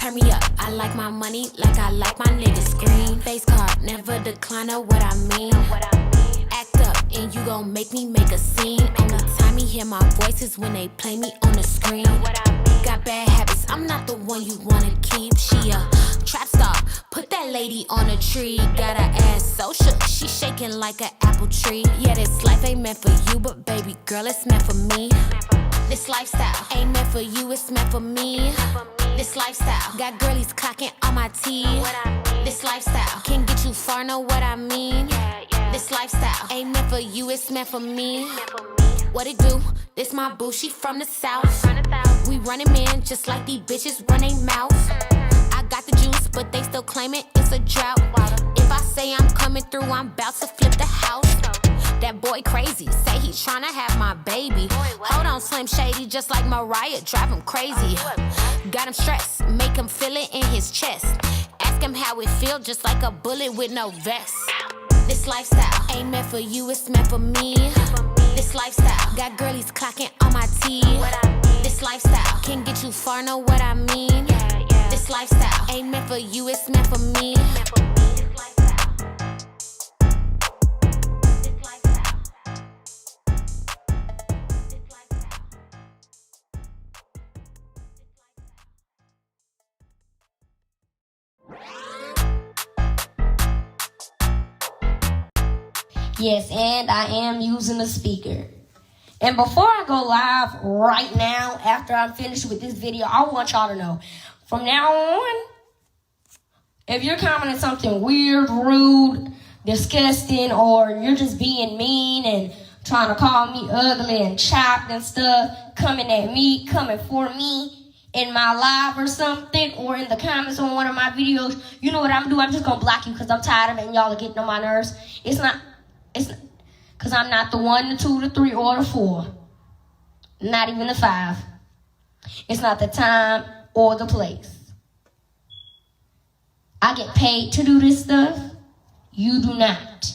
turn me up. I like my money like I like my niggas. Scream, face card, never decline of what I mean. Act up and you gon' make me make a scene. Only time you hear my voice is when they play me on the screen. Got bad habits, I'm not the one you wanna keep. She a trap star, put that lady on a tree. Got her ass so shook, she shaking like an apple tree. Yeah, this life ain't meant for you, but baby girl, it's meant for me. This lifestyle ain't meant for you, it's meant for me. This lifestyle got girlies clocking on my teeth. This lifestyle can get you far, know what I mean. This lifestyle ain't meant for you, it's meant for me. What it do? This my boo, she from the south. We running man just like these bitches run they mouth. I got the juice, but they still claiming it's a drought. If I say I'm coming through, I'm about to flip the house. That boy crazy, say he tryna have my baby. Hold on, Slim Shady, just like Mariah, drive him crazy. Got him stressed, make him feel it in his chest. Ask him how it feel, just like a bullet with no vest. This lifestyle ain't meant for you, it's meant for me. This lifestyle got girlies clocking on my teeth. This lifestyle can get you far, know what I mean. This lifestyle ain't meant for you, it's meant for me. Yes, and I am using a speaker. And before I go live right now, after I'm finished with this video, I want y'all to know, from now on, if you're commenting something weird, rude, disgusting, or you're just being mean and trying to call me ugly and chopped and stuff, coming at me, coming for me in my live or something, or in the comments on one of my videos, you know what I'm gonna do? I'm just gonna block you because I'm tired of it and y'all are getting on my nerves. It's because I'm not the 1, the 2, the 3, or the 4. Not even the 5. It's not the time or the place. I get paid to do this stuff. You do not.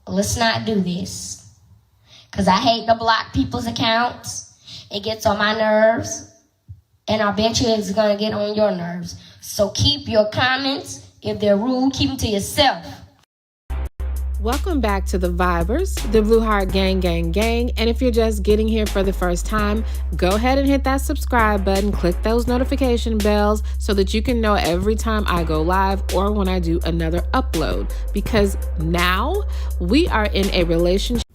Let's not do this. Because I hate to block people's accounts. It gets on my nerves. And I bet you it's going to get on your nerves. So keep your comments. If they're rude, keep them to yourself. Welcome back to the Vibers, the Blue Heart Gang. And if you're just getting here for the first time, go ahead and hit that subscribe button, click those notification bells so that you can know every time I go live or when I do another upload. Because now we are in a relationship.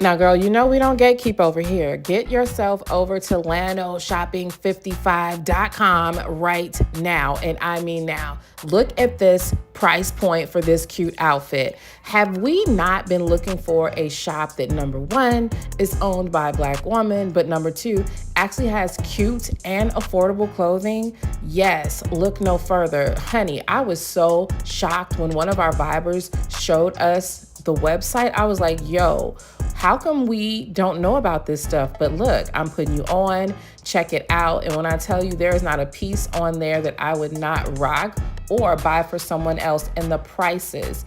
Now, girl, you know we don't gatekeep over here. Get yourself over to LanoShopping55.com right now. And I mean now. Look at this price point for this cute outfit. Have we not been looking for a shop that, number one, is owned by a Black woman, but number two, actually has cute and affordable clothing? Yes, look no further. Honey, I was so shocked when one of our Vibers showed us the website. I was like, yo, how come we don't know about this stuff? But look, I'm putting you on, check it out. And when I tell you there is not a piece on there that I would not rock or buy for someone else. And the prices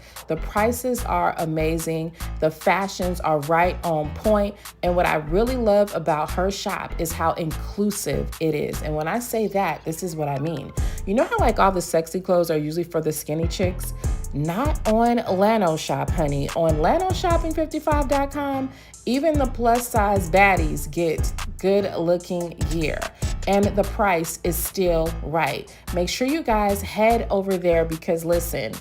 are amazing. The fashions are right on point. And what I really love about her shop is how inclusive it is. And when I say that, this is what I mean. You know how like all the sexy clothes are usually for the skinny chicks? Not on Lano Shop, honey. On LanoShopping55.com, even the plus size baddies get good looking gear. And the price is still right. Make sure you guys head over there because listen,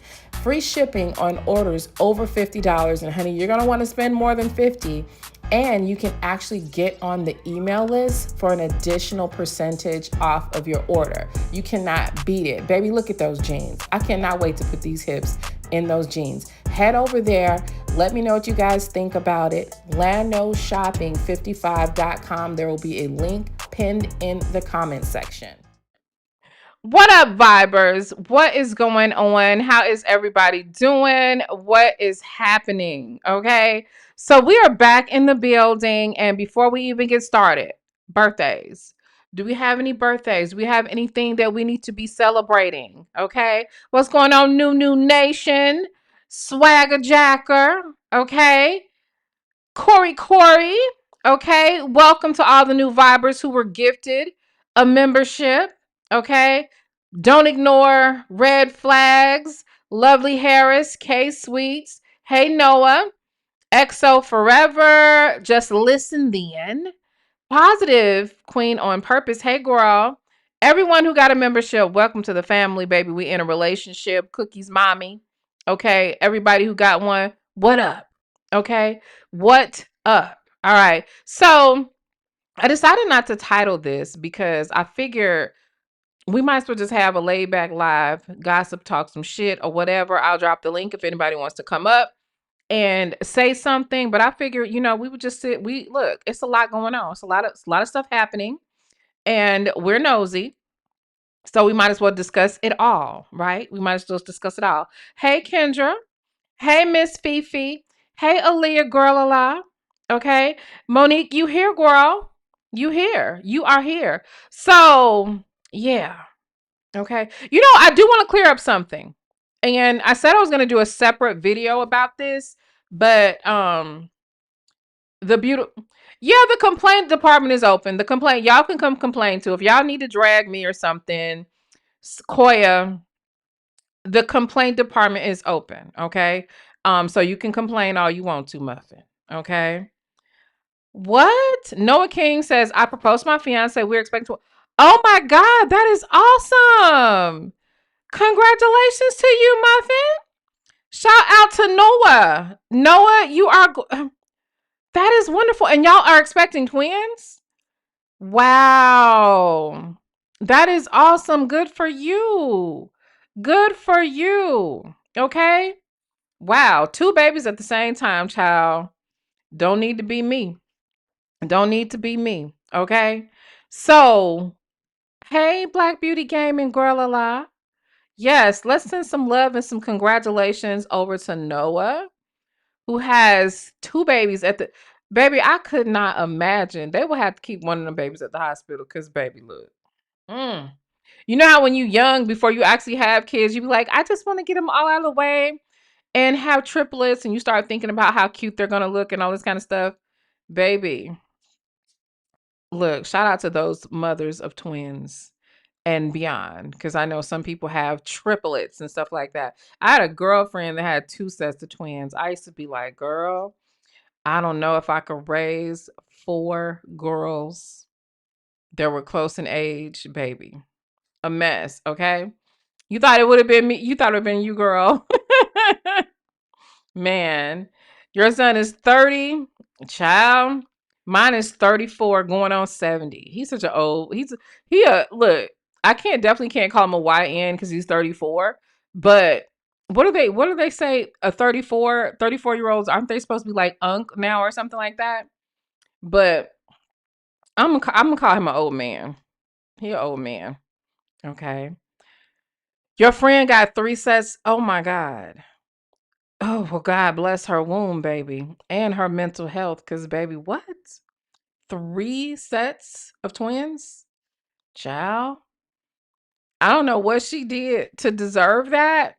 free shipping on orders over $50. And honey, you're gonna wanna spend more than $50. And you can actually get on the email list for an additional percentage off of your order. You cannot beat it. Baby, look at those jeans. I cannot wait to put these hips in those jeans. Head over there. Let me know what you guys think about it. LanoShopping55.com. There will be a link pinned in the comment section. What up, Vibers? What is going on? How is everybody doing? What is happening? Okay. So we are back in the building. And before we even get started, birthdays. Do we have any birthdays? Do we have anything that we need to be celebrating? Okay. What's going on, New Nation? Swagger Jacker. Okay. Corey. Okay. Welcome to all the new Vibers who were gifted a membership. Okay. Don't ignore red flags. Lovely Harris, K Sweets. Hey Noah. EXO Forever. Just listen then. Positive Queen on Purpose. Hey girl. Everyone who got a membership, welcome to the family, baby. We in a relationship. Cookies mommy. Okay. Everybody who got one, what up? Okay. What up? All right. So I decided not to title this because I figure we might as well just have a laid back live gossip, talk some shit or whatever. I'll drop the link if anybody wants to come up and say something. But I figure, we would just sit. We look, it's a lot going on. It's a lot of stuff happening, and we're nosy. So we might as well discuss it all, right? We might as well discuss it all. Hey Kendra. Hey Miss Fifi. Hey Aaliyah, girl alive. Okay. Monique, you here, girl. You here. You are here. So yeah. Okay. I do want to clear up something. And I said I was going to do a separate video about this, but the beautiful the complaint department is open. The complaint, y'all can come complain too. If y'all need to drag me or something, Koya, the complaint department is open, okay? So you can complain all you want to, Muffin. Okay. What? Noah King says, I proposed to my fiance. We're expecting to. Oh my God, that is awesome. Congratulations to you, Muffin. Shout out to Noah. Noah, you are. That is wonderful. And y'all are expecting twins? Wow. That is awesome. Good for you. Good for you. Okay. Wow. 2 babies at the same time, child. Don't need to be me. Don't need to be me. Okay. So, hey, Black Beauty Gaming Girl Alive. Yes, let's send some love and some congratulations over to Noah, who has 2 babies at the baby. I could not imagine. They would have to keep one of them babies at the hospital because baby, look. Mm. You know how when you young, before you actually have kids, you be like, I just want to get them all out of the way and have triplets, and you start thinking about how cute they're gonna look and all this kind of stuff. Baby, look, shout out to those mothers of twins and beyond, because I know some people have triplets and stuff like that. I had a girlfriend that had 2 sets of twins. I used to be like, girl, I don't know if I could raise 4 girls that were close in age, baby. A mess, okay? You thought it would have been me. You thought it would have been you, girl. Man, your son is 30, child. Mine is 34 going on 70. He's such an old, look, I definitely can't call him a YN because he's 34. But what do they say? A 34-year-olds, aren't they supposed to be like unk now or something like that? But I'm gonna call him an old man. He an old man. Okay. Your friend got 3 sets. Oh my God. Oh, well, God bless her womb, baby, and her mental health. Because, baby, what? 3 sets of twins? Child. I don't know what she did to deserve that.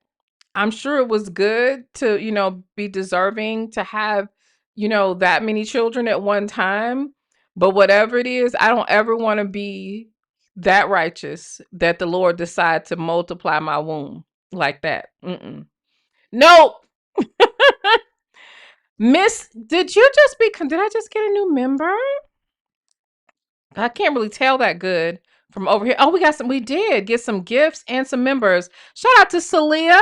I'm sure it was good to, be deserving to have, that many children at one time. But whatever it is, I don't ever want to be that righteous that the Lord decide to multiply my womb like that. Mm-mm. Nope. Miss, did I just get a new member? I can't really tell that good from over here. Oh, we did get some gifts and some members. Shout out to Celia.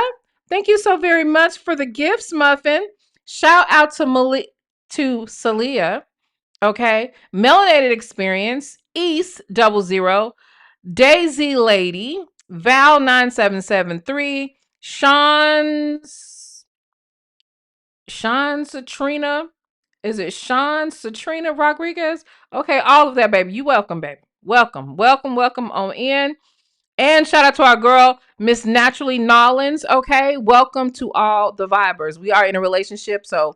Thank you so very much for the gifts, Muffin. Shout out to Celia. Okay. Melanated Experience, East 00, Daisy Lady, Val 9773, Sean Satrina. Is it Sean Satrina Rodriguez? Okay, all of that, baby. You welcome, baby. Welcome, welcome, welcome on in. And shout out to our girl, Miss Naturally Nollins. Okay, welcome to all the vibers. We are in a relationship, so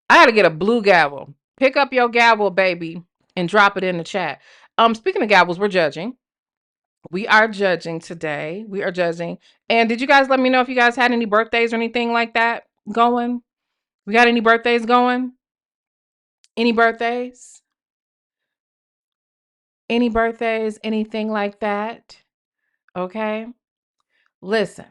I gotta get a blue gavel. Pick up your gavel, baby, and drop it in the chat. Speaking of gavels, we're judging. We are judging today. We are judging. And did you guys let me know if you guys had any birthdays or anything like that going? We got any birthdays going? Any birthdays? Any birthdays, anything like that? Okay. Listen,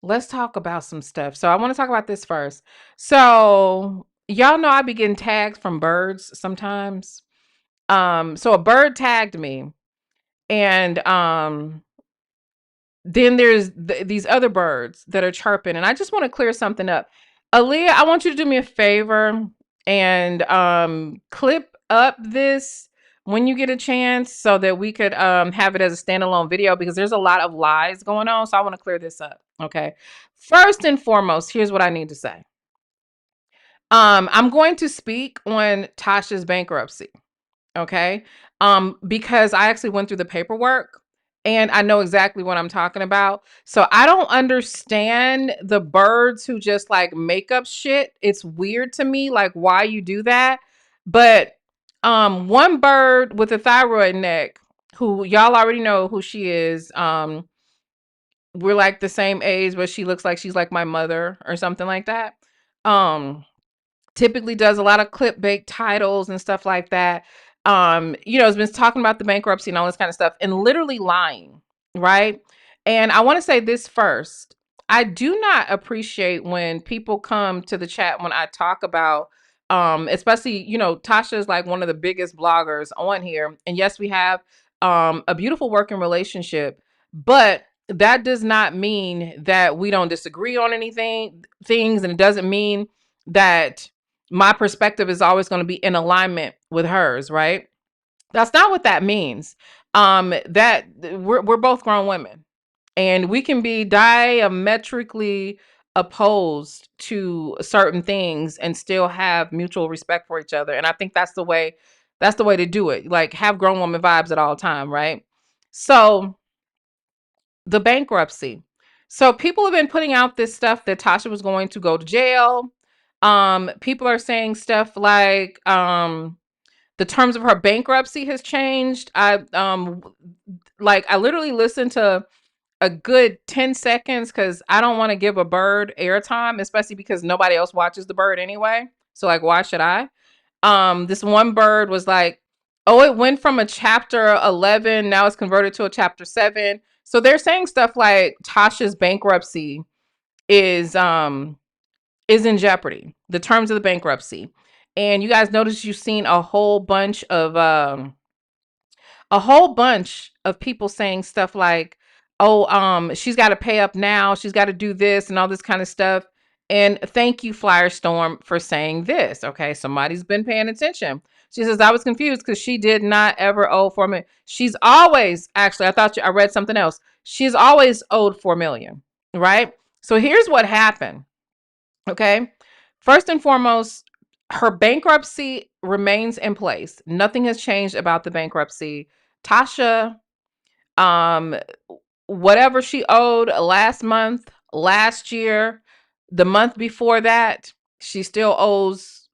let's talk about some stuff. So I want to talk about this first. So y'all know I be getting tags from birds sometimes. So a bird tagged me, and then there's these other birds that are chirping, and I just want to clear something up. Aaliyah, I want you to do me a favor and clip up this when you get a chance so that we could have it as a standalone video, because there's a lot of lies going on. So I want to clear this up. Okay. First and foremost, here's what I need to say. I'm going to speak on Tasha's bankruptcy. Okay. Because I actually went through the paperwork and I know exactly what I'm talking about. So I don't understand the birds who just like make up shit. It's weird to me, like why you do that. But one bird with a thyroid neck, who y'all already know who she is. We're like the same age, but she looks like she's like my mother or something like that. Um, Typically does a lot of clickbait titles and stuff like that. Has been talking about the bankruptcy and all this kind of stuff and literally lying, right? And I want to say this first. I do not appreciate when people come to the chat when I talk about especially, Tasha is like one of the biggest bloggers on here. And yes, we have a beautiful working relationship, but that does not mean that we don't disagree on things, and it doesn't mean that my perspective is always going to be in alignment with hers, right? That's not what that means. That we're both grown women, and we can be diametrically opposed to certain things and still have mutual respect for each other. And I think that's the way to do it. Like have grown woman vibes at all time, right? So the bankruptcy. So people have been putting out this stuff that Tasha was going to go to jail. People are saying stuff like the terms of her bankruptcy has changed. I literally listened to a good 10 seconds because I don't want to give a bird airtime, especially because nobody else watches the bird anyway. So like why should I? This one bird was like, oh, it went from a chapter 11, now it's converted to a chapter 7. So they're saying stuff like Tasha's bankruptcy is in jeopardy, the terms of the bankruptcy. And you guys notice you've seen a whole bunch of people saying stuff like, oh, she's got to pay up now, she's got to do this and all this kind of stuff. And thank you, Flyerstorm, for saying this. Okay, somebody's been paying attention. She says, I was confused because she did not ever owe $4 million. She's always, actually, I read something else. She's always owed $4 million, right? So here's what happened. Okay. First and foremost, her bankruptcy remains in place. Nothing has changed about the bankruptcy. Tasha, um, whatever she owed last month, last year, the month before that, she still owes,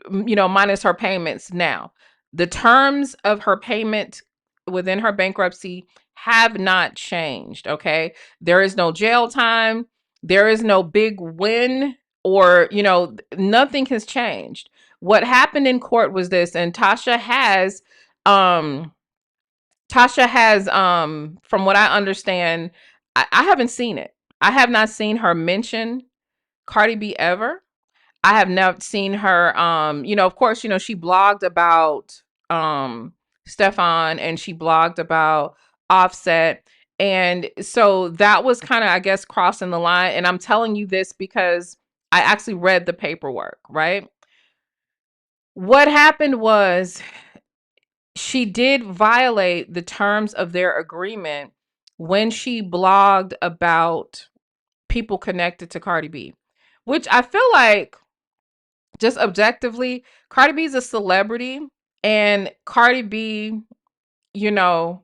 minus her payments now. The terms of her payment within her bankruptcy have not changed. Okay. There is no jail time. There is no big win, or, nothing has changed. What happened in court was this, and um, from what I understand, I haven't seen it. I have not seen her mention Cardi B ever. I have never seen her, of course, she blogged about Stefan, and she blogged about Offset. And so that was kind of, I guess, crossing the line. And I'm telling you this because I actually read the paperwork, right? What happened was she did violate the terms of their agreement when she blogged about people connected to Cardi B, which I feel like, just objectively, Cardi B is a celebrity, and Cardi B, you know,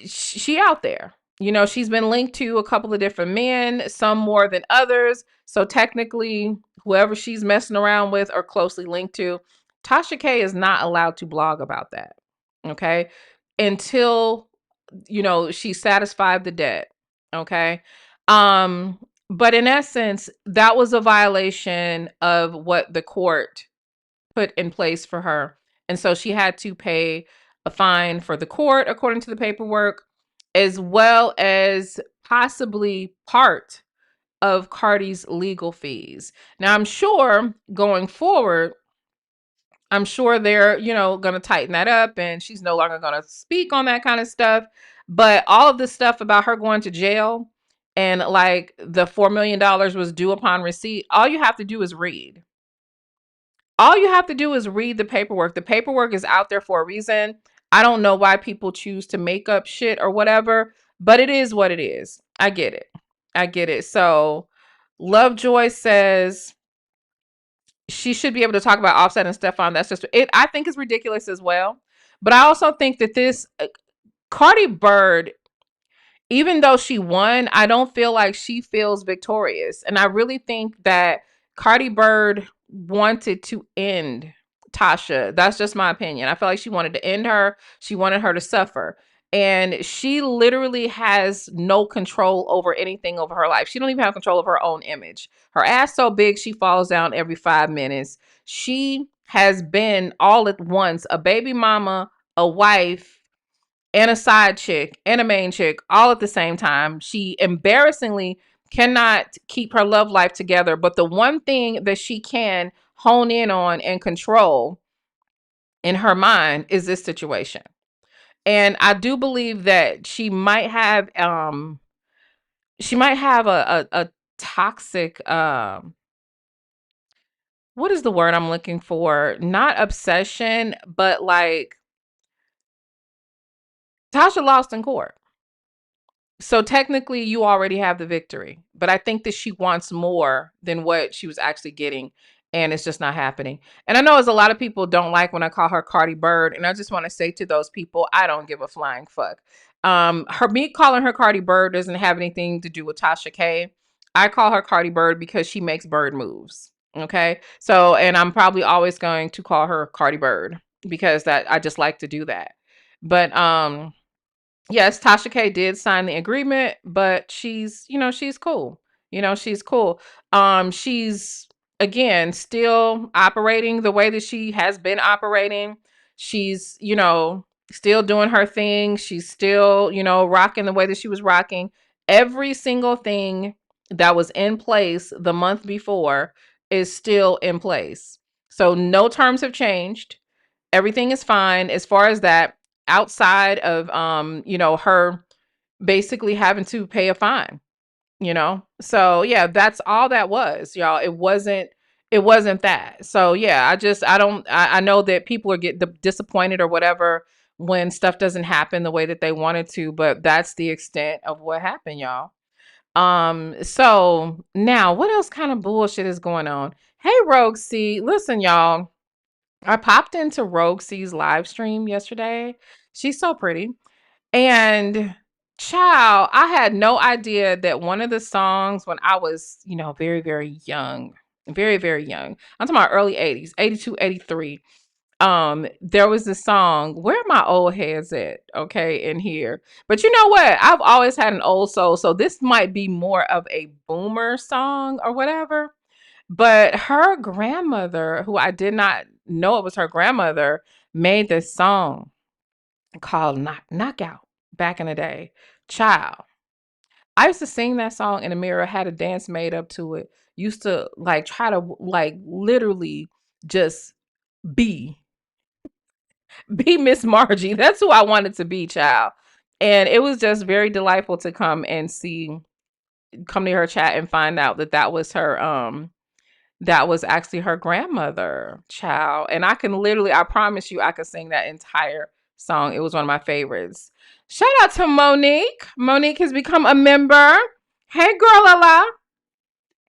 she out there. She's been linked to a couple of different men, some more than others. So technically, whoever she's messing around with or closely linked to, Tasha K is not allowed to blog about that. Okay. Until, she satisfied the debt. Okay. Um, but in essence, that was a violation of what the court put in place for her. And so she had to pay a fine for the court, according to the paperwork, as well as possibly part of Cardi's legal fees. Now, I'm sure going forward, I'm sure they're, going to tighten that up and she's no longer going to speak on that kind of stuff. But all of this stuff about her going to jail and like the $4 million was due upon receipt, all you have to do is read. All you have to do is read the paperwork. The paperwork is out there for a reason. I don't know why people choose to make up shit or whatever, but it is what it is. I get it. I get it. So Lovejoy says she should be able to talk about Offset and Stefan. That's just it. I think it's ridiculous as well. But I also think that this Cardi Bird, even though she won, I don't feel like she feels victorious. And I really think that Cardi Bird wanted to end Tasha. That's just my opinion. I feel like she wanted to end her. She wanted her to suffer. And she literally has no control over anything over her life. She don't even have control of her own image. Her ass so big, she falls down every 5 minutes. She has been all at once a baby mama, a wife, and a side chick and a main chick all at the same time. She embarrassingly cannot keep her love life together. But the one thing that she can hone in on and control in her mind is this situation. And I do believe that she might have a toxic what is the word I'm looking for? Not obsession, but like Tasha lost in court. So technically you already have the victory, but I think that she wants more than what she was actually getting, and it's just not happening. And I know as a lot of people don't like when I call her Cardi Bird, and I just want to say to those people, I don't give a flying fuck. Me calling her Cardi Bird doesn't have anything to do with Tasha K. I call her Cardi Bird because she makes bird moves. Okay. So, and I'm probably always going to call her Cardi Bird because that I just like to do that. But yes, Tasha K did sign the agreement, but she's cool. She's cool. She's again still operating the way that she has been operating. She's, still doing her thing. She's still, rocking the way that she was rocking. Every single thing that was in place the month before is still in place. So no terms have changed. Everything is fine as far as that, outside of her basically having to pay a fine. So yeah, that's all that was, y'all. It wasn't that. So yeah, I know that people are disappointed or whatever when stuff doesn't happen the way that they wanted to, but that's the extent of what happened, y'all. So now what else kind of bullshit is going on? Hey, Rogue C, listen, y'all. I popped into Rogue C's live stream yesterday. She's so pretty. And child, I had no idea that one of the songs when I was, very, very young, very, very young. I'm talking about early 80s, 82, 83. There was this song, where are my old heads at? Okay, in here. But you know what? I've always had an old soul, so this might be more of a boomer song or whatever. But her grandmother, who I did not know it was her grandmother, made this song called Knockout back in the day. Child. I used to sing that song in the mirror, had a dance made up to it. Used to like try to like literally just be Miss Margie. That's who I wanted to be, child. And it was just very delightful to come to her chat and find out that that was actually her grandmother, child. And I promise you, I could sing that entire song. It was one of my favorites. Shout out to Monique. Monique has become a member. Hey, girl, Lala.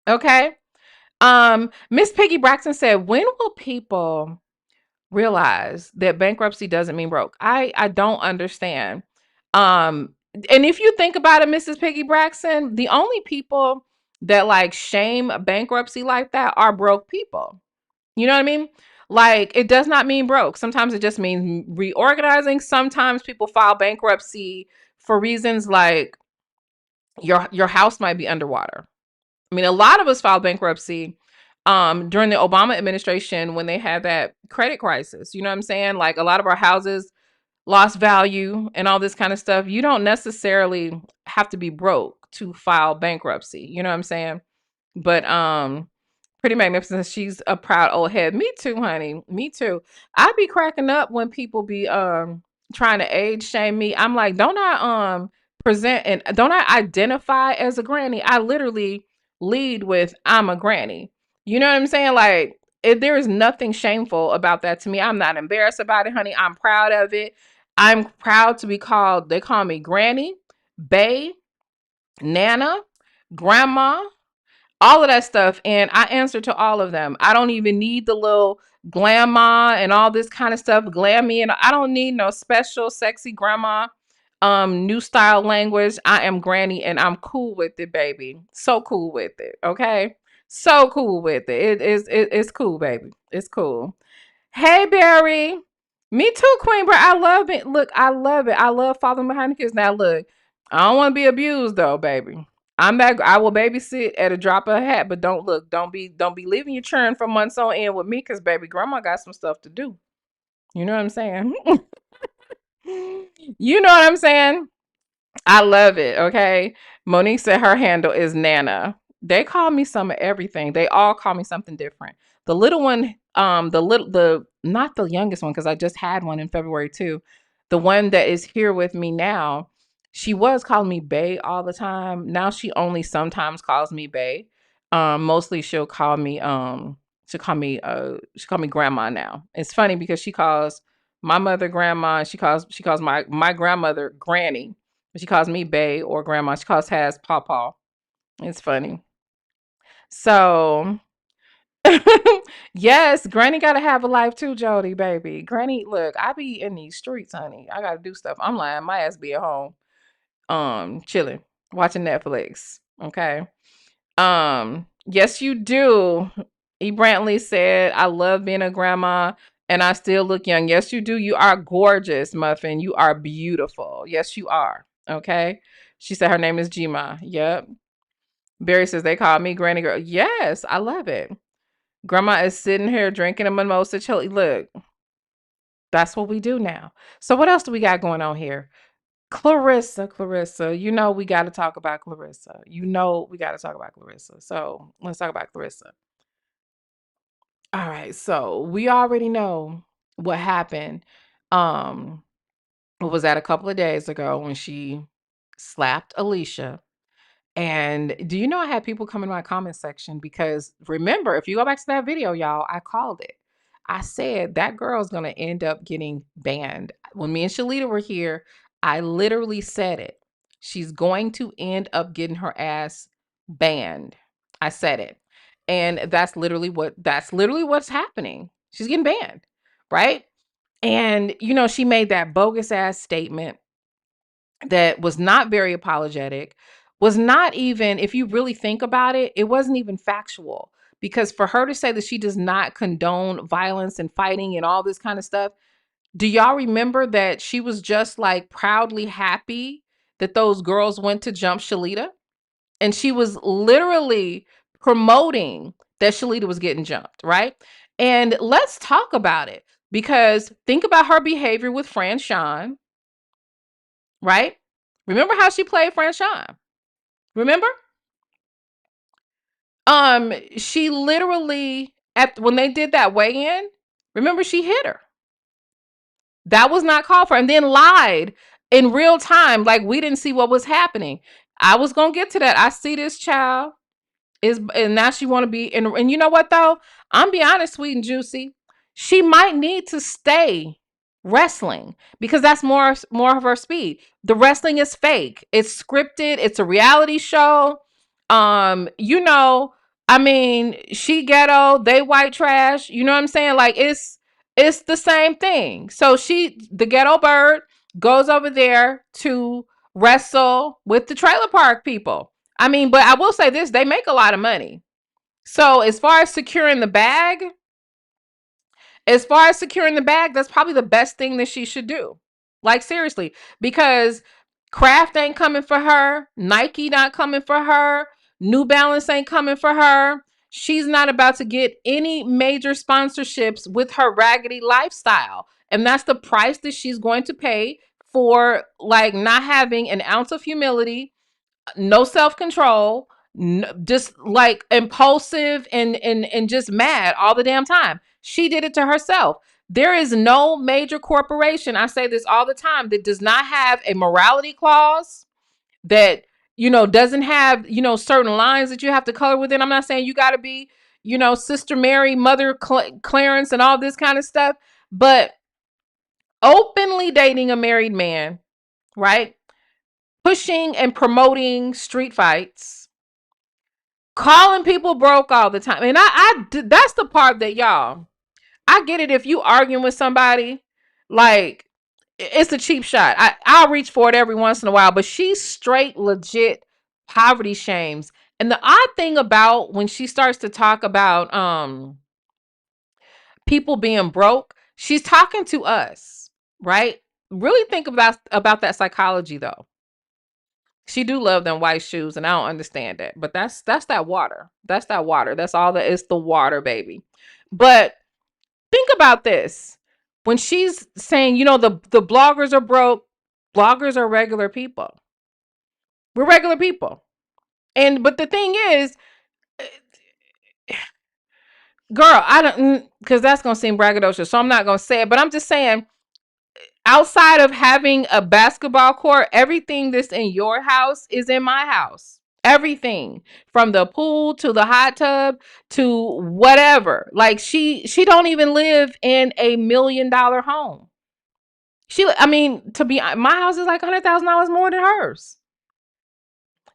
Okay. Miss Piggy Braxton said, when will people realize that bankruptcy doesn't mean broke? I don't understand. And if you think about it, Mrs. Piggy Braxton, the only people that like shame bankruptcy like that are broke people. You know what I mean? Like, it does not mean broke. Sometimes it just means reorganizing. Sometimes people file bankruptcy for reasons like your house might be underwater. I mean, a lot of us filed bankruptcy during the Obama administration when they had that credit crisis. You know what I'm saying? Like, a lot of our houses lost value and all this kind of stuff. You don't necessarily have to be broke to file bankruptcy. You know what I'm saying? But Pretty Magnificent, she's a proud old head. Me too, honey. Me too. I be cracking up when people be trying to age shame me. I'm like, don't I present and don't I identify as a granny? I literally lead with I'm a granny. You know what I'm saying? Like there is nothing shameful about that to me. I'm not embarrassed about it, honey. I'm proud of it. I'm proud to be called, they call me granny, bae, nana, grandma, all of that stuff. And I answer to all of them. I don't even need the little glamma and all this kind of stuff, glammy. And I don't need no special sexy grandma, new style language. I am granny and I'm cool with it, baby. So cool with it. Okay. So cool with it. It's cool, baby. It's cool. Hey, Barry. Me too, Queen, bro. I love it. Look, I love it. I love following behind the kids. Now, look, I don't want to be abused though, baby. I'm that. I will babysit at a drop of a hat, but don't be leaving your churn for months on end with me, because baby, grandma got some stuff to do. You know what I'm saying? You know what I'm saying? I love it. Okay. Monique said her handle is Nana. They call me some of everything. They all call me something different. The little one, the not the youngest one, because I just had one in February too. The one that is here with me now, she was calling me Bae all the time. Now she only sometimes calls me Bae. Mostly she'll call me grandma now. It's funny because she calls my mother grandma, and she calls my grandmother granny. She calls me Bae or grandma. She calls Has Pawpaw. It's funny. So, yes, Granny got to have a life too, Jody, baby. Granny, look, I be in these streets, honey. I got to do stuff. I'm lying. My ass be at home, chilling, watching Netflix. Okay. Yes, you do. E. Brantley said, I love being a grandma and I still look young. Yes, you do. You are gorgeous, Muffin. You are beautiful. Yes, you are. Okay. She said her name is Jima. Yep. Barry says they call me Granny Girl. Yes, I love it. Grandma is sitting here drinking a mimosa chili. Look, that's what we do now. So what else do we got going on here? Claressa, you know we got to talk about Claressa. You know we got to talk about Claressa. So let's talk about Claressa. All right, so we already know what happened. Um, what was that, a couple of days ago when she slapped Alycia? And do you know I had people come in my comment section because remember, if you go back to that video, y'all, I called it. I said that girl's gonna end up getting banned. When me and Shalita were here, I literally said it. She's going to end up getting her ass banned. I said it. And that's literally what's happening. She's getting banned, right? And she made that bogus ass statement that was not very apologetic, was not even, if you really think about it, it wasn't even factual. Because for her to say that she does not condone violence and fighting and all this kind of stuff, do y'all remember that she was just like proudly happy that those girls went to jump Shalita? And she was literally promoting that Shalita was getting jumped, right? And let's talk about it, because think about her behavior with Fran Sean, right? Remember how she played Franchon? Remember? She literally when they did that weigh-in, remember she hit her. That was not called for, and then lied in real time, like we didn't see what was happening. I was gonna get to that. I see this child and now she want to be, and you know what though? I'm be honest, sweet and juicy. She might need to stay wrestling because that's more of her speed. The wrestling is fake. It's scripted. It's a reality show. I mean, she ghetto, they white trash. You know what I'm saying? Like it's the same thing. So the ghetto bird, goes over there to wrestle with the trailer park people. I mean, but I will say this, they make a lot of money. So as far as securing the bag, that's probably the best thing that she should do. Like seriously, because Kraft ain't coming for her, Nike not coming for her, New Balance ain't coming for her. She's not about to get any major sponsorships with her raggedy lifestyle. And that's the price that she's going to pay for like not having an ounce of humility, no self-control, just like impulsive and just mad all the damn time. She did it to herself. There is no major corporation, I say this all the time, that does not have a morality clause, that, doesn't have, certain lines that you have to color within. I'm not saying you got to be, Sister Mary, Mother Clarence, and all this kind of stuff, but openly dating a married man, right? Pushing and promoting street fights, calling people broke all the time. And that's the part that, y'all, I get it if you arguing with somebody, like, it's a cheap shot. I'll reach for it every once in a while, but she's straight legit poverty shames. And the odd thing about when she starts to talk about people being broke, she's talking to us, right? Really think about that psychology though. She do love them white shoes, and I don't understand that. But that's that water. That's that water. That's all that is, the water, baby. But think about this. When she's saying, the bloggers are broke, bloggers are regular people. We're regular people. But the thing is, girl, I don't, because that's going to seem braggadocious. So I'm not going to say it, but I'm just saying, outside of having a basketball court, everything that's in your house is in my house. Everything from the pool to the hot tub to whatever. Like she don't even live in $1 million home. My house is like $100,000 more than hers.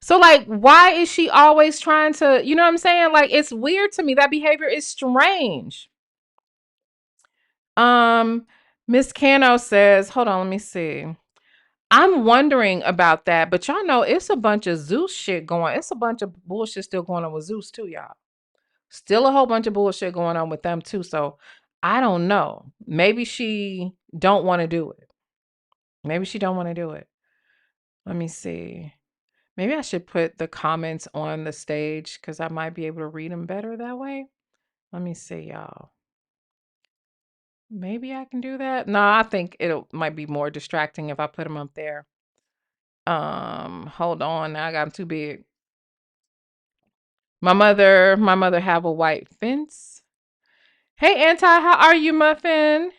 So like, why is she always trying to, you know what I'm saying? Like, it's weird to me. That behavior is strange. Miss Cano says, hold on, let me see. I'm wondering about that, but y'all know it's a bunch of Zeus shit going. It's a bunch of bullshit still going on with Zeus too, y'all. Still a whole bunch of bullshit going on with them too. So I don't know. Maybe she don't want to do it. Maybe she don't want to do it. Let me see. Maybe I should put the comments on the stage because I might be able to read them better that way. Let me see, y'all. Maybe I can do that. No, I think it might be more distracting if I put them up there. Hold on. Now I got them too big. My mother have a white fence. Hey, Anti, how are you, Muffin?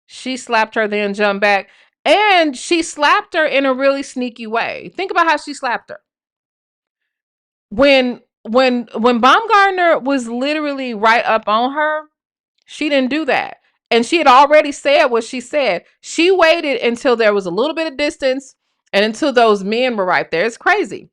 She slapped her, then jumped back. And she slapped her in a really sneaky way. Think about how she slapped her. When Baumgardner was literally right up on her, she didn't do that. And she had already said what she said. She waited until there was a little bit of distance and until those men were right there. It's crazy.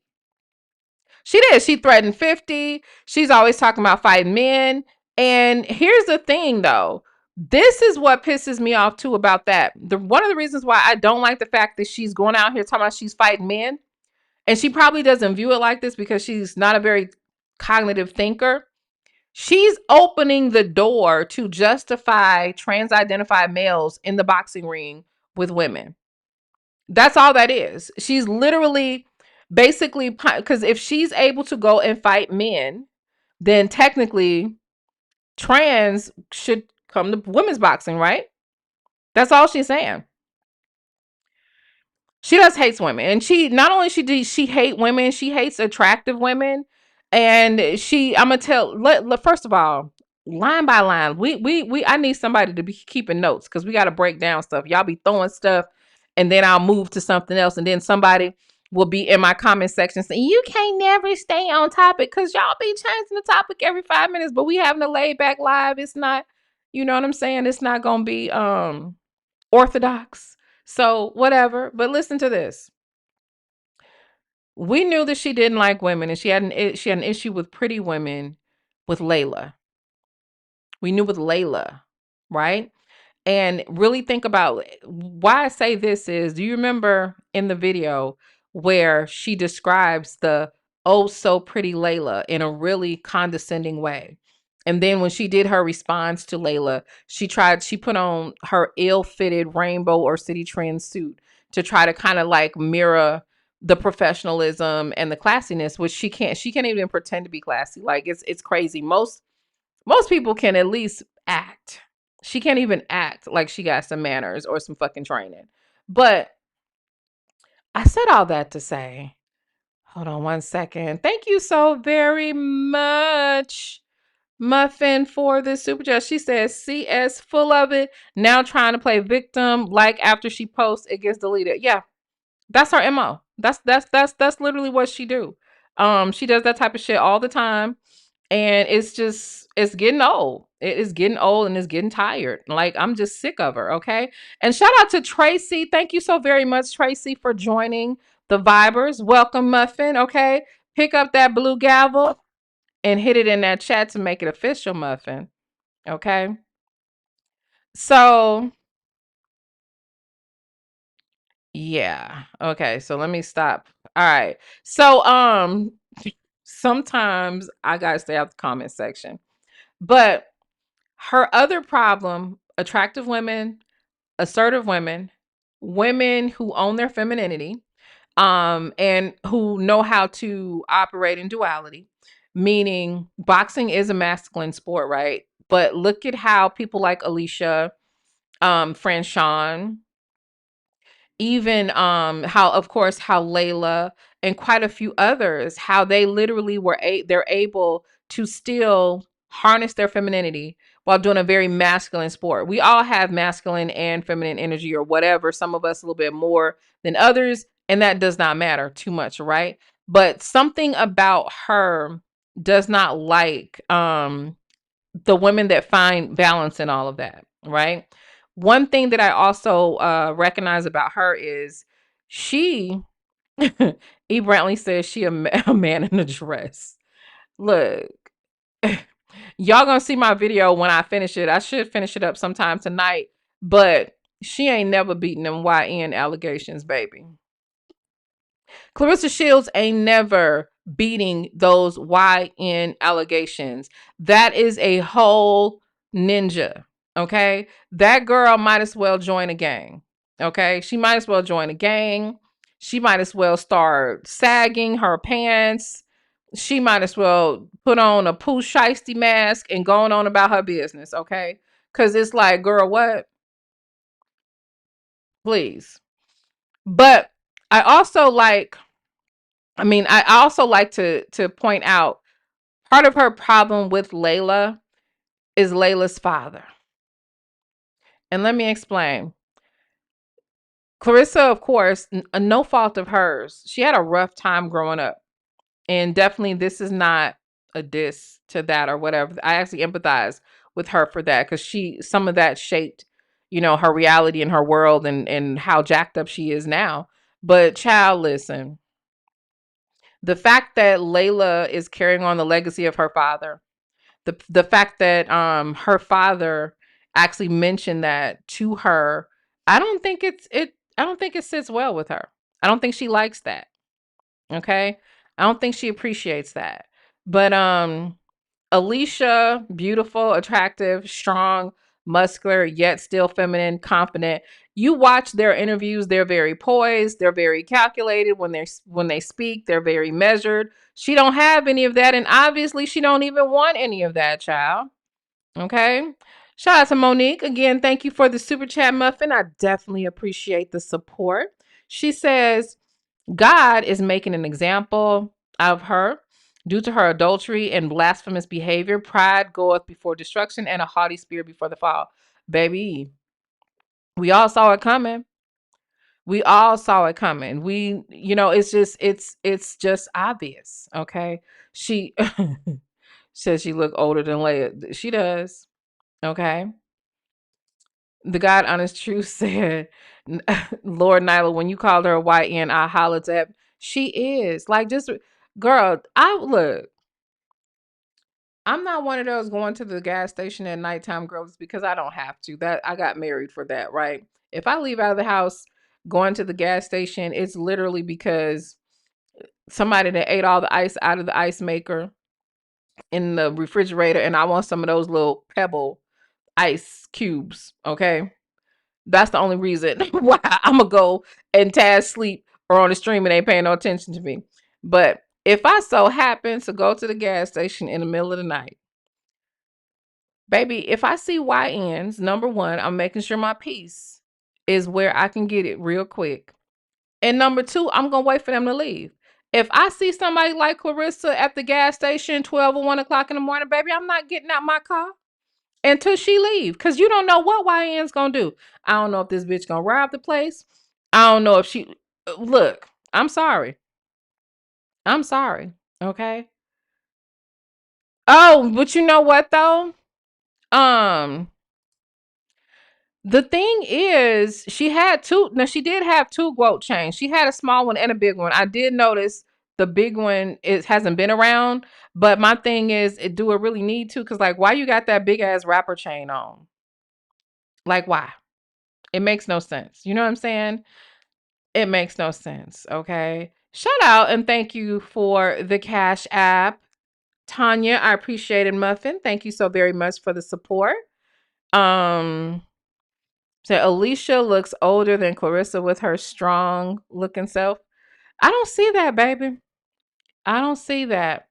She did. She threatened 50. She's always talking about fighting men. And here's the thing, though. This is what pisses me off, too, about that. One of the reasons why I don't like the fact that she's going out here talking about she's fighting men. And she probably doesn't view it like this because she's not a very cognitive thinker. She's opening the door to justify trans-identified males in the boxing ring with women. That's all that is. She's literally basically, because if she's able to go and fight men, then technically trans should come to women's boxing, right? That's all she's saying. She does hates women, and she not only she hate women, she hates attractive women. And I'm gonna tell. First of all, line by line, I need somebody to be keeping notes because we got to break down stuff. Y'all be throwing stuff, and then I'll move to something else, and then somebody will be in my comment section saying you can't never stay on topic because y'all be changing the topic every 5 minutes. But we having a laid back live. It's not, you know what I'm saying? It's not gonna be orthodox. So whatever. But listen to this. We knew that she didn't like women, and she had an issue with pretty women with Layla. We knew with Layla, right? And really think about why I say this is, do you remember in the video where she describes the oh so pretty Layla in a really condescending way? And then when she did her response to Layla, she put on her ill-fitted rainbow or city trend suit to try to kind of like mirror the professionalism and the classiness, which she can't even pretend to be classy. Like it's crazy. Most people can at least act. She can't even act like she got some manners or some fucking training. But I said all that to say, hold on one second. Thank you so very much, Muffin, for the super chat. She says, CS full of it. Now trying to play victim. Like after she posts, it gets deleted. Yeah, that's her MO. That's literally what she do. She does that type of shit all the time. And it's getting old. It is getting old and it's getting tired. Like, I'm just sick of her. Okay. And shout out to Tracy. Thank you so very much, Tracy, for joining the Vibers. Welcome, Muffin. Okay. Pick up that blue gavel and hit it in that chat to make it official, Muffin. Okay. So, yeah. Okay. So let me stop. All right. So, sometimes I gotta stay out the comment section. But her other problem, attractive women, assertive women, women who own their femininity, and who know how to operate in duality, meaning boxing is a masculine sport, right? But look at how people like Alycia, Franchon, even how, of course, how Layla and quite a few others, how they literally they're able to still harness their femininity while doing a very masculine sport. We all have masculine and feminine energy or whatever, some of us a little bit more than others, and that does not matter too much, right? But something about her does not like the women that find balance in all of that, right? One thing that I also recognize about her is she, E. Brantley says she a man in a dress. Look, y'all gonna see my video when I finish it. I should finish it up sometime tonight, but she ain't never beaten them YN allegations, baby. Claressa Shields ain't never beating those YN allegations. That is a whole ninja. Okay. That girl might as well join a gang. Okay. She might as well join a gang. She might as well start sagging her pants. She might as well put on a Pooh Shiesty mask and going on about her business. Okay. Cause it's like, girl, what? Please. But I also like, I also like to point out part of her problem with Layla is Layla's father. And let me explain. Claressa, of course, no fault of hers. She had a rough time growing up. And definitely this is not a diss to that or whatever. I actually empathize with her for that because some of that shaped, her reality and her world and how jacked up she is now. But child, listen, the fact that Layla is carrying on the legacy of her father, the fact that her father actually mentioned that to her, I don't think I don't think it sits well with her. I don't think she likes that. Okay? I don't think she appreciates that. But Alycia, beautiful, attractive, strong, muscular, yet still feminine, confident. You watch their interviews, they're very poised, they're very calculated when they speak, they're very measured. She don't have any of that, and obviously she don't even want any of that, child. Okay? Shout out to Monique. Again, thank you for the super chat, Muffin. I definitely appreciate the support. She says, God is making an example of her due to her adultery and blasphemous behavior. Pride goeth before destruction and a haughty spirit before the fall. Baby, we all saw it coming. We all saw it coming. It's just obvious. Okay. She says she looked older than Leia. She does. Okay. The God honest truth said, Lord Nyla, when you called her a YN, I hollered at. She is like, just girl. I'm not one of those going to the gas station at nighttime girls because I don't have to. That I got married for that, right? If I leave out of the house going to the gas station, it's literally because somebody that ate all the ice out of the ice maker in the refrigerator, and I want some of those little pebble ice cubes. Okay. That's the only reason why I'm gonna go and Taz sleep or on the stream and ain't paying no attention to me. But if I so happen to go to the gas station in the middle of the night Baby, if I see YNs, number one, I'm making sure my piece is where I can get it real quick. And number two, I'm going to wait for them to leave. If I see somebody like Claressa at the gas station 12 or 1 o'clock in the morning, baby, I'm not getting out my car until she leave. Because you don't know what YN's going to do. I don't know if this bitch going to rob the place. I don't know if she... Look, I'm sorry. I'm sorry. Okay? Oh, but you know what, though? The thing is, she had two. Now she did have two quote chains. She had a small one and a big one. I did notice the big one hasn't been around. But my thing is, do it really need to? Because like, why you got that big ass wrapper chain on? Like, why? It makes no sense. You know what I'm saying? It makes no sense. Okay. Shout out and thank you for the Cash App, Tanya. I appreciate it, Muffin. Thank you so very much for the support. So Alycia looks older than Claressa with her strong looking self. I don't see that, baby. I don't see that.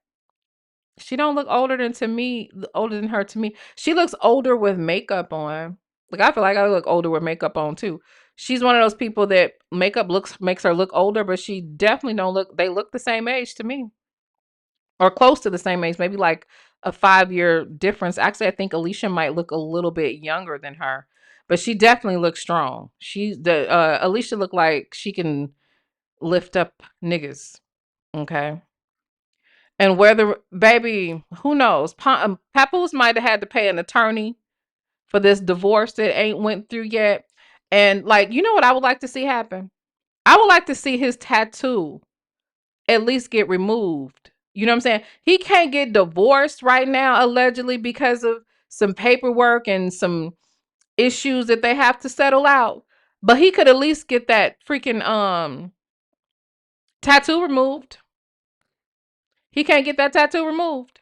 She don't look older than her to me. She looks older with makeup on. Like I feel like I look older with makeup on too. She's one of those people that makeup makes her look older, but she definitely don't look. They look the same age to me, or close to the same age. Maybe like a 5-year difference. Actually, I think Alycia might look a little bit younger than her, but she definitely looks strong. Alycia look like she can lift up niggas. Okay. And whether, baby, who knows? Papoose might have had to pay an attorney for this divorce that ain't went through yet. And like, you know what I would like to see happen? I would like to see his tattoo at least get removed. You know what I'm saying? He can't get divorced right now, allegedly, because of some paperwork and some issues that they have to settle out. But he could at least get that freaking tattoo removed. He can't get that tattoo removed.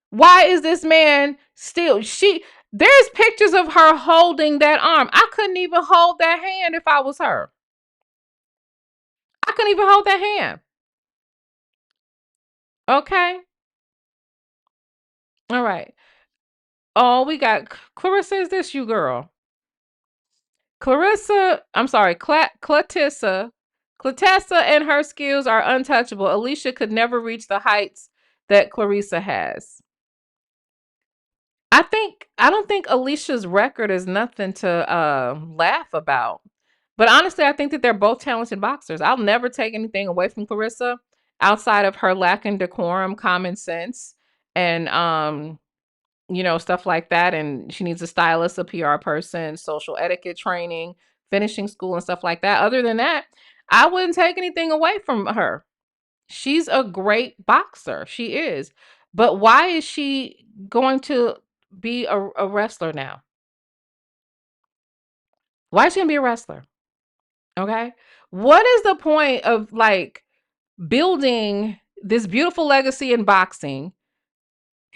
Why is this man still? There's pictures of her holding that arm. I couldn't even hold that hand if I was her. I couldn't even hold that hand. Okay. All right. Oh, we got Claressa. Is this you, girl? Claressa, I'm sorry, Claressa and her skills are untouchable. Alycia could never reach the heights that Claressa has. I don't think Alicia's record is nothing to laugh about. But honestly, I think that they're both talented boxers. I'll never take anything away from Claressa outside of her lacking decorum, common sense, and stuff like that. And she needs a stylist, a PR person, social etiquette training, finishing school and stuff like that. Other than that, I wouldn't take anything away from her. She's a great boxer. She is. But why is she going to be a wrestler now? Why is she going to be a wrestler? Okay. What is the point of like building this beautiful legacy in boxing,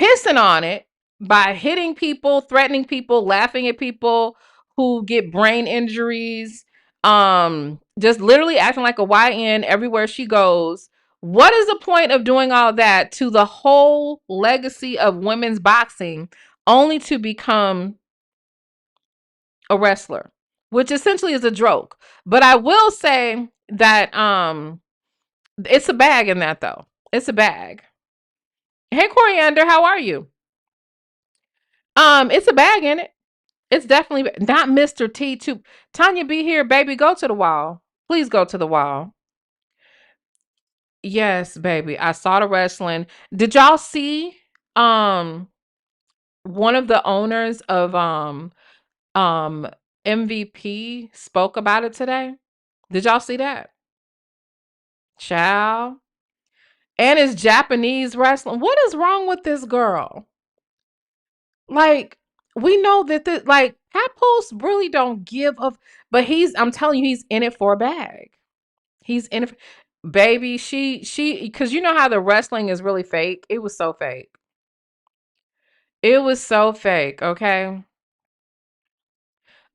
pissing on it by hitting people, threatening people, laughing at people who get brain injuries, just literally acting like a YN everywhere she goes? What is the point of doing all that to the whole legacy of women's boxing only to become a wrestler, which essentially is a joke? But I will say that it's a bag in that though. It's a bag. Hey Coriander, how are you? It's a bag in it. It's definitely not Mr. T too. Tanya, be here, baby. Go to the wall. Please go to the wall. Yes, baby. I saw the wrestling. Did y'all see one of the owners of um MVP spoke about it today? Did y'all see that? Chow. And it's Japanese wrestling. What is wrong with this girl? Like, we know that like Papoose really don't give up, but I'm telling you, he's in it for a bag. He's in it, baby. Because you know how the wrestling is really fake. It was so fake. It was so fake. Okay.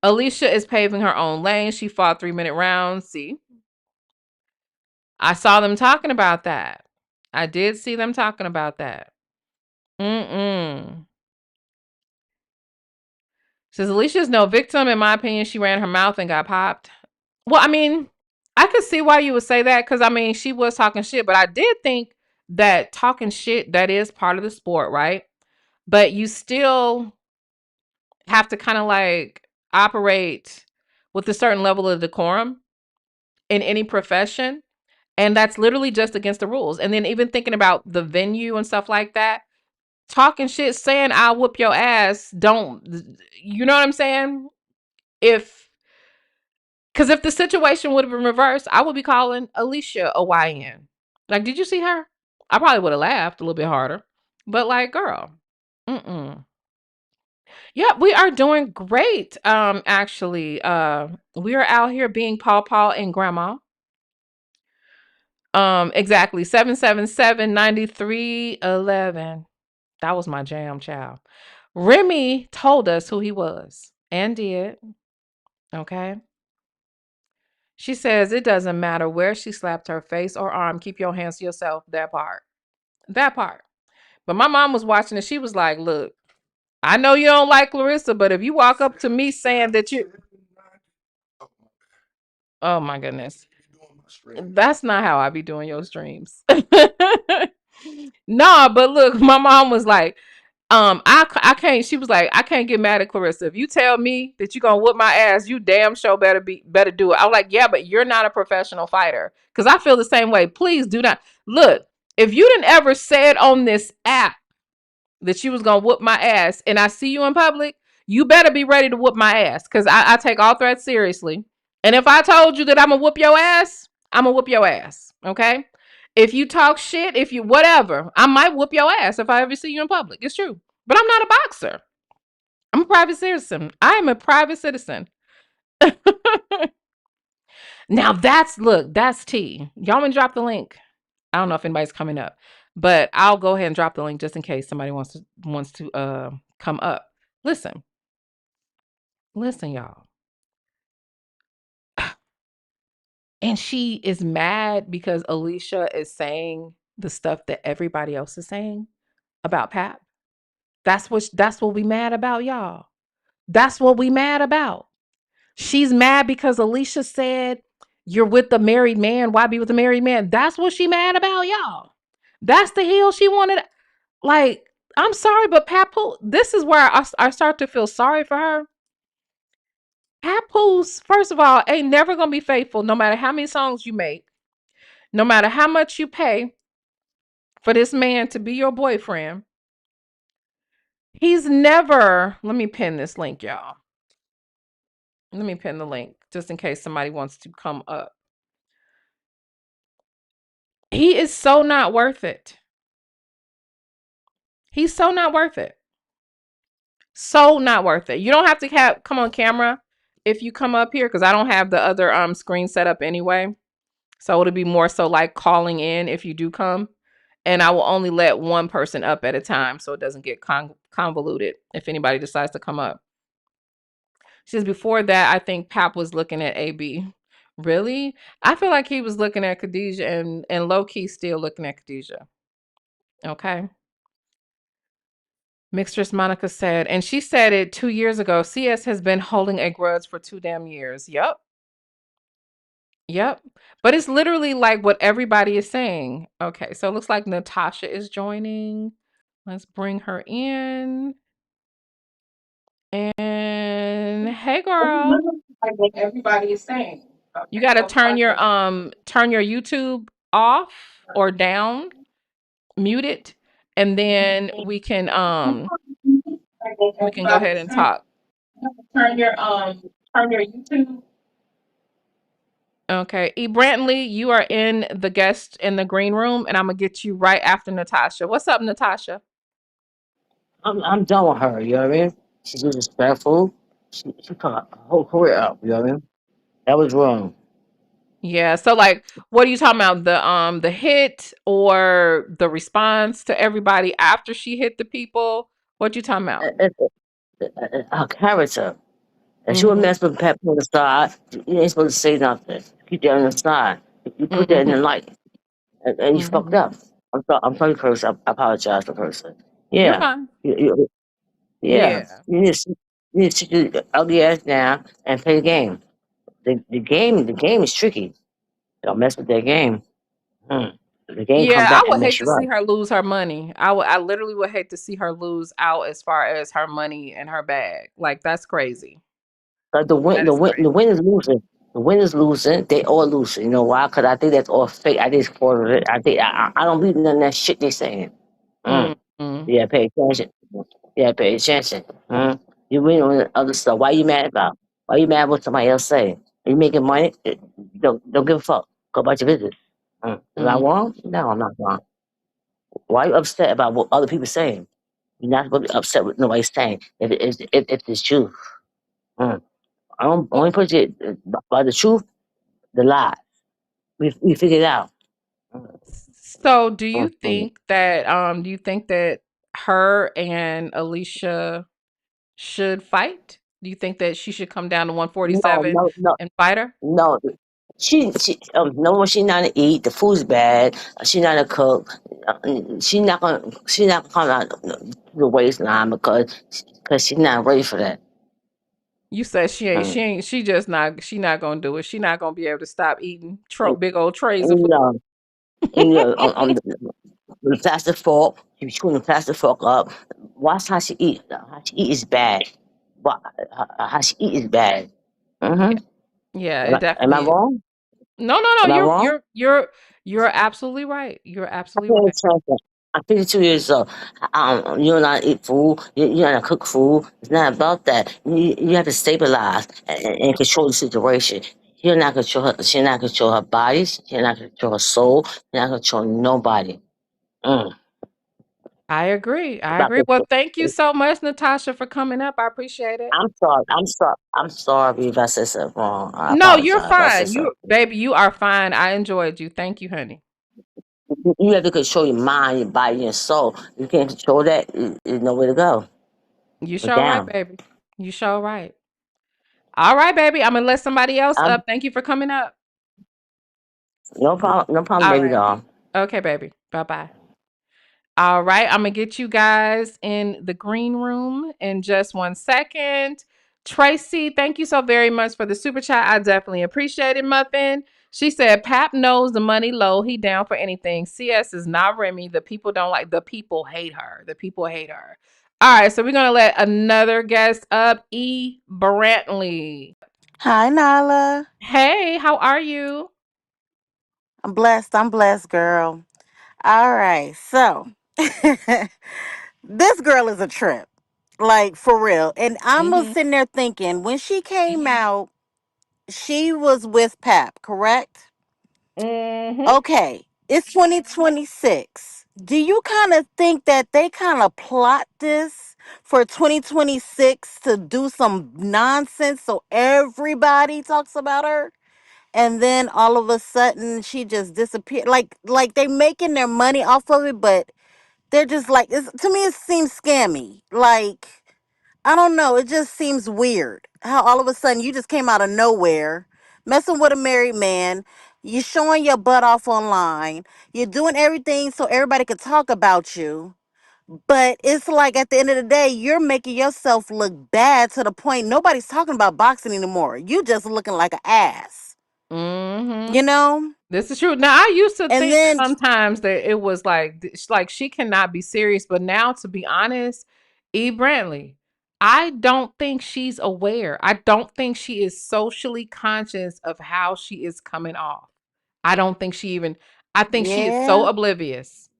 Alycia is paving her own lane. She fought 3-minute rounds. See, I saw them talking about that. I did see them talking about that. Mm-mm. Says Alicia's no victim. In my opinion, she ran her mouth and got popped. Well, I mean, I could see why you would say that because I mean, she was talking shit, but I did think that talking shit, that is part of the sport, right? But you still have to kind of like operate with a certain level of decorum in any profession. And that's literally just against the rules. And then even thinking about the venue and stuff like that, talking shit, saying I'll whoop your ass, don't, you know what I'm saying? Because if the situation would have been reversed, I would be calling Alycia a YN. Like, did you see her? I probably would have laughed a little bit harder. But like, girl, mm-mm. Yeah, we are doing great. Actually, we are out here being Paw and Grandma. Exactly. 777-9311. That was my jam, child. Remy told us who he was and did. Okay. She says it doesn't matter where she slapped her face or arm. Keep your hands to yourself. That part. That part. But my mom was watching and she was like, look, I know you don't like Claressa, but if you walk up to me saying that you. Oh my goodness. That's not how I be doing your streams. Nah, but look, my mom was like, I can't. She was like, I can't get mad at Claressa. If you tell me that you gonna whoop my ass, you damn sure better do it. I was like, yeah, but you're not a professional fighter. Cause I feel the same way. Please do not look. If you didn't ever said on this app that you was gonna whoop my ass, and I see you in public, you better be ready to whoop my ass. Cause I take all threats seriously. And if I told you that I'm gonna whoop your ass, I'm gonna whoop your ass. Okay. If you talk shit, if you whatever, I might whoop your ass if I ever see you in public. It's true. But I'm not a boxer. I'm a private citizen. I am a private citizen. Now that's T. Y'all wanna drop the link. I don't know if anybody's coming up, but I'll go ahead and drop the link just in case somebody wants to come up. Listen, y'all. And she is mad because Alycia is saying the stuff that everybody else is saying about Pap. That's what we mad about, y'all. That's what we mad about. She's mad because Alycia said, you're with the married man. Why be with the married man? That's what she mad about, y'all. That's the heel she wanted. Like, I'm sorry, but Papoose, this is where I start to feel sorry for her. Papoose, first of all, ain't never going to be faithful no matter how many songs you make, no matter how much you pay for this man to be your boyfriend. He's never, let me pin this link, y'all. Let me pin the link just in case somebody wants to come up. He is so not worth it. He's so not worth it. So not worth it. You don't have to come on camera if you come up here because I don't have the other screen set up anyway. So it'll be more so like calling in if you do come. And I will only let one person up at a time so it doesn't get convoluted if anybody decides to come up. She says before that, I think Pap was looking at AB. Really? I feel like he was looking at Khadijah and low-key still looking at Khadijah. Okay. Mixtress Monica said, and she said it 2 years ago, CS has been holding a grudge for 2 damn years. Yep. But it's literally like what everybody is saying. Okay, so it looks like Natasha is joining. Let's bring her in. And hey girl. Like what everybody is saying. Okay. You gotta turn your YouTube off or down, mute it, and then we can go ahead and talk. Turn your YouTube. Okay. E. Brantley, you are in the green room, and I'm gonna get you right after Natasha. What's up, Natasha? I'm done with her, you know what I mean? She's disrespectful. She cut her whole career up, you know what I mean? That was wrong. Yeah. So like, what are you talking about? The hit or the response to everybody after she hit the people? What you talking about? Her character. If she would mess with Pep on the side, you ain't supposed to say nothing. Keep that on the side. You put that in the light. And you fucked up. I'm sorry, person. I apologize for person. You're Yeah. fine. Yeah. Yeah. You need to You need to sit your ugly ass down and play the game. The game is tricky. Don't mess with that game. Hmm. The game come Yeah, I back and would hate mess to you up. see her lose her money. I literally would hate to see her lose out as far as her money and her bag. Like that's crazy. But the win, That the is win, the crazy. win is losing. The win is losing. They all losing. You know why? Because I think that's all fake. I just part of it. I don't believe none of that shit they saying. Mm. Mm-hmm. Yeah, pay attention. Yeah, pay attention. Mm. You win on the other stuff. Why you mad about? Why you mad what somebody else say? Are you making money? Don't give a fuck. Go about your business. Mm. Am I wrong? No, I'm not wrong. Why are you upset about what other people saying? You're not supposed to be upset with nobody saying if it's true. Mm. I don't only put it by the truth, the lie. We figured it out. Mm, So, mm. do you think that her and Alycia should fight? Do you think that she should come down to No, 147 no, no, and fight her? no. She no, she not to eat. The food's bad. She not to cook. She not gonna come out the waistline because she's not ready for that. You said Mm. she not gonna do it. She not gonna be able to stop eating And, big old trays of and, food. you know, and, you know, on the plastic fork, she chewing the plastic fork up. Watch how she eat. How she eat is bad. Wa- how she eat is bad. Yeah, Mm-hmm. yeah, Am it I definitely is. wrong? No, no, no. Am I wrong? You're absolutely right. You're I absolutely can't right. change that. I'm 52 years old. You don't know how to eat food. You know how to cook food. It's not about that. You have to stabilize and control the situation. You're not control her. She not control her body. She not control her soul. She not control nobody. Mm. I agree. I About agree. this. Well, thank you so much, Natasha, for coming up. I appreciate it. I'm sorry. I'm sorry. I'm sorry if I said something wrong. I No, you're apologize if I said fine. something. You are fine. I enjoyed you. Thank you, honey. You have to control your mind, your body, your soul. You can't control that. There's nowhere to go. You We're sure right, down. baby. You sure right. All right, baby. I'm gonna let somebody else I'm up. Thank you for coming up. no problem. No problem, All baby right. doll. Okay, baby. Bye bye. All right, I'm gonna get you guys in the green room in just 1 second. Tracy, thank you so very much for the super chat. I definitely appreciate it, Muffin. She said, Pap knows the money low. He down for anything. CS is not Remy. The people don't like the people hate her. The people hate her. All right, so we're gonna let another guest up. E. Brantley. Hi, Nala. Hey, how are you? I'm blessed. I'm blessed, girl. All right. So, this girl is a trip. Like, for real. And I'm Mm-hmm. sitting there thinking, when she came out, she was with Pap, correct? Mm-hmm. Okay. It's 2026. Do you kind of think that they kind of plot this for 2026 to do some nonsense so everybody talks about her? And then all of a sudden she just disappeared, like they making their money off of it, but they're just like, to me it seems scammy. Like, I don't know, it just seems weird how all of a sudden you just came out of nowhere messing with a married man. You showing your butt off online. You're doing everything so everybody could talk about you, but it's like at the end of the day you're making yourself look bad to the point nobody's talking about boxing anymore. You just looking like an ass, Mm-hmm. you know. This is true. Now, I used to And think then, sometimes that it was like she cannot be serious, but now, to be honest, E. Brantley, I don't think she's aware. I don't think she is socially conscious of how she is coming off. I don't think she even. I think she is so yeah, oblivious.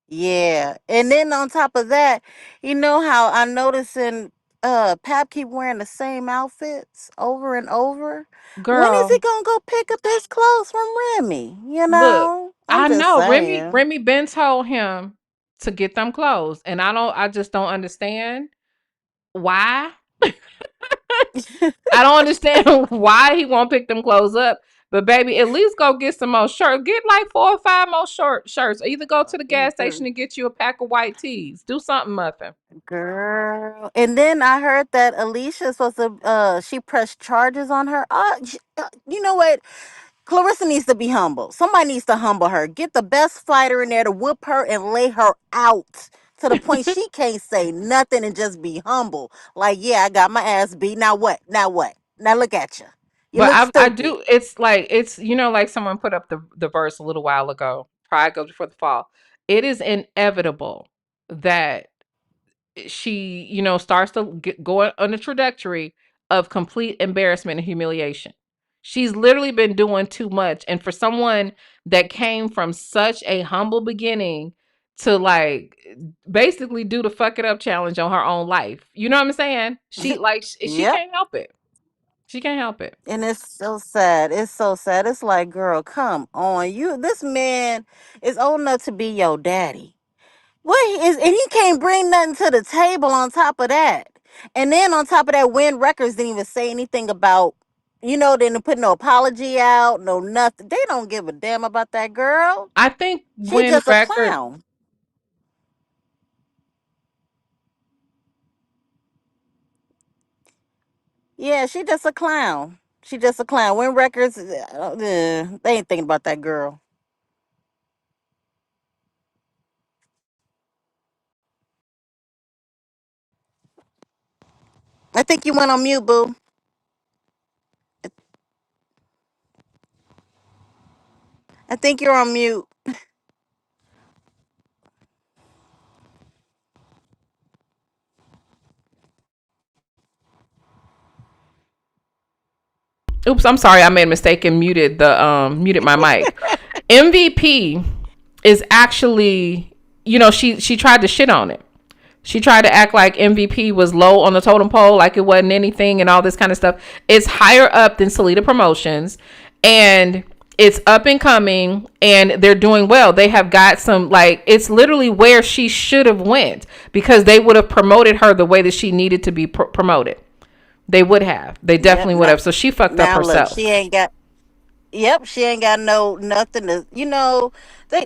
yeah. And then on top of that, you know how I noticing Pap keep wearing the same outfits over and over. When is he Girl, gonna go pick up his clothes from Remy? You look, know? I'm I just know Remy. saying. Remy Ben told him to get them clothes, and I don't. I just don't understand why. I don't understand why he won't pick them clothes up. But baby, at least go get some more shirts. Get like 4 or 5 more shirts. Or either go to the gas station and get you a pack of white tees. Do something, Muffin. Girl. And then I heard that Alicia's supposed to she pressed charges on her. You know what? Clarissa needs to be humble. Somebody needs to humble her. Get the best fighter in there to whoop her and lay her out to the point she can't say nothing and just be humble. Like, yeah, I got my ass beat. Now what? Now what? Now look at you. You But look I stupid. do. It's like it's like someone put up the verse a little while ago. Pride goes before the fall. It is inevitable that she starts to go on a trajectory of complete embarrassment and humiliation. She's literally been doing too much, and for someone that came from such a humble beginning to like basically do the fuck it up challenge on her own life, you know what I'm saying? She like she Yep. can't help it. She can't help it. And it's so sad. It's so sad. It's like, girl, come on. This man is old enough to be your daddy. What is, and he can't bring nothing to the table on top of that. And then on top of that, Win Records didn't even say anything about, they didn't put no apology out, no nothing. They don't give a damn about that girl. I think She when just a record clown. Yeah, she just a clown. She just a clown. Win Records, they ain't thinking about that girl. I think you went on mute, boo. I think you're on mute. oops, I'm sorry, I made a mistake and muted my mic. MVP is actually, she tried to shit on it. She tried to act like MVP was low on the totem pole, like it wasn't anything and all this kind of stuff. It's higher up than Salida Promotions, and it's up and coming, and they're doing well. They have got some, like, it's literally where she should have went, because they would have promoted her the way that she needed to be promoted. They would have. They Yep. definitely would have. So she fucked up Now look, herself. she ain't got. Yep, she ain't got no nothing to.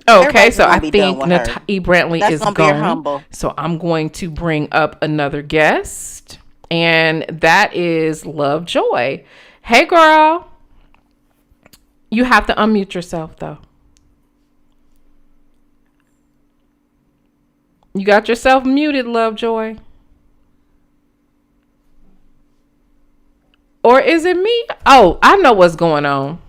Okay, Everybody's so I gonna be done think with her. Natalie Brantley That's is gonna be her gone. humble. So I'm going to bring up another guest, and that is Lovejoy. Hey, girl. You have to unmute yourself, though. You got yourself muted, Lovejoy. Or is it me? Oh, I know what's going on.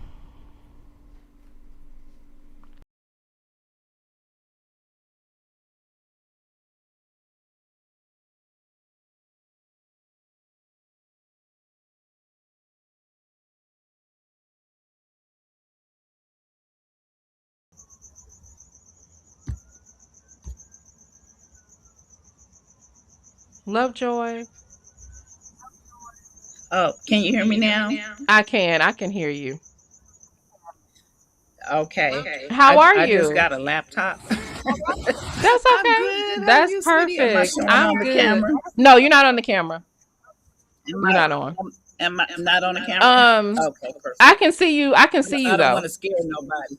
Lovejoy. Oh, can you hear me now? I can hear you. Okay. How are I just you? got a laptop. That's I'm okay. good. How That's you, sweetie? Am I perfect. showing I'm on the good. camera? No, you're not on the camera. Am You're I not on. am I not on the camera? Um, Okay, I perfect. can see you. I can see you I don't want though. to scare nobody.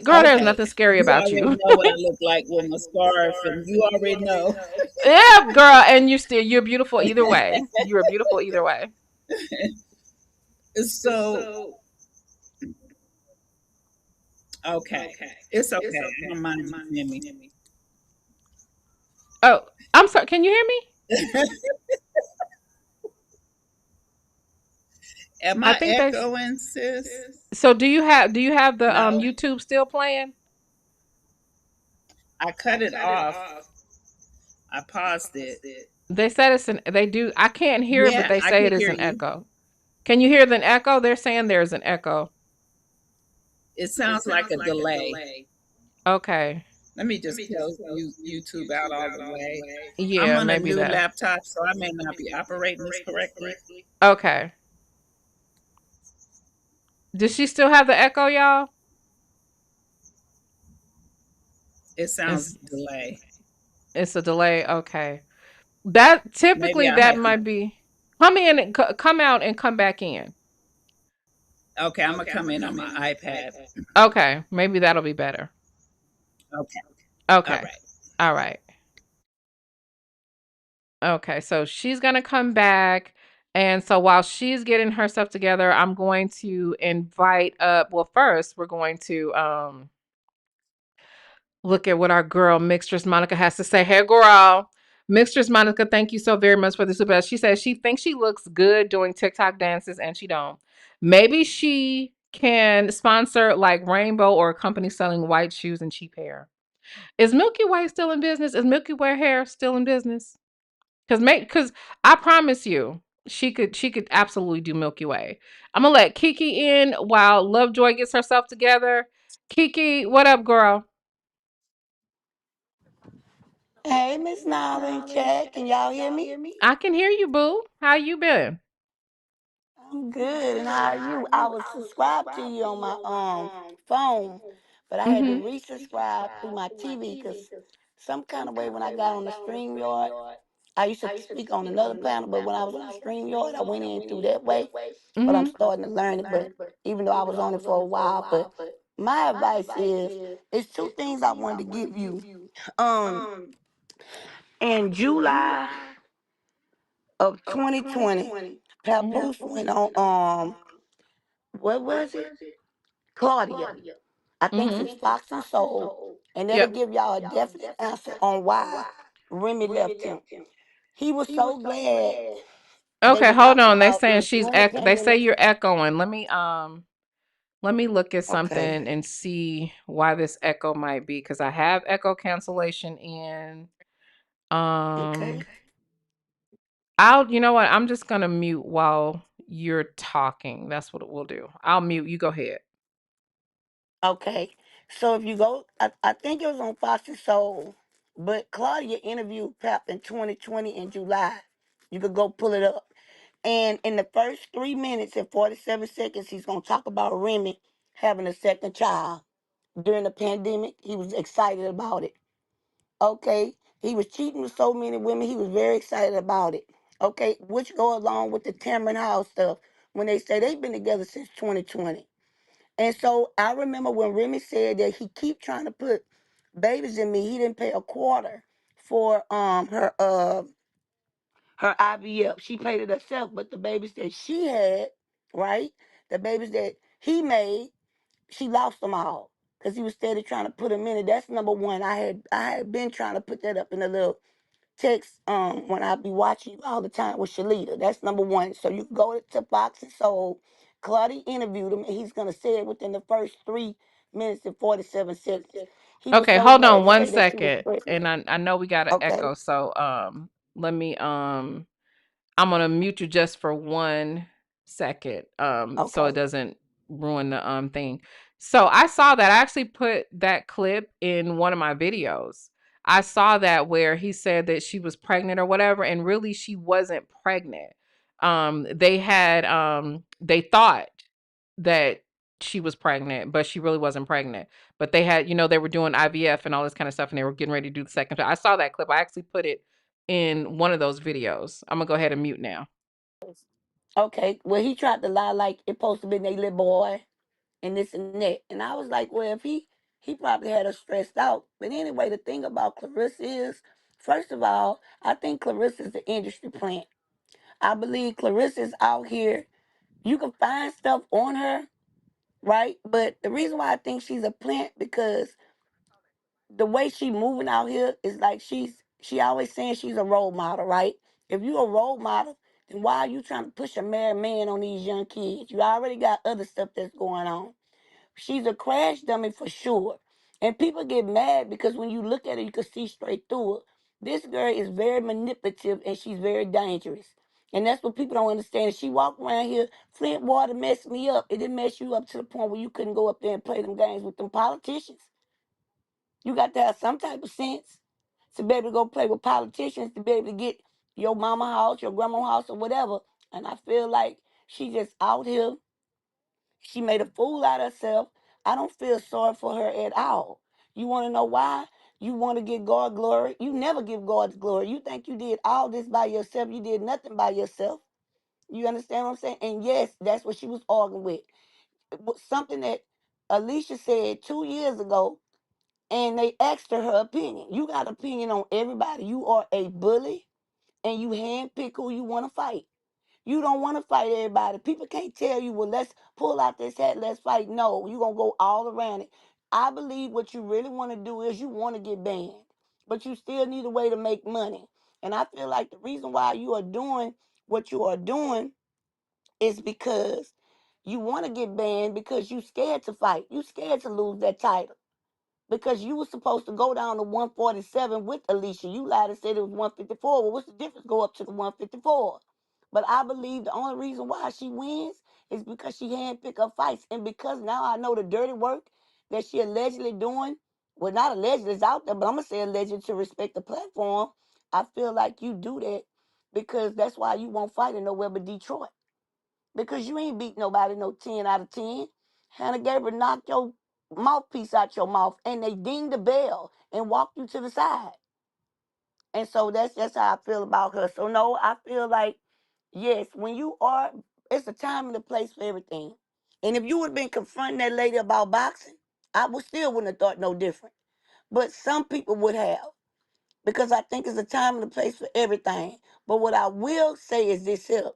Girl, there's Okay. nothing scary You about already you. know what I look like with my scarf, and you already know. Yeah, girl, and you're beautiful either way. You're beautiful either way. So, okay. It's okay. I don't mind you seeing me. Oh, I'm sorry. Can you hear me? Am I I think they. echoing, sis? So do you have the No. YouTube still playing? I cut it off. I paused it. They said it's an. They do. I can't hear it, but Yeah, they I say can it is hear an you. echo. Can you hear the echo? They're saying there's an echo. It sounds like a delay. Okay. Let me just close YouTube out all the way. I'm Yeah, on a maybe new that. laptop, so I may not be operating this correctly. Okay. Does she still have the echo, y'all? It sounds It's delay. it's a delay. Okay. That Maybe typically I that have to. might be. Come in and come out and come back in. Okay, I'm gonna come in on my iPad. Okay, maybe that'll be better. Okay, all Okay. right. All right. Okay, so she's gonna come back. And so while she's getting herself together, I'm going to invite up. Well, first we're going to Look at what our girl, Mixtress Monica, has to say. Hey, girl. Mixtress Monica, thank you so very much for the super. She says she thinks she looks good doing TikTok dances, and she don't. Maybe she can sponsor like Rainbow or a company selling white shoes and cheap hair. Is Milky Way still in business? Is Milky Way hair still in business? Because I promise you, she could absolutely do Milky Way. I'm gonna let Kiki in while Lovejoy gets herself together. Kiki, what up, girl? Hey, Miss Nala and Chad, can y'all hear me? I can hear you, boo. How you been? I'm good, and how are you? I was subscribed to you on my phone, but I had to Mm-hmm. resubscribe through my TV because some kind of way when I got on the StreamYard, I used to speak on another panel, but when I was on StreamYard, I went in through that way. But I'm Mm-hmm. starting to learn it. But even though I was on it for a while, but my advice is, it's two things I wanted to give you. Um, in July of 2020, Papoose went on what was it? Claudia. I think Mm-hmm. it's Fox and Soul. And that'll Yep. give y'all a definite answer on why Remy left him. He was so glad they Okay, were hold talking on. They about saying during the they say pandemic. you're echoing. Let me look at Okay. something and see why this echo might be because I have echo cancellation in. Okay. Um I'll you know what? I'm just gonna mute while you're talking. That's what we'll do. I'll mute. You go ahead. Okay. So if you go, I think it was on Fox and Soul, but Claudia interviewed Pap in 2020 in July. You could go pull it up. And in the first 3 minutes and 47 seconds, he's going to talk about Remy having a second child. During the pandemic, he was excited about it. Okay. He was cheating with so many women. He was very excited about it. Okay. Which go along with the Cameron House stuff when they say they've been together since 2020. And so I remember when Remy said that he keep trying to put babies in me. He didn't pay a quarter for her IVF. She paid it herself, but the babies that she had, right? The babies that he made, she lost them all because he was steady trying to put them in it. That's number one. I had been trying to put that up in a little text when I be watching you all the time with Shalita. That's number one. So you can go to Fox and Soul. Claudia interviewed him, and he's gonna say it within the first 3 minutes and 47 seconds. He was Okay, so hold glad on to one say that she was second. pregnant. And I know we got an Okay, echo, so let me I'm gonna mute you just for 1 second, so it okay, doesn't ruin the thing. So I saw that. I actually put that clip in one of my videos. I saw that where he said that she was pregnant or whatever, and really she wasn't pregnant. They thought that she was pregnant, but she really wasn't pregnant. But they had, they were doing IVF and all this kind of stuff, and they were getting ready to do the second. I saw that clip. I actually put it in one of those videos. I'm gonna go ahead and mute now. okay. Well, he tried to lie like it supposed to be their little boy and this and that, and I was like, well, if he probably had her stressed out. But anyway, the thing about Clarissa is, first of all, I think Clarissa is the industry plant. I believe Clarissa is out here. You can find stuff on her, right? But the reason why I think she's a plant because the way she moving out here is like she always saying she's a role model, right? If you a role model, then why are you trying to push a married man on these young kids? You already got other stuff that's going on. She's a crash dummy for sure. And people get mad because when you look at her, you can see straight through her. This girl is very manipulative and she's very dangerous. And that's what people don't understand. She walked around here, Flint water messed me up. It didn't mess you up to the point where you couldn't go up there and play them games with them politicians. You got to have some type of sense to be able to go play with politicians, to be able to get your mama house, your grandma house, or whatever. And I feel like she just out here. She made a fool out of herself. I don't feel sorry for her at all. You want to know why? You want to give God glory. You never give God the glory. You think you did all this by yourself. You did nothing by yourself. You understand what I'm saying? And yes, that's what she was arguing with. It was something that Alycia said 2 years ago, and they asked her opinion. You got opinion on everybody. You are a bully, and you handpick who you want to fight. You don't want to fight everybody. People can't tell you, well, let's pull out this hat, let's fight. No, you're going to go all around it. I believe what you really want to do is you want to get banned, but you still need a way to make money. And I feel like the reason why you are doing what you are doing is because you want to get banned because you scared to fight. You scared to lose that title. Because you were supposed to go down to 147 with Alycia. You lied and said it was 154. Well, what's the difference? Go up to the 154. But I believe the only reason why she wins is because she handpicked her fights. And because now I know the dirty work that she allegedly doing, well, not allegedly, it's out there, but I'm going to say alleged to respect the platform. I feel like you do that because that's why you won't fight in nowhere but Detroit. Because you ain't beat nobody no 10 out of 10. Hannah Gabriel knocked your mouthpiece out your mouth and they dinged the bell and walked you to the side. And so that's just how I feel about her. So no, I feel like, yes, when you are, it's a time and a place for everything. And if you would have been confronting that lady about boxing, I would still wouldn't have thought no different. But some people would have. Because I think it's a time and a place for everything. But what I will say is this here.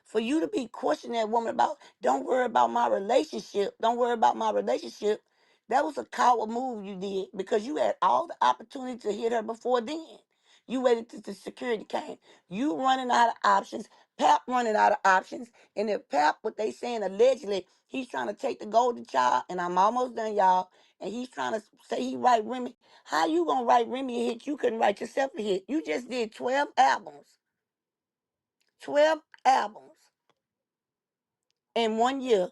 For you to be questioning that woman about, don't worry about my relationship, don't worry about my relationship, that was a coward move you did because you had all the opportunity to hit her before then. You waited till the security came. You running out of options, Pap running out of options. And if Pap, what they saying allegedly, he's trying to take the golden child, and I'm almost done, y'all, and he's trying to say he write Remy. How you gonna write Remy a hit? You couldn't write yourself a hit. You just did 12 albums. 12 albums in 1 year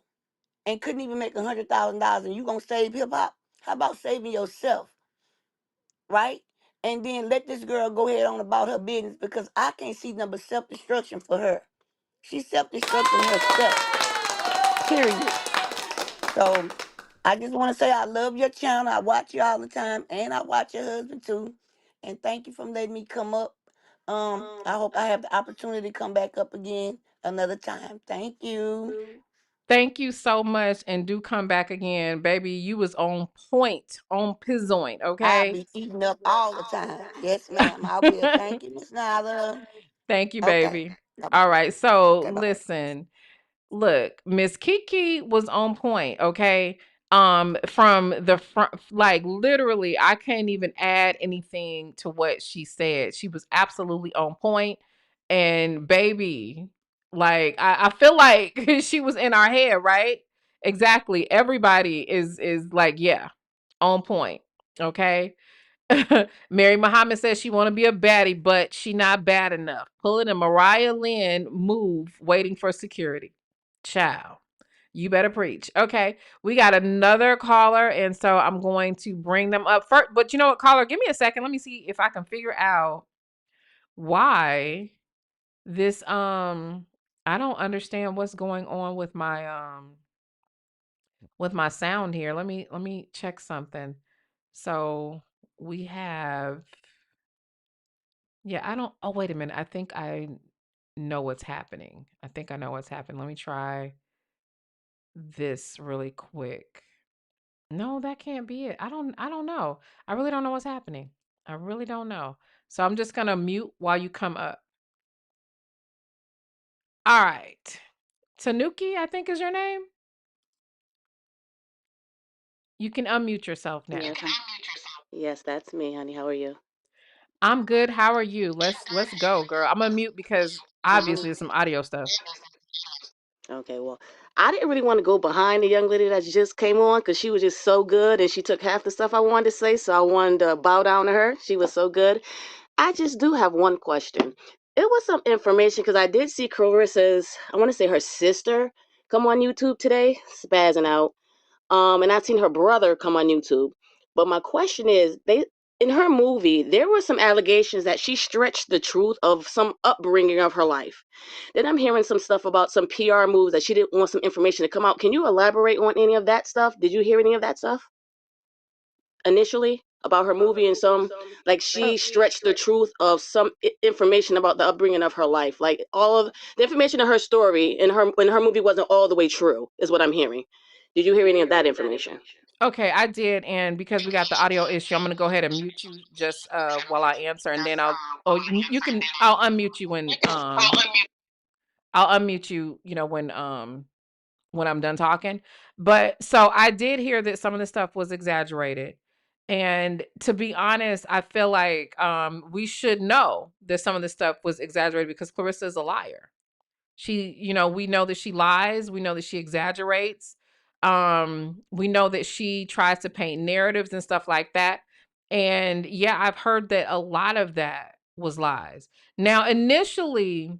and couldn't even make $100,000 and you gonna save hip hop? How about saving yourself, right? And then let this girl go ahead on about her business because I can't see number self destruction for her. She's self destructing herself. Period. So I just want to say I love your channel. I watch you all the time, and I watch your husband too. And thank you for letting me come up. I hope I have the opportunity to come back up again another time. Thank you. Thank you so much, and do come back again, baby. You was on point, on pizzoint, I'll okay? be eating up all the time. Yes, ma'am. I will. Thank you, Miss Nyla. Thank you, Okay. baby. Bye-bye. All right, so Okay, bye-bye. listen. Look, Miss Kiki was on point, okay? From the front, like literally, I can't even add anything to what she said. She was absolutely on point. And baby, like I feel like she was in our head, right? Exactly. Everybody is like, yeah, on point. Okay. Mary Muhammad says she want to be a baddie, but she not bad enough. Pulling a Mariah Lynn move, waiting for security. Child, you better preach. Okay, we got another caller, and so I'm going to bring them up first. But you know what, caller? Give me a second. Let me see if I can figure out why this. I don't understand what's going on with my sound here. Let me check something. So we have. Yeah, I don't. Oh, wait a minute. I think I know what's happening. I think I know what's happening. Let me try this really quick. No, that can't be it. I don't know. I really don't know what's happening. I really don't know. So I'm just gonna mute while you come up. All right. Tanuki, I think is your name. You can unmute yourself now. Yes, yes, that's me, honey. How are you? I'm good. How are you? Let's go, girl. I'm gonna mute because obviously there's some audio stuff. Okay, well, I didn't really want to go behind the young lady that just came on because she was just so good and she took half the stuff I wanted to say, so I wanted to bow down to her. She was so good. I just do have one question. It was some information because I did see Clarissa's, I want to say her sister, come on YouTube today, spazzing out. And I've seen her brother come on YouTube. But my question is, they in her movie, there were some allegations that she stretched the truth of some upbringing of her life. Then I'm hearing some stuff about some PR moves that she didn't want some information to come out. Can you elaborate on any of that stuff? Did you hear any of that stuff initially about her movie and some like she stretched the truth of some information about the upbringing of her life, like all of the information in her story in her movie wasn't all the way true, is what I'm hearing. Did you hear any of that information? Okay, I did, and because we got the audio issue, I'm gonna go ahead and mute you just while I answer, and then you can I'll unmute you when I'll unmute you, when when I'm done talking. But so I did hear that some of the stuff was exaggerated. And to be honest, I feel like we should know that some of the stuff was exaggerated because Claressa is a liar. She, we know that she lies. We know that she exaggerates. We know that she tries to paint narratives and stuff like that. And yeah, I've heard that a lot of that was lies. Now, initially,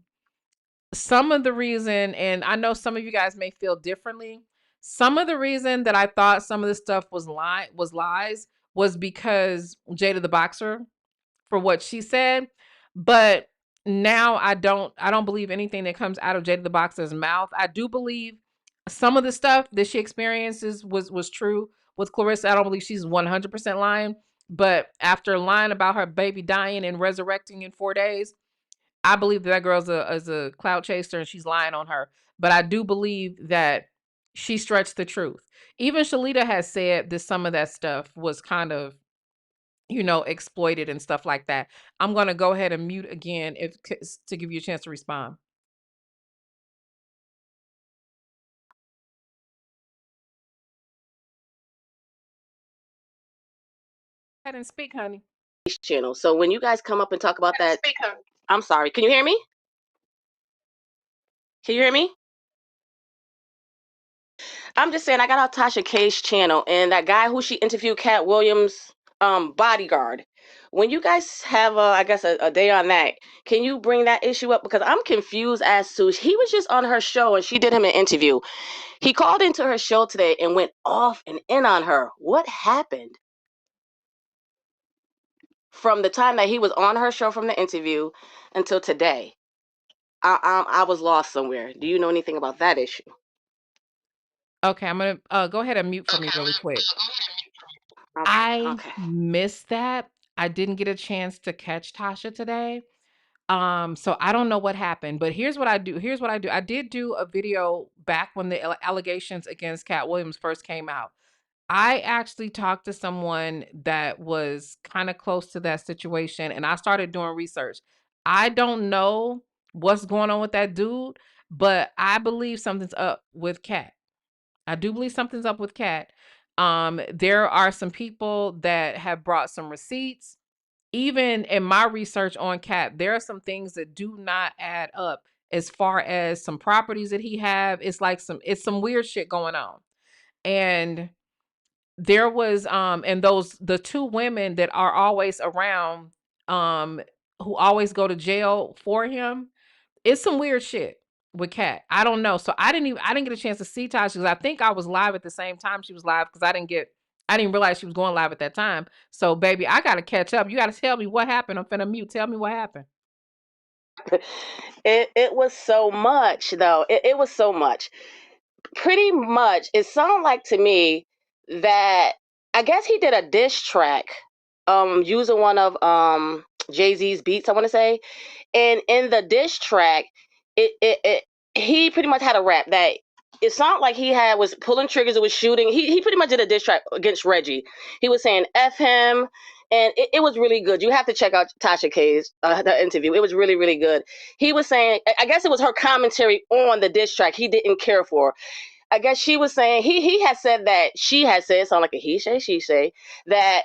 some of the reason, and I know some of you guys may feel differently, some of the reason that I thought some of this stuff was lies was because Jada the Boxer, for what she said. But now I don't believe anything that comes out of Jada the Boxer's mouth. I do believe some of the stuff that she experiences was true with Claressa. I don't believe she's 100% lying. But after lying about her baby dying and resurrecting in 4 days, I believe that girl's is a cloud chaser and she's lying on her. But I do believe that she stretched the truth. Even Shalita has said that some of that stuff was kind of, exploited and stuff like that. I'm going to go ahead and mute again to give you a chance to respond. Go ahead and speak, honey. Channel. So when you guys come up and talk about that, I'm sorry. Can you hear me? Can you hear me? I'm just saying I got on Tasha K's channel and that guy who she interviewed, Cat Williams, bodyguard. When you guys have I guess a day on that, can you bring that issue up? Because I'm confused as to, he was just on her show and she did him an interview. He called into her show today and went off and in on her. What happened from the time that he was on her show from the interview until today? I was lost somewhere. Do you know anything about that issue? Okay, I'm going to go ahead and mute for me really quick. I Okay. missed that. I didn't get a chance to catch Tasha today. So I don't know what happened, but here's what I do. I did do a video back when the allegations against Cat Williams first came out. I actually talked to someone that was kind of close to that situation and I started doing research. I don't know what's going on with that dude, but I believe something's up with Cat. I do believe something's up with Cat. There are some people that have brought some receipts. Even in my research on Cat, there are some things that do not add up as far as some properties that he have. It's some weird shit going on. And there was and the two women that are always around, who always go to jail for him, it's some weird shit with Kat. I don't know. So I didn't get a chance to see Tasha because I think I was live at the same time she was live because I didn't realize she was going live at that time. So baby, I gotta catch up. You gotta tell me what happened. I'm finna mute. Tell me what happened. It was so much though. It was so much. Pretty much, it sounded like to me that I guess he did a diss track, using one of Jay-Z's beats, I want to say, and in the diss track, it he pretty much had a rap that it sounded like he was pulling triggers, it was shooting. He pretty much did a diss track against Reggie. He was saying F him. And it was really good. You have to check out Tasha K's the interview. It was really, really good. He was saying, I guess it was her commentary on the diss track he didn't care for. I guess she was saying he had said that she had said, sound like a he say she say, that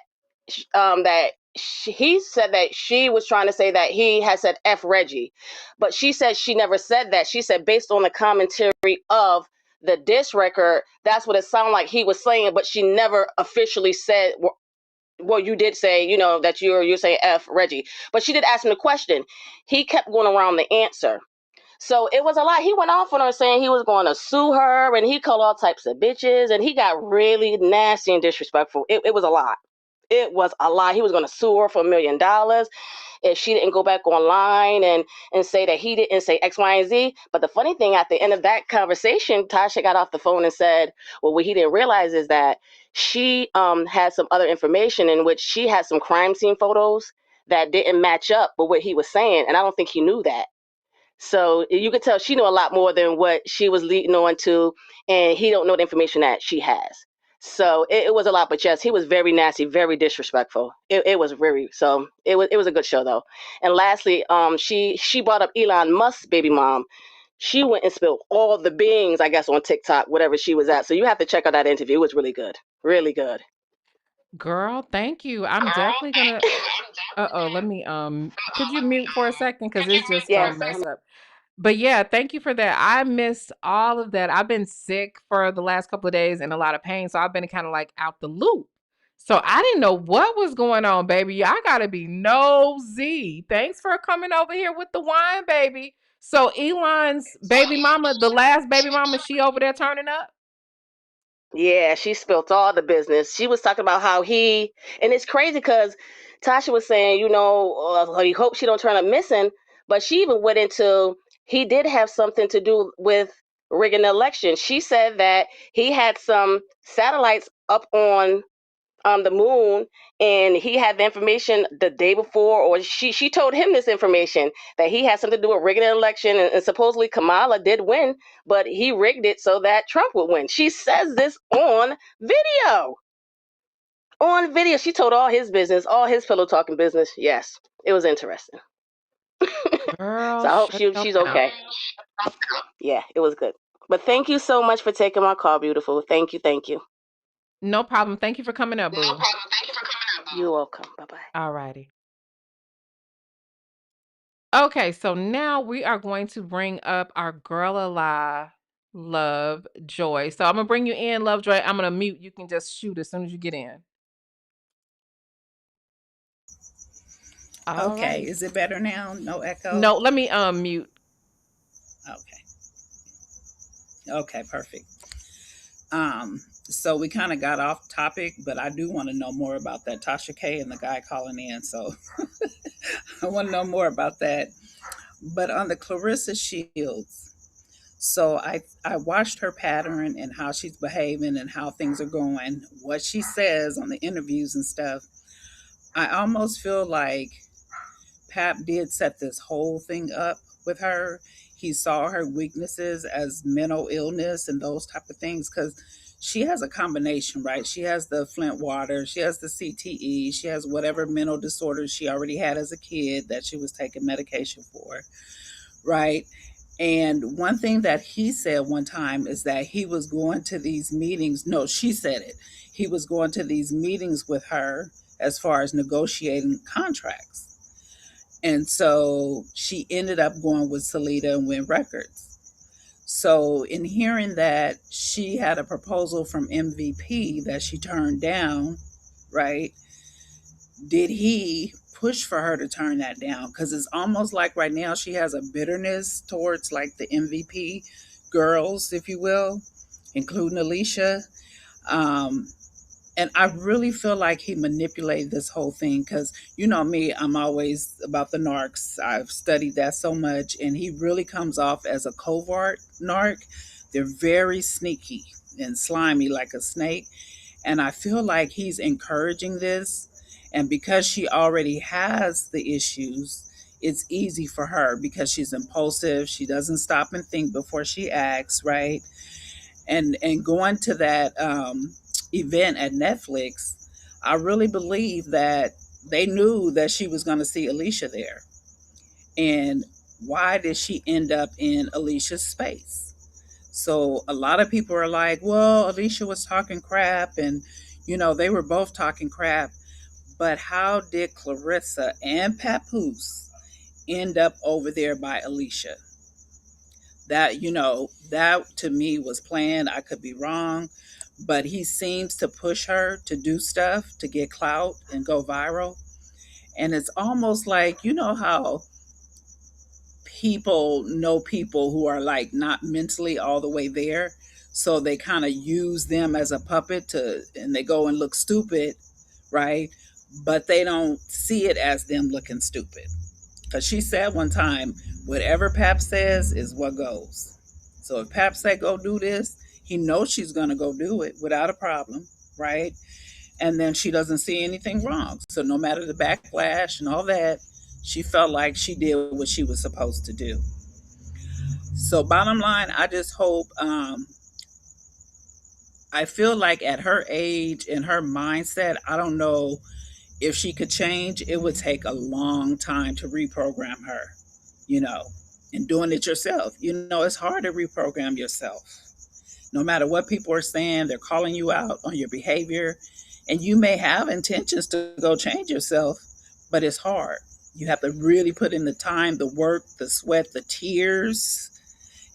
he said that she was trying to say that he had said F Reggie, but she said she never said that. She said based on the commentary of the diss record, that's what it sounded like he was saying, but she never officially said. Well, you did say, that you're saying F Reggie, but she did ask him the question. He kept going around the answer. So it was a lot. He went off on her saying he was going to sue her and he called all types of bitches and he got really nasty and disrespectful. It was a lot. It was a lot. He was going to sue her for $1 million if she didn't go back online and say that he didn't say X, Y, and Z. But the funny thing, at the end of that conversation, Tasha got off the phone and said, well, what he didn't realize is that she had some other information in which she had some crime scene photos that didn't match up with what he was saying. And I don't think he knew that. So you could tell she knew a lot more than what she was leading on to, and he don't know the information that she has. So it was a lot, but yes, he was very nasty, very disrespectful. It was it was a good show though. And lastly, she brought up Elon Musk's baby mom. she went and spilled all the beans, I guess, on TikTok, whatever she was at. So you have to check out that interview. It was really good. Really good. Girl, thank you. I'm definitely gonna let me could you mute for a second? Because it's just gonna Yes. mess up. But yeah, thank you for that. I missed all of that. I've been sick for the last couple of days and a lot of pain, so I've been kind of like out the loop. So I didn't know what was going on, baby. I gotta be nosy. Thanks for coming over here with the wine, baby. So Elon's baby mama, the last baby mama, she over there turning up? Yeah, she spilled all the business. She was talking about how and it's crazy because Tasha was saying, he hopes she don't turn up missing, but she even went into, he did have something to do with rigging the election. She said that he had some satellites up on the moon, and he had the information the day before, or she told him this information that he had something to do with rigging an election, and supposedly Kamala did win, but he rigged it so that Trump would win. She says this on video. On video, she told all his business, all his pillow talking business. Yes, it was interesting. Girl, So I hope shut your she's mouth. okay. Yeah, it was good. But thank you so much for taking my call, beautiful. Thank you, thank you. No problem. Thank you for coming up, boo. You're welcome. Bye bye. All righty. Okay, so now we are going to bring up our girl alive, Love Joy. So I'm gonna bring you in, Love Joy. I'm gonna mute. You can just shoot as soon as you get in. All Okay, right. is it better now? No echo? No, let me mute. Okay. Okay, perfect. So we kind of got off topic, but I do want to know more about that Tasha K and the guy calling in. So I want to know more about that. But on the Claressa Shields, so I watched her pattern and how she's behaving and how things are going, what she says on the interviews and stuff. I almost feel like Pap did set this whole thing up with her. He saw her weaknesses as mental illness and those type of things because she has a combination, right? She has the Flint water, she has the CTE, she has whatever mental disorders she already had as a kid that she was taking medication for, right? And one thing that he said one time is that he was going to these meetings. No, she said it. He was going to these meetings with her as far as negotiating contracts. And so she ended up going with Salida and Win Records. So, in hearing that she had a proposal from MVP that she turned down, right? Did he push for her to turn that down? Because it's almost like right now she has a bitterness towards like the MVP girls, if you will, including Alycia. Um, and I really feel like he manipulated this whole thing because you know me, I'm always about the narcs. I've studied that so much, and he really comes off as a covert narc. They're very sneaky and slimy like a snake. And I feel like he's encouraging this. And because she already has the issues, it's easy for her because she's impulsive. She doesn't stop and think before she acts, right? And going to that event at Netflix, I really believe that they knew that she was going to see Alycia there. And why did she end up in Alicia's space? So a lot of people are like, well, Alycia was talking crap, and you know they were both talking crap. But how did Claressa and Papoose end up over there by Alycia? That, you know, that to me was planned. I could be wrong, but he seems to push her to do stuff to get clout and go viral. And it's almost like, you know, how people know people who are like not mentally all the way there. So they kind of use them as a puppet and they go and look stupid, right? But they don't see it as them looking stupid. Because she said one time, whatever Pap says is what goes. So if Pap said go do this, he knows she's going to go do it without a problem, right? And then she doesn't see anything wrong. So no matter the backlash and all that, she felt like she did what she was supposed to do. So bottom line, I just hope, I feel like at her age and her mindset, I don't know if she could change. It would take a long time to reprogram her, you know. and doing it yourself. It's hard to reprogram yourself. No matter what people are saying, they're calling you out on your behavior. And you may have intentions to go change yourself, but it's hard. You have to really put in the time, the work, the sweat, the tears.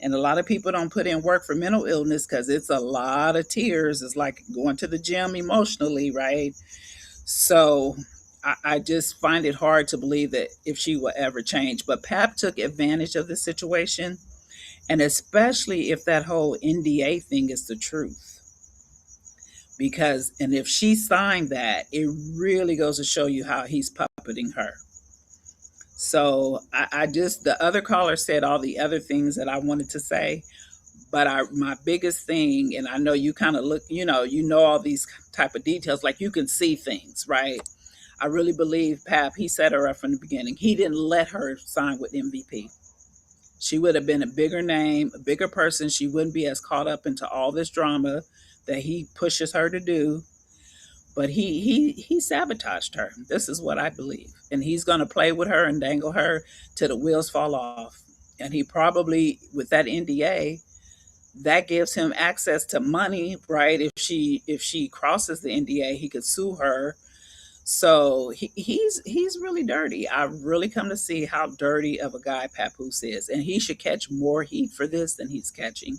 And a lot of people don't put in work for mental illness because it's a lot of tears. It's like going to the gym emotionally, right? So I just find it hard to believe that if she will ever change. But Pap took advantage of the situation, and especially if that whole NDA thing is the truth. Because, and if she signed that, it really goes to show you how he's puppeting her. So I just, the other caller said all the other things that I wanted to say, but my biggest thing, and I know you kind of look, you know all these type of details, like you can see things, right? I really believe Pap, he set her up from the beginning. He didn't let her sign with MVP. She would have been a bigger name, a bigger person. She wouldn't be as caught up into all this drama that he pushes her to do. But he sabotaged her. This is what I believe. And he's gonna play with her and dangle her till the wheels fall off. And he probably, with that NDA, that gives him access to money, right? If she crosses the NDA, he could sue her. So he's really dirty. I really come to see how dirty of a guy Papoose is, and he should catch more heat for this than he's catching.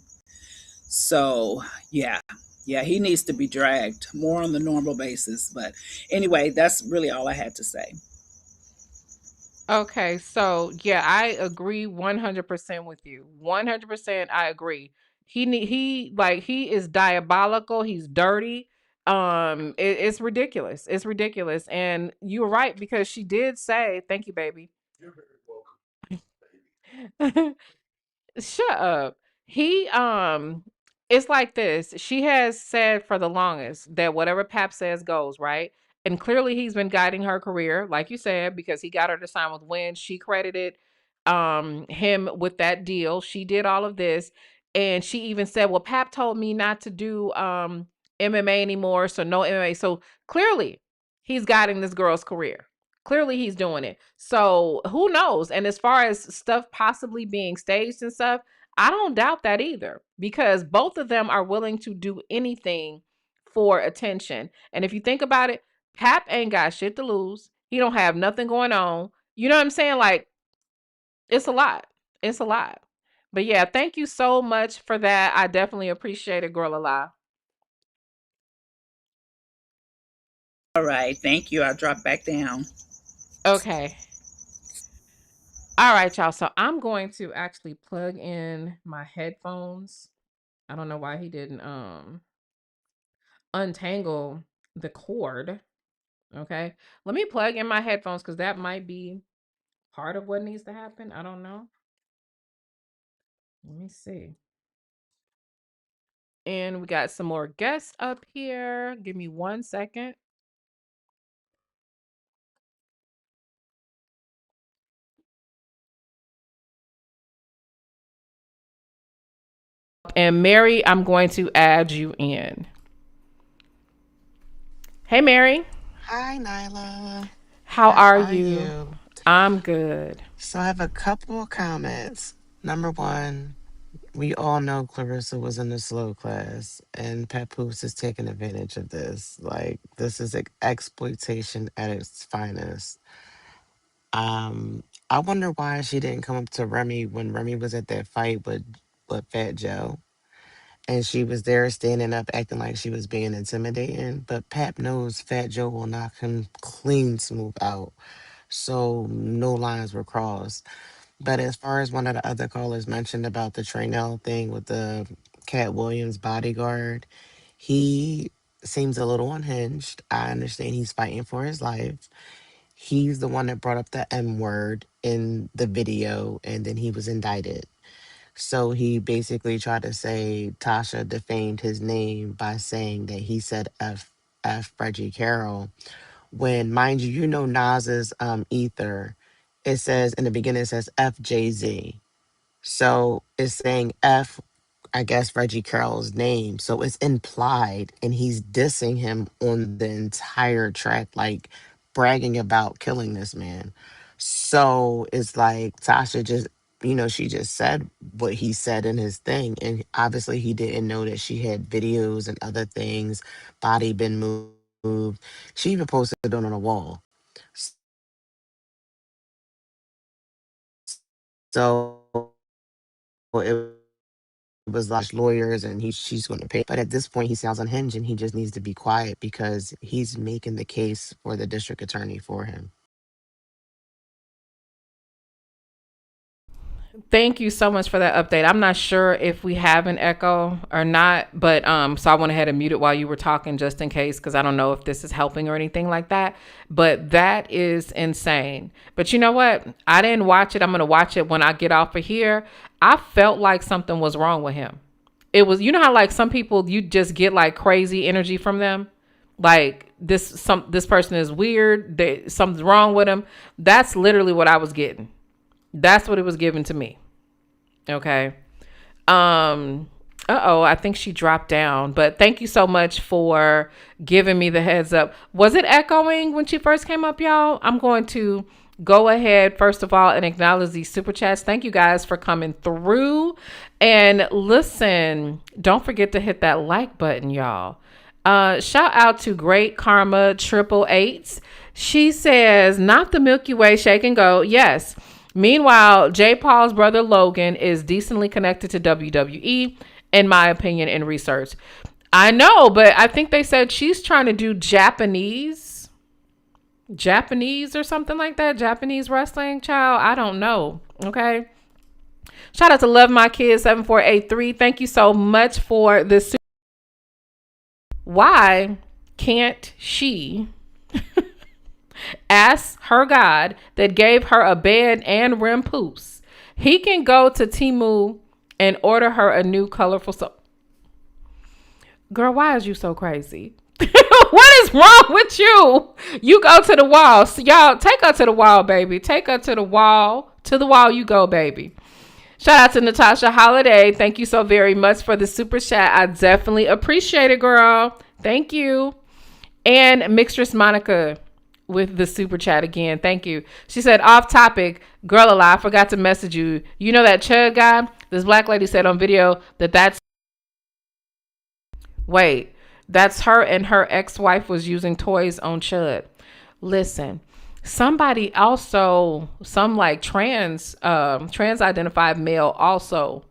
So yeah, yeah, he needs to be dragged more on the normal basis. But anyway, that's really all I had to say. Okay, so yeah, I agree 100% with you. 100% I agree. He is diabolical, he's dirty. It's ridiculous. It's ridiculous. And you were right because she did say, "Thank you, baby." Shut up. He it's like this. She has said for the longest that whatever Pap says goes, right? And clearly he's been guiding her career, like you said, because he got her to sign with Win. She credited him with that deal. She did all of this. And she even said, "Well, Pap told me not to do MMA anymore, so no MMA." So clearly he's guiding this girl's career. Clearly he's doing it. So who knows? And as far as stuff possibly being staged and stuff, I don't doubt that either because both of them are willing to do anything for attention. And if you think about it, Pap ain't got shit to lose. He don't have nothing going on. You know what I'm saying? Like it's a lot. It's a lot. But yeah, thank you so much for that. I definitely appreciate it, girl alive. All right, thank you. I'll drop back down. Okay. All right, y'all. So I'm going to actually plug in my headphones. I don't know why he didn't untangle the cord. Okay. Let me plug in my headphones because that might be part of what needs to happen. I don't know. Let me see. And we got some more guests up here. Give me 1 second. And Mary, I'm going to add you in. Hey, Mary. Hi, Nyla. How How are are you? you? I'm good. So, I have a couple of comments. Number one, we all know Clarissa was in the slow class, and Papoose is taking advantage of this. Like, this is exploitation at its finest. I wonder why she didn't come up to Remy when Remy was at that fight with Fat Joe. And she was there standing up, acting like she was being intimidating. But Pap knows Fat Joe will knock him clean smooth out. So no lines were crossed. But as far as one of the other callers mentioned about the Traynell thing with the Cat Williams bodyguard, he seems a little unhinged. I understand he's fighting for his life. He's the one that brought up the M word in the video, and then he was indicted. So he basically tried to say Tasha defamed his name by saying that he said F Reggie Carroll, when mind you, you know Nas's ether, it says in the beginning it says FJZ. So it's saying F, I guess Reggie Carroll's name. So it's implied and he's dissing him on the entire track, like bragging about killing this man. So it's like Tasha just, she just said what he said in his thing. And obviously, he didn't know that she had videos and other things, body been moved. She even posted it on a wall. So it was like lawyers and she's going to pay. But at this point, he sounds unhinged and he just needs to be quiet because he's making the case for the district attorney for him. Thank you so much for that update. I'm not sure if we have an echo or not, but so I went ahead and muted while you were talking just in case, because I don't know if this is helping or anything like that. But that is insane. But you know what? I didn't watch it. I'm gonna watch it when I get off of here. I felt like something was wrong with him. It was, you know how like some people you just get like crazy energy from them? Like this person is weird, something's wrong with him. That's literally what I was getting. That's what it was given to me. Okay. I think she dropped down. But thank you so much for giving me the heads up. Was it echoing when she first came up, y'all? I'm going to go ahead, first of all, and acknowledge these super chats. Thank you guys for coming through. And listen, don't forget to hit that like button, y'all. Shout out to Great Karma 888. She says, not the Milky Way shake and go. Yes. Meanwhile, J. Paul's brother Logan is decently connected to WWE, in my opinion, in research. I know, but I think they said she's trying to do Japanese or something like that. Japanese wrestling, child. I don't know. Okay. Shout out to Love My Kids 7483. Thank you so much for this. Why can't she ask her God that gave her a bed and rim poos? He can go to Temu and order her a new colorful soap. Girl, why is you so crazy? What is wrong with you? You go to the wall. So y'all, take her to the wall, baby. Take her to the wall. To the wall you go, baby. Shout out to Natasha Holiday. Thank you so very much for the super chat. I definitely appreciate it, girl. Thank you. And Mixtress Monica with the super chat again. Thank you. She said, off topic, girl alive, forgot to message you. You know that Chud guy? This black lady said on video that's her and her ex-wife was using toys on Chud. Listen, somebody also, some like trans identified male also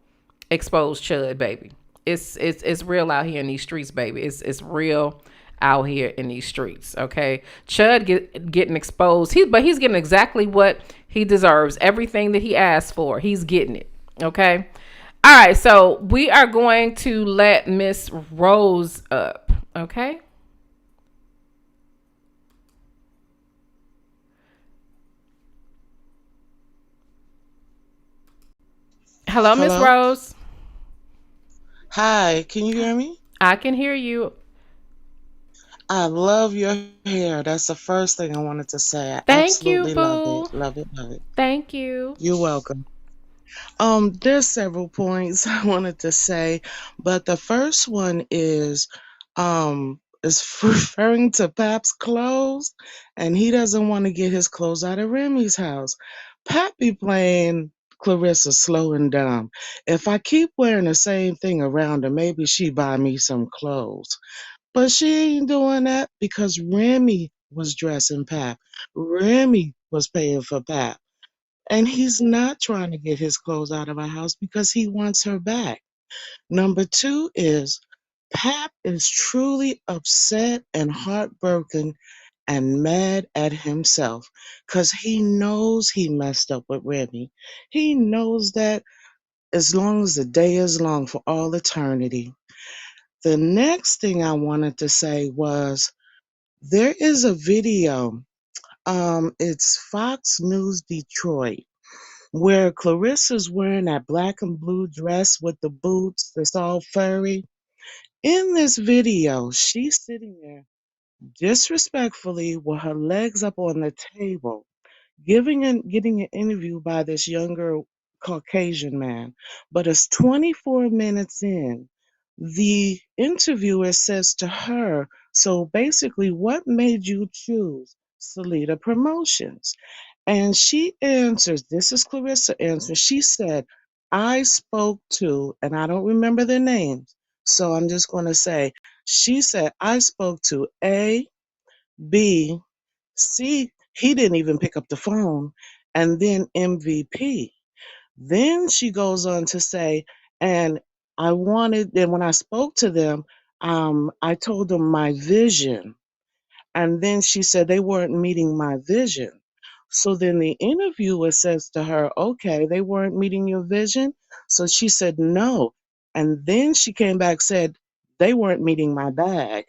exposed Chud, baby. It's real out here in these streets, baby. It's real out here in these streets. Okay, Chud getting exposed. But he's getting exactly what he deserves. Everything that he asked for, he's getting it. Okay. All right. So we are going to let Miss Rose up. Okay. Hello, Miss Hello? Rose. Hi, can you hear me? I can hear you. I love your hair. That's the first thing I wanted to say. I Thank you, absolutely love it. boo. Love it, love it. Thank you. You're welcome. There's several points I wanted to say, but the first one is referring to Pap's clothes, and he doesn't want to get his clothes out of Remy's house. Pap be playing Clarissa slow and dumb. If I keep wearing the same thing around her, maybe she buy me some clothes. But she ain't doing that because Remy was dressing Pap. Remy was paying for Pap. And he's not trying to get his clothes out of her house because he wants her back. Number two is Pap is truly upset and heartbroken and mad at himself because he knows he messed up with Remy. He knows that as long as the day is long for all eternity. The next thing I wanted to say was there is a video, it's Fox News Detroit, where Clarissa's wearing that black and blue dress with the boots that's all furry. In this video, she's sitting there disrespectfully with her legs up on the table, getting an interview by this younger Caucasian man. But it's 24 minutes in. The interviewer says to her, so basically, what made you choose Salida Promotions? And she answers, this is Clarissa answering. She said, I spoke to, and I don't remember their names. So I'm just going to say, she said, I spoke to A, B, C. He didn't even pick up the phone. And then MVP. Then she goes on to say, and then when I spoke to them, I told them my vision. And then she said they weren't meeting my vision. So then the interviewer says to her, okay, they weren't meeting your vision. So she said, no. And then she came back, said, they weren't meeting my bag.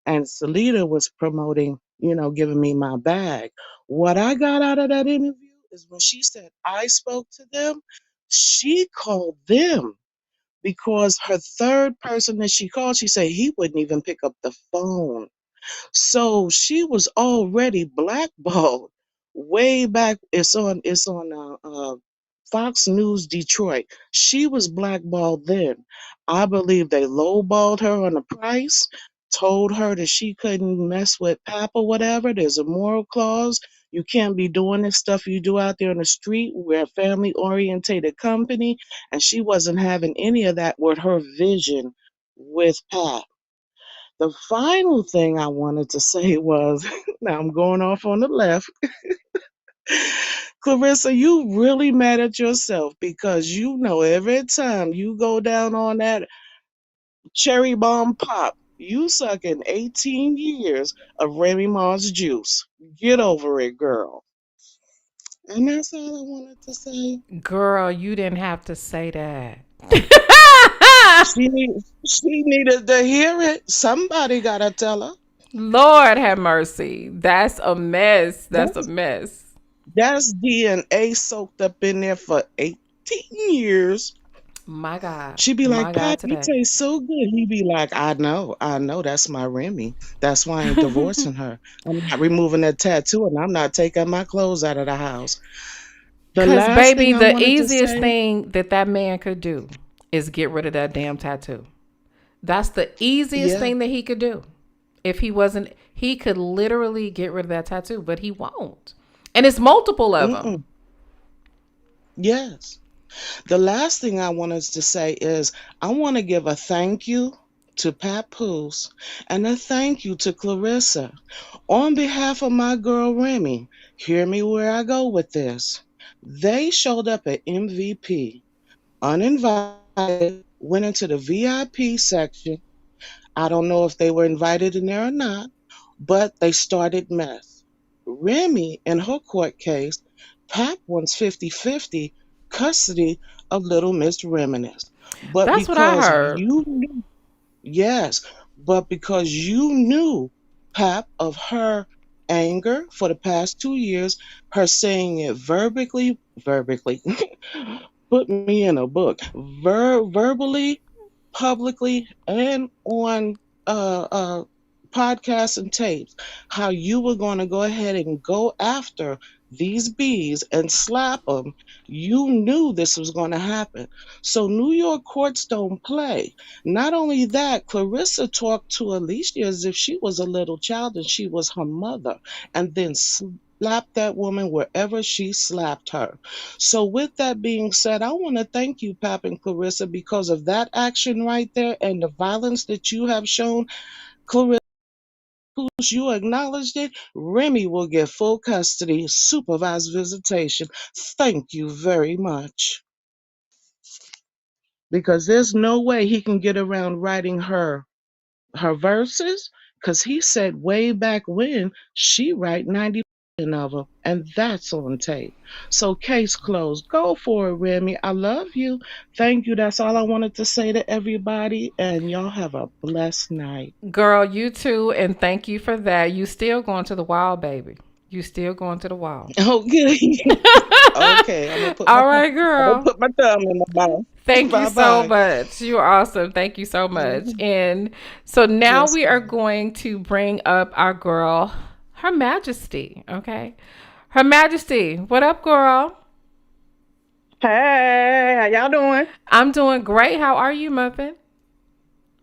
And Salida was promoting, giving me my bag. What I got out of that interview is when she said, I spoke to them, she called them because her third person that she called, she said he wouldn't even pick up the phone. So she was already blackballed way back. It's on Fox News Detroit. She was blackballed then. I believe they lowballed her on the price, told her that she couldn't mess with Pap or whatever. There's a moral clause. You can't be doing this stuff you do out there on the street. We're a family orientated company, and she wasn't having any of that with her vision with Pap. The final thing I wanted to say was, now I'm going off on the left. Clarissa, you really mad at yourself because every time you go down on that cherry bomb pop, you sucking 18 years of Remy Ma's juice. Get over it, girl. And that's all I wanted to say. Girl, you didn't have to say that. She needed to hear it. Somebody gotta tell her. Lord have mercy. That's a mess. That's a That's mess. that's DNA soaked up in there for 18 years. My God. She'd be My like, God Pop, you today. taste so good. He'd be like, I know, that's my Remy. That's why I ain't divorcing her. I'm not removing that tattoo and I'm not taking my clothes out of the house. The Because, last baby, thing I the wanted to easiest say, thing that man could do is get rid of that damn tattoo. That's the easiest yeah, thing that he could do. If he wasn't, he could literally get rid of that tattoo, but he won't. And it's multiple of them. mm-mm, yes. The last thing I wanted to say is I want to give a thank you to Papoose and a thank you to Clarissa. On behalf of my girl Remy, hear me where I go with this. They showed up at MVP uninvited, went into the VIP section. I don't know if they were invited in there or not, but they started mess. Remy, in her court case, Pap wants 50-50 custody of Little Miss Reminisce. But That's what I because heard. you knew, yes, but because you knew, Pap, of her anger for the past 2 years, her saying it verbally, put me in a book, verbally, publicly, and on uh, uh, podcasts and tapes, how you were going to go ahead and go after these bees and slap them. You knew this was going to happen. So New York courts don't play. Not only that, Clarissa talked to Alycia as if she was a little child and she was her mother, and then slapped that woman wherever she slapped her. So, with that being said, I want to thank you, Pap and Clarissa, because of that action right there and the violence that you have shown. Clarissa, you acknowledged it. Remy will get full custody, supervised visitation. Thank you very much. Because there's no way he can get around writing her verses, because he said way back when she write 90% of them, and that's on tape. So case closed. Go for it, Remy. I love you. Thank you. That's all I wanted to say to everybody, and y'all have a blessed night. Girl, you too. And thank you for that. You still going to the wild, baby. You still going to the wild. Okay. Okay, All right, I'm gonna girl. put my thumb in my mouth. Thank you Bye so bye. much. You're awesome. Thank you so much. And so now Yes, we are ma'am. going to bring up our girl, Her Majesty. Okay. Her Majesty, what up, girl? Hey, how y'all doing? I'm doing great. How are you, Muffin?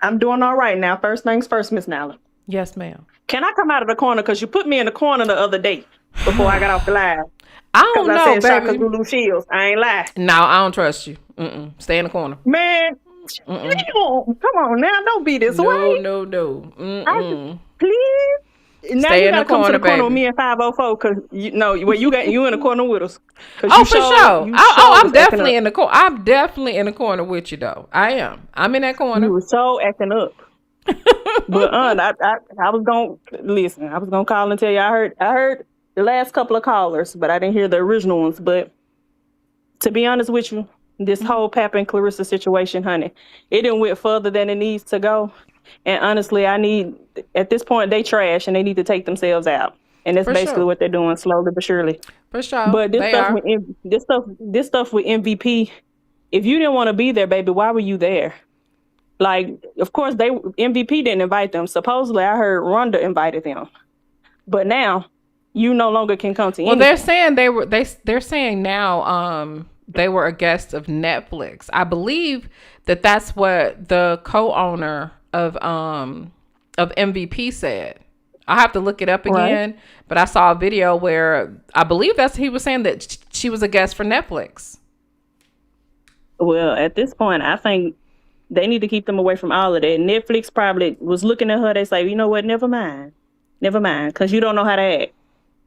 I'm doing all right now. First things first, Miss Nalla. Yes, ma'am. Can I come out of the corner? Because you put me in the corner the other day before I got off the live. I Because don't I know, said Shaka baby. Zulu Shields. I ain't lie. No, I don't trust you. Stay in the corner. Man, come on now. Don't be this No, way. no, no. I, please. Now Stay you in got the to come to corner, the corner with baby. me at 504 because you in the corner with us. Because Oh, for sure. you I'm was acting definitely up. in the corner. I'm definitely in the corner with you, though. I am. I'm in that You corner. were so acting up. But I was gonna listen. I was gonna call and tell you. I heard the last couple of callers, but I didn't hear the original ones. But to be honest with you, this whole Pap and Clarissa situation, honey, it didn't went further than it needs to go. And honestly, at this point they trash and they need to take themselves out. And that's For basically sure. what they're doing, slowly but surely. For sure. But They are. this stuff with MVP, if you didn't want to be there, baby, why were you there? Like, of course, MVP didn't invite them. Supposedly, I heard Rhonda invited them, but now you no longer can come to Well, they're anything. saying they're saying now they were a guest of Netflix. I believe that's what the co-owner of MVP said. I'll have to look it up Right. again, but I saw a video where I believe he was saying that she was a guest for Netflix. Well, at this point, I think they need to keep them away from all of that. Netflix probably was looking at her. They say, you know what? Never mind, because you don't know how to act.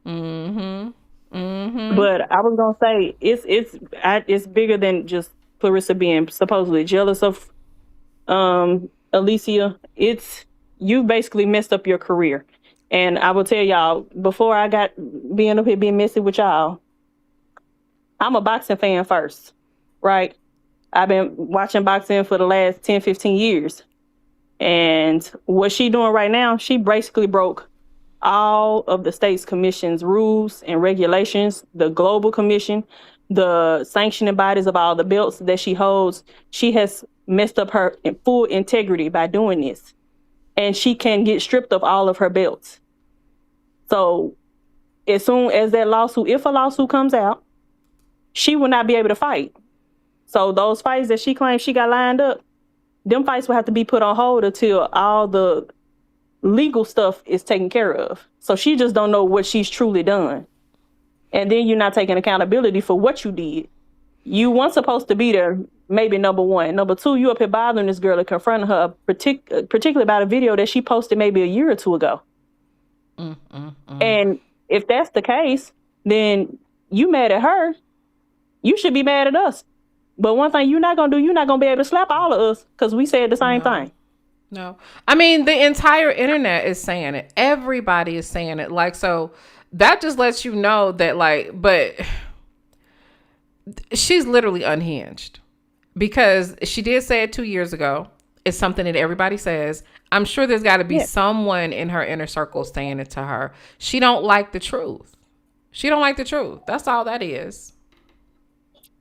But I was gonna say it's bigger than just Clarissa being supposedly jealous of Alycia. It's you basically messed up your career. And I will tell y'all, before I got being up here being messy with y'all, I'm a boxing fan first, right? I've been watching boxing for the last 10, 15 years. And what she doing right now, she basically broke all of the state's commission's rules and regulations, the global commission, the sanctioning bodies of all the belts that she holds. She has messed up her full integrity by doing this. And she can get stripped of all of her belts. So as soon as that lawsuit, if a lawsuit comes out, she will not be able to fight. So those fights that she claims she got lined up, them fights will have to be put on hold until all the legal stuff is taken care of. So she just don't know what she's truly done. And then you're not taking accountability for what you did. You weren't supposed to be there, maybe number one. Number two, you up here bothering this girl and confronting her, particularly about a video that she posted maybe a year or two ago. And if that's the case, then you mad at her. You should be mad at us. But one thing you're not going to do, you're not going to be able to slap all of us because we said the same thing. No. I mean, the entire internet is saying it. Everybody is saying it. Like, so that just lets you know that, like, but she's literally unhinged because she did say it 2 years ago. It's something that everybody says. I'm sure there's got to be someone in her inner circle saying it to her. She don't like the truth. She don't like the truth. That's all that is.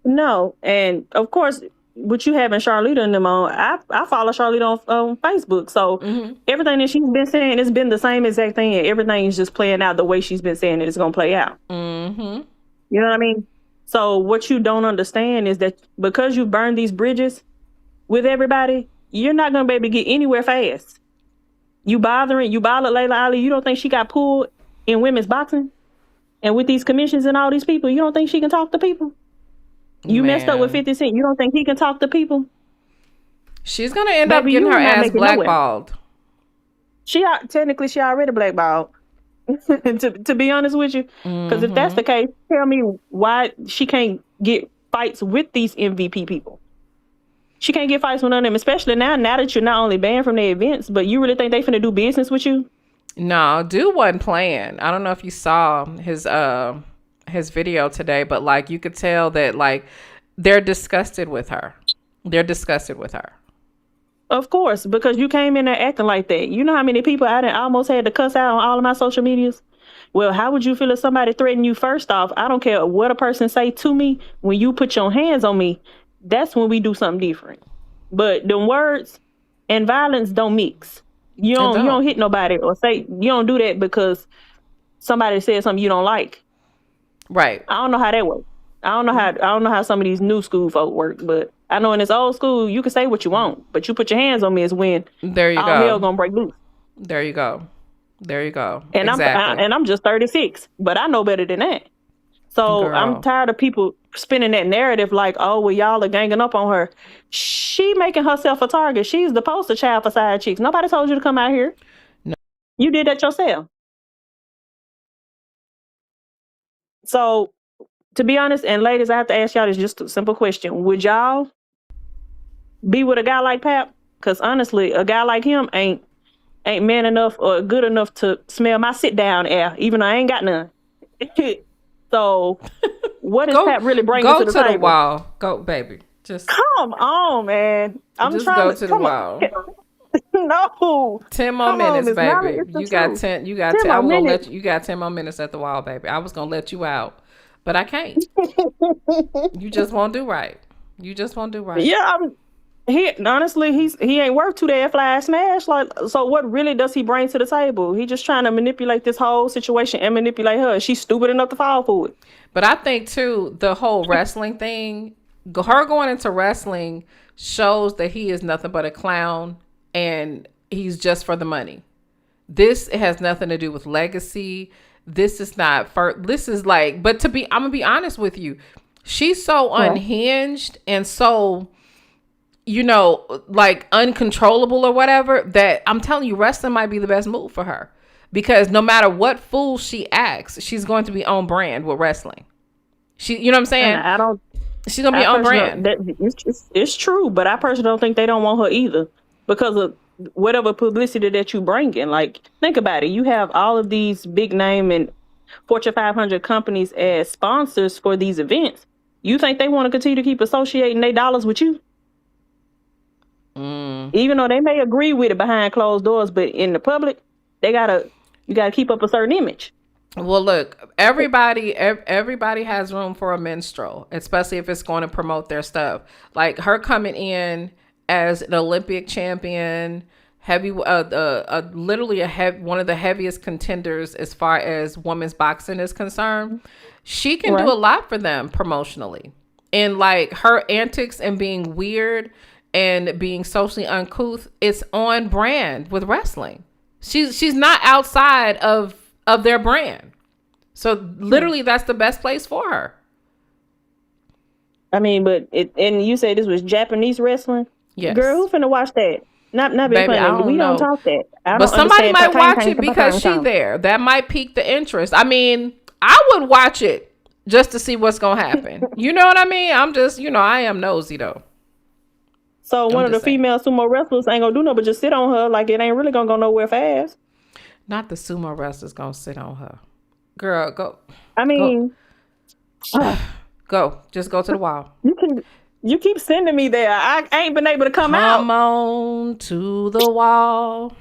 No, and of course, what you having Charlita and them on, I follow Charlita on Facebook. So everything that she's been saying, it's been the same exact thing. And everything is just playing out the way she's been saying it's going to play out. You know what I mean? So what you don't understand is that because you burn these bridges with everybody, you're not going to be able to get anywhere fast. You bother Layla Ali. You don't think she got pulled in women's boxing? And with these commissions and all these people, you don't think she can talk to people? You messed up with 50 Cent. You don't think he can talk to people? She's going to end up getting her ass blackballed. Technically, she already blackballed. to be honest with you. Because if that's the case, tell me why she can't get fights with these MVP people. She can't get fights with none of them, especially now that you're not only banned from the events, but you really think they finna do business with you? No, Dude wasn't playing. I don't know if you saw his video today, but like you could tell that like they're disgusted with her. Of course, because you came in there acting like that. You know how many people I almost had to cuss out on all of my social medias? Well, how would you feel if somebody threatened you? First off, I don't care what a person say to me. When you put your hands on me, that's when we do something different. But the words and violence don't mix. You don't hit nobody or say you don't do that because somebody said something you don't like. Right. I don't know how that works. I don't know how some of these new school folk work, but I know in this old school you can say what you want, but you put your hands on me is when all hell gonna break loose. There you go. And exactly. I'm just 36, but I know better than that. So I'm Girl. tired of people spinning that narrative like, oh, well, y'all are ganging up on her. She making herself a target. She's the poster child for side chicks. Nobody told you to come out here. No. You did that yourself. So to be honest, and ladies, I have to ask y'all this just a simple question. Would y'all be with a guy like Pap? Because honestly, a guy like him ain't man enough or good enough to smell my sit down air, even though I ain't got none. So what is Go Pap really bringing go to the to the table? wall. Go, baby. Come on, man. I'm Just trying go to to the come on. wall. No. 10 more Come on, minutes, Miss Molly. baby. It's the You got truth. 10. You got 10 10. I more was gonna minutes. let you. You got 10 more minutes at the wall, baby. I was gonna let you out, but I can't. You just won't do right. You just won't do right. Yeah, he honestly he ain't worth to that fly smash. Like, so what really does he bring to the table? He just trying to manipulate this whole situation and manipulate her. She's stupid enough to fall for it. But I think too, the whole wrestling thing, her going into wrestling shows that he is nothing but a clown and he's just for the money. This has nothing to do with legacy. This is not for, this is like, but I'm gonna be honest with you. She's so unhinged and so, like uncontrollable or whatever, that I'm telling you, wrestling might be the best move for her. Because no matter what fool she acts, she's going to be on brand with wrestling. You know what I'm saying? And I don't. She's gonna be I on personally, brand. it's true, but I personally don't think they don't want her either because of whatever publicity that you bring in. Like, think about it. You have all of these big name and Fortune 500 companies as sponsors for these events. You think they want to continue to keep associating their dollars with you? Even though they may agree with it behind closed doors, but in the public, you gotta keep up a certain image. Well, look, everybody has room for a minstrel, especially if it's going to promote their stuff. Like her coming in as an Olympic champion, literally one of the heaviest contenders as far as women's boxing is concerned. She can do a lot for them promotionally, and like her antics and being weird and being socially uncouth, it's on brand with wrestling. She's not outside of their brand. So literally that's the best place for her. I mean, and you say this was Japanese wrestling? Yes. Girl, who finna watch that? Not being Baby, I funny. We don't don't know. talk that. I But don't somebody understand. might watch it because she's there. That might pique the interest. I mean, I would watch it just to see what's going to happen. You know what I mean? I'm just, I am nosy though. So one of the female sumo wrestlers ain't gonna do no but just sit on her like it ain't really gonna go nowhere fast. Not the sumo wrestlers gonna sit on her. Girl, go. I mean, go. Just go to the wall. You keep sending me there. I ain't been able to come out. Come on to the wall.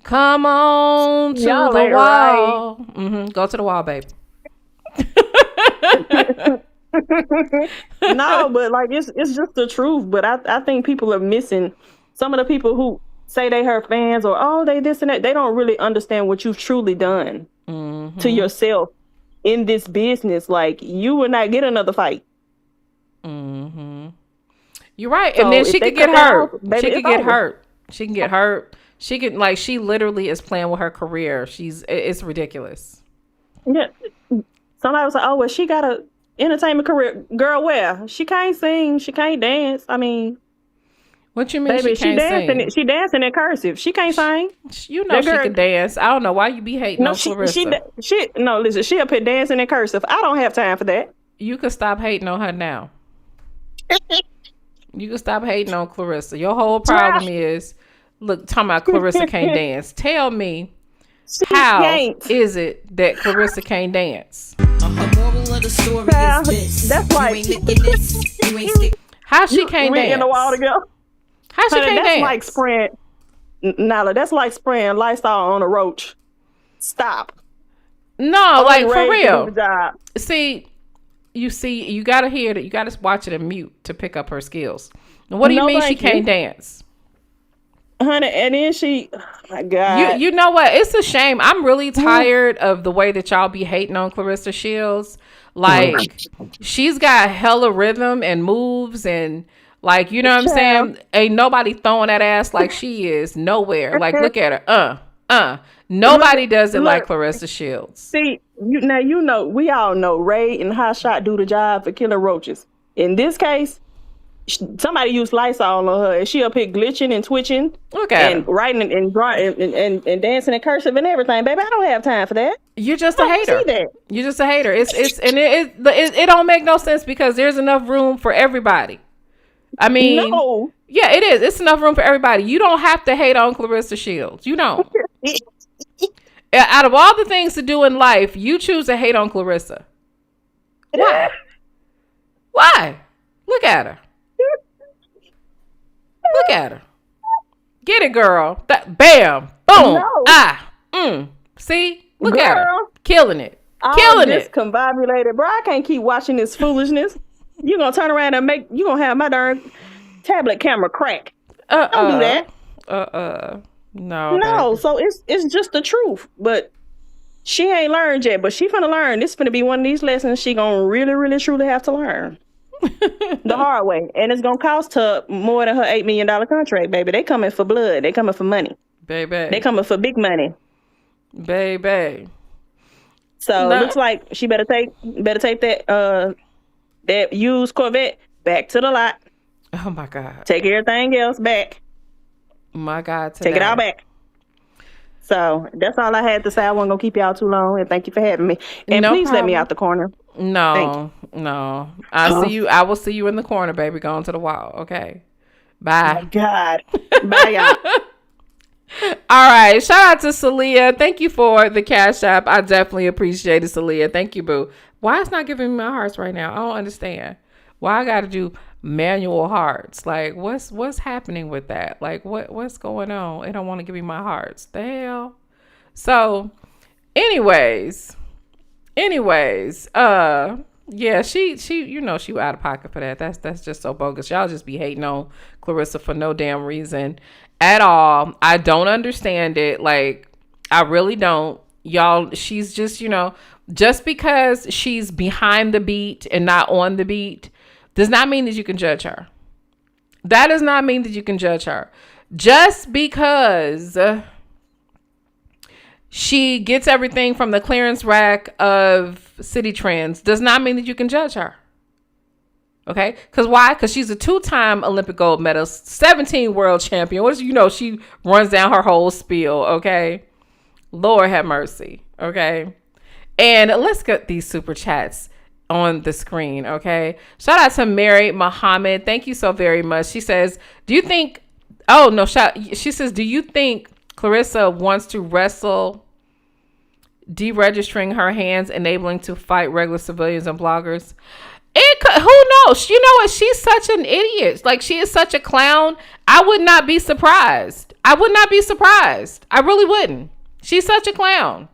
Come on to Y'all the ain't wall. Right. Go to the wall, baby. No, but like it's just the truth. But I think people are missing some of the people who say they her fans or they this and that. They don't really understand what you've truly done to yourself in this business. Like you will not get another fight. You're right. So and then she could get hurt. She could get over. hurt. She can get hurt. She can she literally is playing with her career. It's ridiculous. Yeah. Somebody was like, oh well, she got a entertainment career. Girl, where? She can't sing, she can't dance. I mean, what you mean baby, she can't sing? She dancing in cursive. She can't sing. You know she can dance. I don't know why you be hating on Claressa. No, listen, she up here dancing in cursive. I don't have time for that. You can stop hating on her now. You can stop hating on Claressa. Your whole problem is, look, talking about Claressa can't dance. Tell me, how is it that Claressa can't dance? That's like how she can't dance? In a while ago. How she can't dance? That's like spraying. Nala, that's like spraying Lysol on a roach. Stop. No, like for real. See, you gotta hear that. You gotta watch it and mute to pick up her skills. And what do you mean she can't dance? Honey, and then oh my God. You know what? It's a shame. I'm really tired of the way that y'all be hating on Claressa Shields. Like, she's got hella rhythm and moves and like, you know what I'm saying? Ain't nobody throwing that ass like she is nowhere. Like, look at her. Nobody does it like Claressa Shields. See, We all know Ray and Hot Shot do the job for killing roaches. In this case, somebody used Lysol on her, and she up here glitching and twitching, Look at and her. writing and drawing and dancing in cursive and everything. Baby, I don't have time for that. You're just I a don't see hater. that. You're just a hater. It don't make no sense because there's enough room for everybody. I mean, No. yeah, it is. It's enough room for everybody. You don't have to hate on Claressa Shields. You don't. Out of all the things to do in life, you choose to hate on Claressa. Why? Why? Look at her. Look at her. Get it, girl. Bam. Boom. No. See? Look at her. Girl. Killing it. All Killing it. discombobulated, bro. I can't keep watching this foolishness. You gonna turn around and you gonna have my darn tablet camera crack. Don't do that. No. No, Baby. so it's just the truth. But she ain't learned yet, but she finna learn. This finna be one of these lessons she gonna really, really, truly have to learn. The hard way. And it's gonna cost her more than her $8 million contract, baby. They coming for blood. They coming for money. Baby. They coming for big money. Baby. So No. looks like she better take that used Corvette back to the lot. Oh my God. Take everything else back. My God. Today. Take it all back. So that's all I had to say. I wasn't gonna keep y'all too long, and thank you for having me. And No please let me problem. out the corner. No. I see you. I will see you in the corner, baby, going to the wall. Okay. Bye. God. Bye, y'all. All right. Shout out to Celia. Thank you for the cash app. I definitely appreciate it, Celia. Thank you, boo. Why it's not giving me my hearts right now? I don't understand. Why I got to do manual hearts? Like, what's happening with that? Like, what's going on? It don't want to give me my hearts. The hell. So, anyways, yeah, she she out of pocket for that. That's just so bogus. Y'all just be hating on Claressa for no damn reason at all. I don't understand it. Like, I really don't. Y'all, she's just, just because she's behind the beat and not on the beat does not mean that you can judge her. That does not mean that you can judge her. Just because she gets everything from the clearance rack of City Trends does not mean that you can judge her. Okay? Because why? Because she's a 2-time Olympic gold medalist, 17 world champion. She runs down her whole spiel. Okay? Lord have mercy. Okay? And let's get these super chats on the screen. Okay? Shout out to Mary Muhammad. Thank you so very much. She says, do you think Claressa wants to wrestle deregistering her hands, enabling to fight regular civilians and bloggers? Who knows? You know what? She's such an idiot. Like, she is such a clown. I would not be surprised. I really wouldn't. She's such a clown.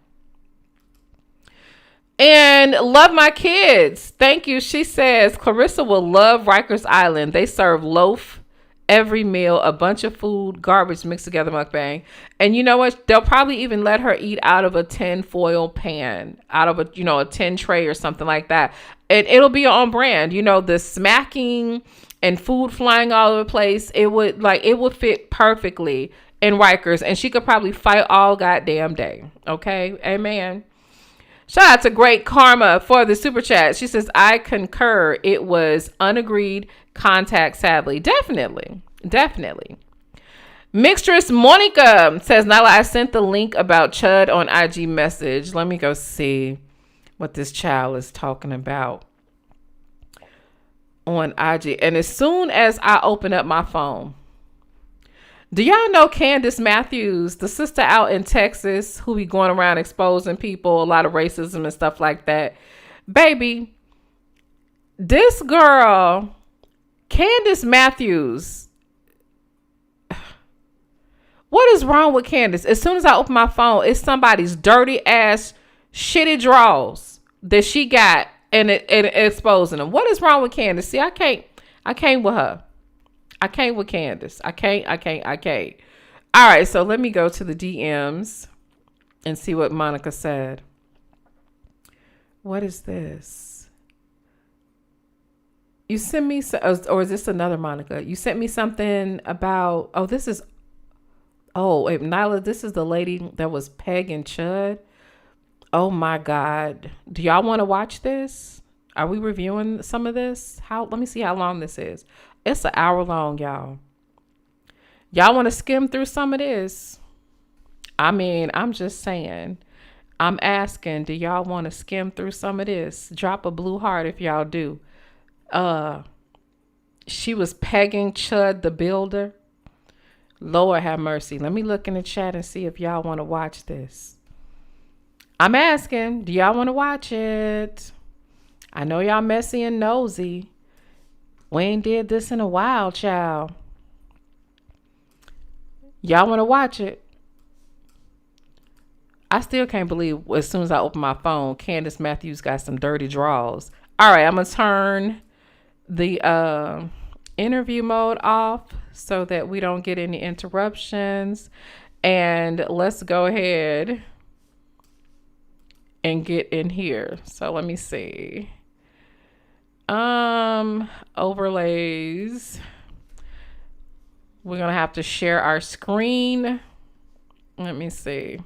And love my kids. Thank you. She says Claressa will love Rikers Island. They serve loaf every meal, a bunch of food, garbage mixed together mukbang. And you know what? They'll probably even let her eat out of a tin foil pan, out of a tin tray or something like that. And it'll be on brand. The smacking and food flying all over the place. It would fit perfectly in Rikers, and she could probably fight all goddamn day. Okay? Amen. Shout out to Great Karma for the super chat. She says, I concur. It was unagreed contact, sadly. Definitely. Mixtress Monica says, Nyla, I sent the link about Chud on IG message. Let me go see what this child is talking about on IG. And as soon as I open up my phone, do y'all know Candace Matthews, the sister out in Texas who be going around exposing people, a lot of racism and stuff like that? Baby, this girl, Candace Matthews, what is wrong with Candace? As soon as I open my phone, it's somebody's dirty ass, shitty drawers that she got and exposing them. What is wrong with Candace? See, I can't with her. I can't with Candace. I can't. All right, so let me go to the DMs and see what Monica said. What is this? You sent me, or is this another Monica? You sent me something about, Nyla, this is the lady that was pegging Chud. Oh my God. Do y'all want to watch this? Are we reviewing some of this? Let me see how long this is. It's an hour long, y'all. Y'all want to skim through some of this? I mean, I'm just saying. I'm asking, do y'all want to skim through some of this? Drop a blue heart if y'all do. She was pegging Chud the builder. Lord have mercy. Let me look in the chat and see if y'all want to watch this. I'm asking, do y'all want to watch it? I know y'all messy and nosy. We ain't did this in a while, child. Y'all want to watch it? I still can't believe as soon as I open my phone, Candace Matthews got some dirty draws. All right, I'm going to turn the interview mode off so that we don't get any interruptions. And let's go ahead and get in here. So let me see. Overlays. We're going to have to share our screen. Let me see.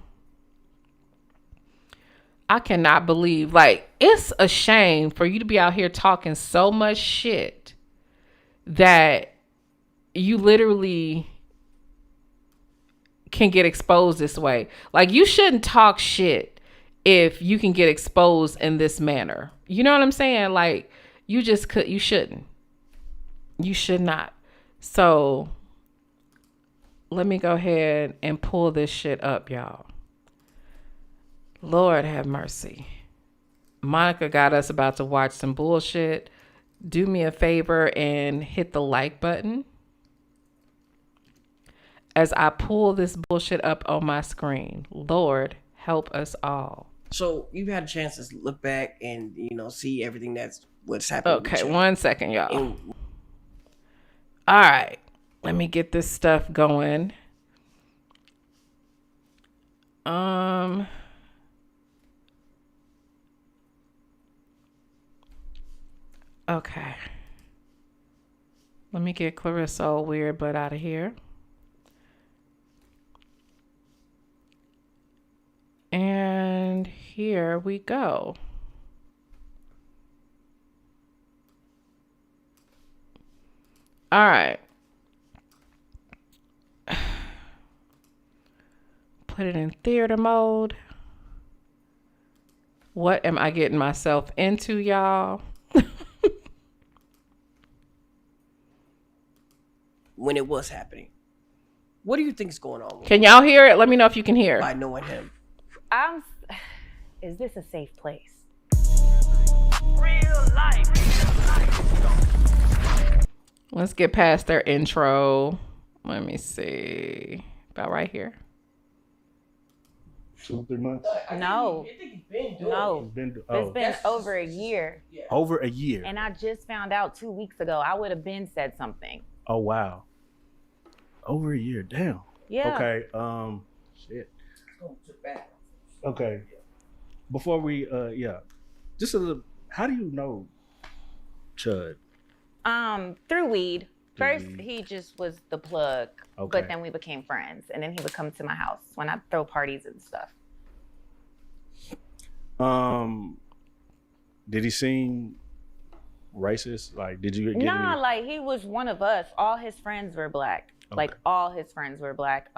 I cannot believe, like, it's a shame for you to be out here talking so much shit that you literally can get exposed this way. Like, you shouldn't talk shit if you can get exposed in this manner. You know what I'm saying? Like, you shouldn't. You should not. So let me go ahead and pull this shit up, y'all. Lord have mercy. Monica got us about to watch some bullshit. Do me a favor and hit the like button as I pull this bullshit up on my screen. Lord, help us all. So you've had a chance to look back and, see everything what's happening. Okay, 1 second, y'all. All right, let me get this stuff going. Okay. Let me get Claressa all weird butt out of here. And here we go. All right. Put it in theater mode. What am I getting myself into, y'all? When it was happening, what do you think is going on? Can y'all hear it? Let me know if you can hear. By knowing him. Is this a safe place? Real life. Let's get past their intro. Let me see. About right here. 2 3 months? No. No. It's been over a year. Over a year. And I just found out 2 weeks ago. I would have been said something. Oh wow. Over a year. Damn. Yeah. Okay. Shit. Okay. Before we just a little, how do you know Chud? Through weed. First, he just was the plug, Okay. but then we became friends, and then he would come to my house when I throw parties and stuff. Did he seem racist? Like, did you get Nah, like he was one of us. All his friends were black. Okay. Like all his friends were black.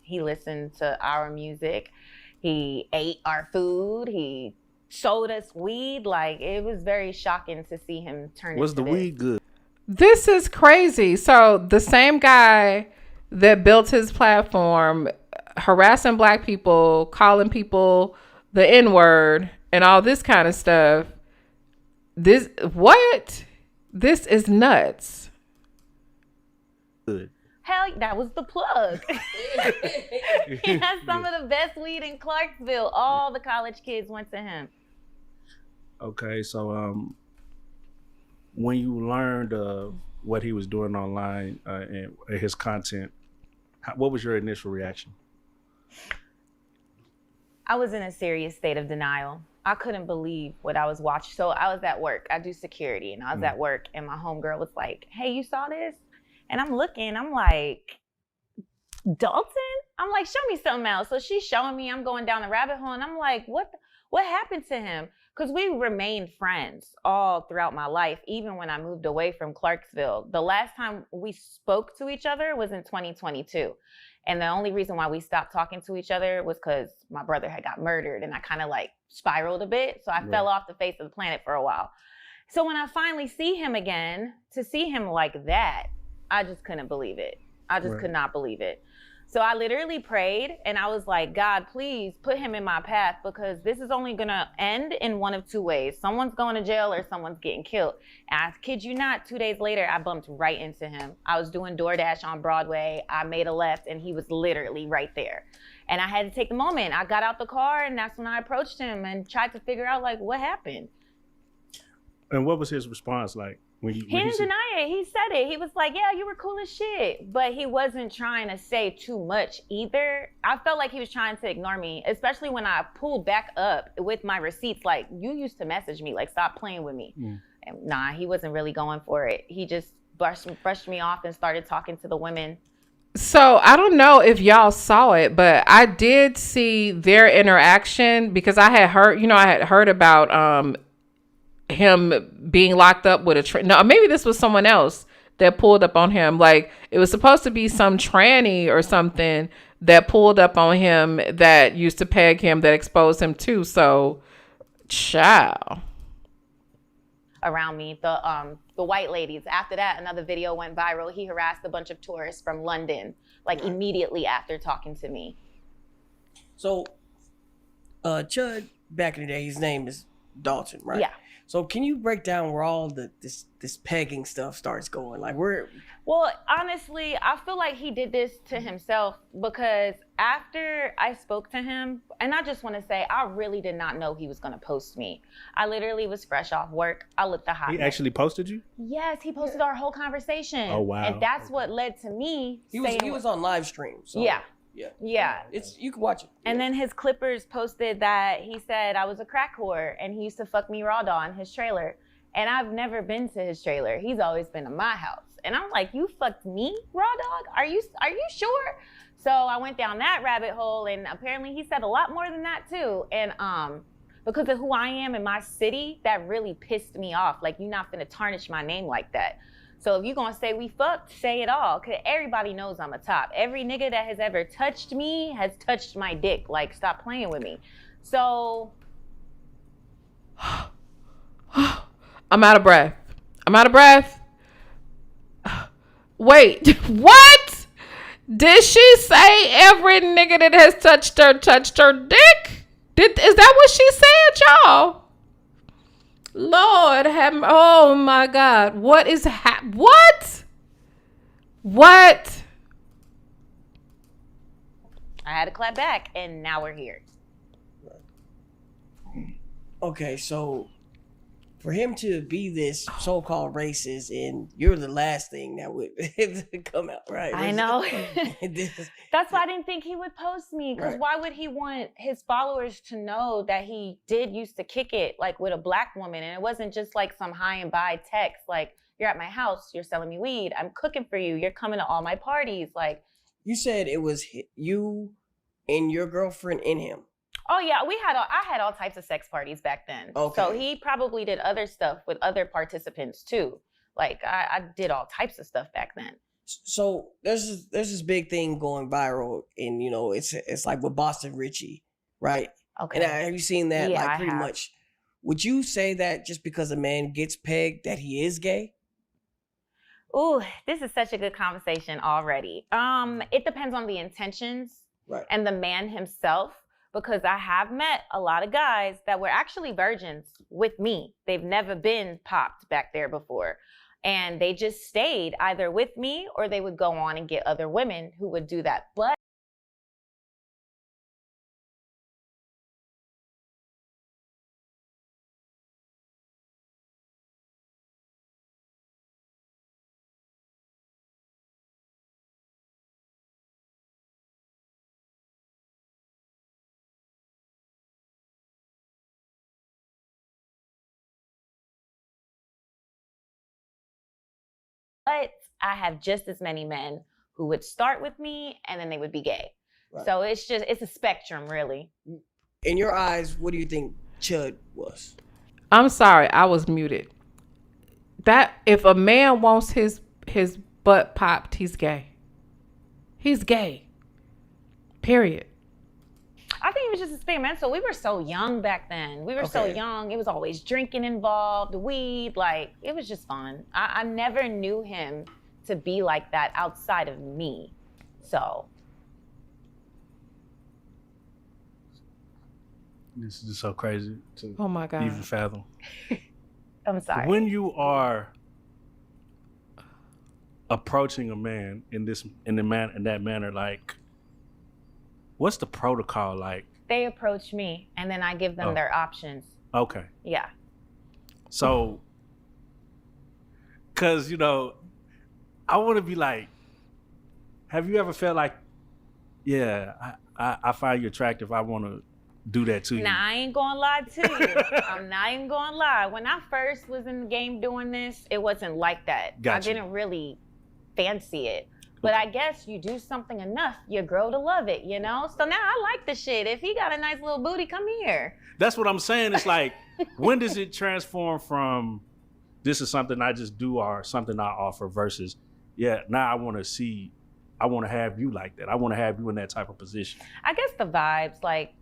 He listened to our music. He ate our food. He showed us weed. Like it was very shocking to see him turn. Was the weed good? This is crazy. So the same guy that built his platform, harassing black people, calling people the N-word and all this kind of stuff. This is nuts. Good. Hell, that was the plug. He has some of the best weed in Clarksville. All the college kids went to him. Okay, so when you learned what he was doing online and his content, what was your initial reaction? I was in a serious state of denial. I couldn't believe what I was watching. So I was at work. I do security, and I was at work, and my homegirl was like, "Hey, you saw this?" And I'm looking. I'm like, "Dalton?" I'm like, show me something else. So she's showing me, I'm going down the rabbit hole, and I'm like, what happened to him? Because we remained friends all throughout my life, even when I moved away from Clarksville. The last time we spoke to each other was in 2022. And the only reason why we stopped talking to each other was because my brother had got murdered, and I kind of like spiraled a bit. So I fell off the face of the planet for a while. So when I finally see him again, to see him like that, I just couldn't believe it. I just could not believe it. So I literally prayed, and I was like, God, please put him in my path, because this is only going to end in one of two ways. Someone's going to jail or someone's getting killed. And I kid you not, 2 days later, I bumped right into him. I was doing DoorDash on Broadway. I made a left, and he was literally right there. And I had to take the moment. I got out the car, and that's when I approached him and tried to figure out, like, what happened? And what was his response like? He didn't deny it. He said it. He was like, yeah, you were cool as shit. But he wasn't trying to say too much either. I felt like he was trying to ignore me, especially when I pulled back up with my receipts. Like, you used to message me, like, stop playing with me. And nah, he wasn't really going for it. He just brushed me off and started talking to the women. So I don't know if y'all saw it, but I did see their interaction, because I had heard about him being locked up with no, maybe this was someone else that pulled up on him. Like, it was supposed to be some tranny or something that pulled up on him that used to peg him, that exposed him too. So, child. Around me, the white ladies. After that, another video went viral. He harassed a bunch of tourists from London, like immediately after talking to me. So, Chud, back in the day, his name is Dalton, right? Yeah. So can you break down where all this pegging stuff starts going? Like, where? Well, honestly, I feel like he did this to himself, because after I spoke to him, and I just want to say, I really did not know he was going to post me. I literally was fresh off work. I looked a hot mess. He actually posted you? Yes, he posted our whole conversation. Oh, wow. And that's what led to me saying... He was on live stream. So. Yeah. Yeah. You can watch it. And then his clippers posted that he said I was a crack whore and he used to fuck me raw dog in his trailer. And I've never been to his trailer. He's always been to my house. And I'm like, you fucked me, raw dog? Are you sure? So I went down that rabbit hole, and apparently he said a lot more than that too. And because of who I am in my city, that really pissed me off. Like, you're not finna tarnish my name like that. So if you're gonna say we fucked, say it all. Cause everybody knows I'm a top. Every nigga that has ever touched me has touched my dick. Like, stop playing with me. So I'm out of breath. Wait, what? Did she say every nigga that has touched her dick? Is that what she said, y'all? Lord have, oh my God. What is what? What? I had to clap back, and now we're here. Okay, so for him to be this so-called racist, and you're the last thing that would come out, right? I know. That's why I didn't think he would post me, because why would he want his followers to know that he did used to kick it like with a black woman? And it wasn't just like some high and by text, like, you're at my house, you're selling me weed, I'm cooking for you, you're coming to all my parties. Like, you said it was you and your girlfriend and him. Oh yeah, I had all types of sex parties back then. Okay. So he probably did other stuff with other participants too. Like, I did all types of stuff back then. So there's this big thing going viral, and it's like with Boston Richie, right? Okay. And have you seen that? Yeah, like, pretty much. Would you say that just because a man gets pegged that he is gay? Ooh, this is such a good conversation already. It depends on the intentions and the man himself. Because I have met a lot of guys that were actually virgins with me. They've never been popped back there before. And they just stayed either with me, or they would go on and get other women who would do that. But I have just as many men who would start with me and then they would be gay. So it's a spectrum, really. In your eyes, what do you think Chud was? I'm sorry, I was muted. That if a man wants his butt popped, he's gay. He's gay. Period. I think it was just experimental. We were so young back then. We were so young. It was always drinking involved, weed. Like, it was just fun. I never knew him to be like that outside of me. So. This is just so crazy to Oh my God. even fathom. I'm sorry. When you are approaching a man in that manner, like, what's the protocol like? They approach me, and then I give them their options. Okay. Yeah. So, because, I want to be like, have you ever felt like, yeah, I find you attractive, I want to do that to you? Nah, I ain't gonna lie to you. I'm not even gonna lie. When I first was in the game doing this, it wasn't like that. Gotcha. I didn't really fancy it. But I guess you do something enough, you grow to love it, So now I like the shit. If he got a nice little booty, come here. That's what I'm saying. It's like, when does it transform from this is something I just do or something I offer versus, yeah, now I want to have you like that. I want to have you in that type of position. I guess the vibes, like,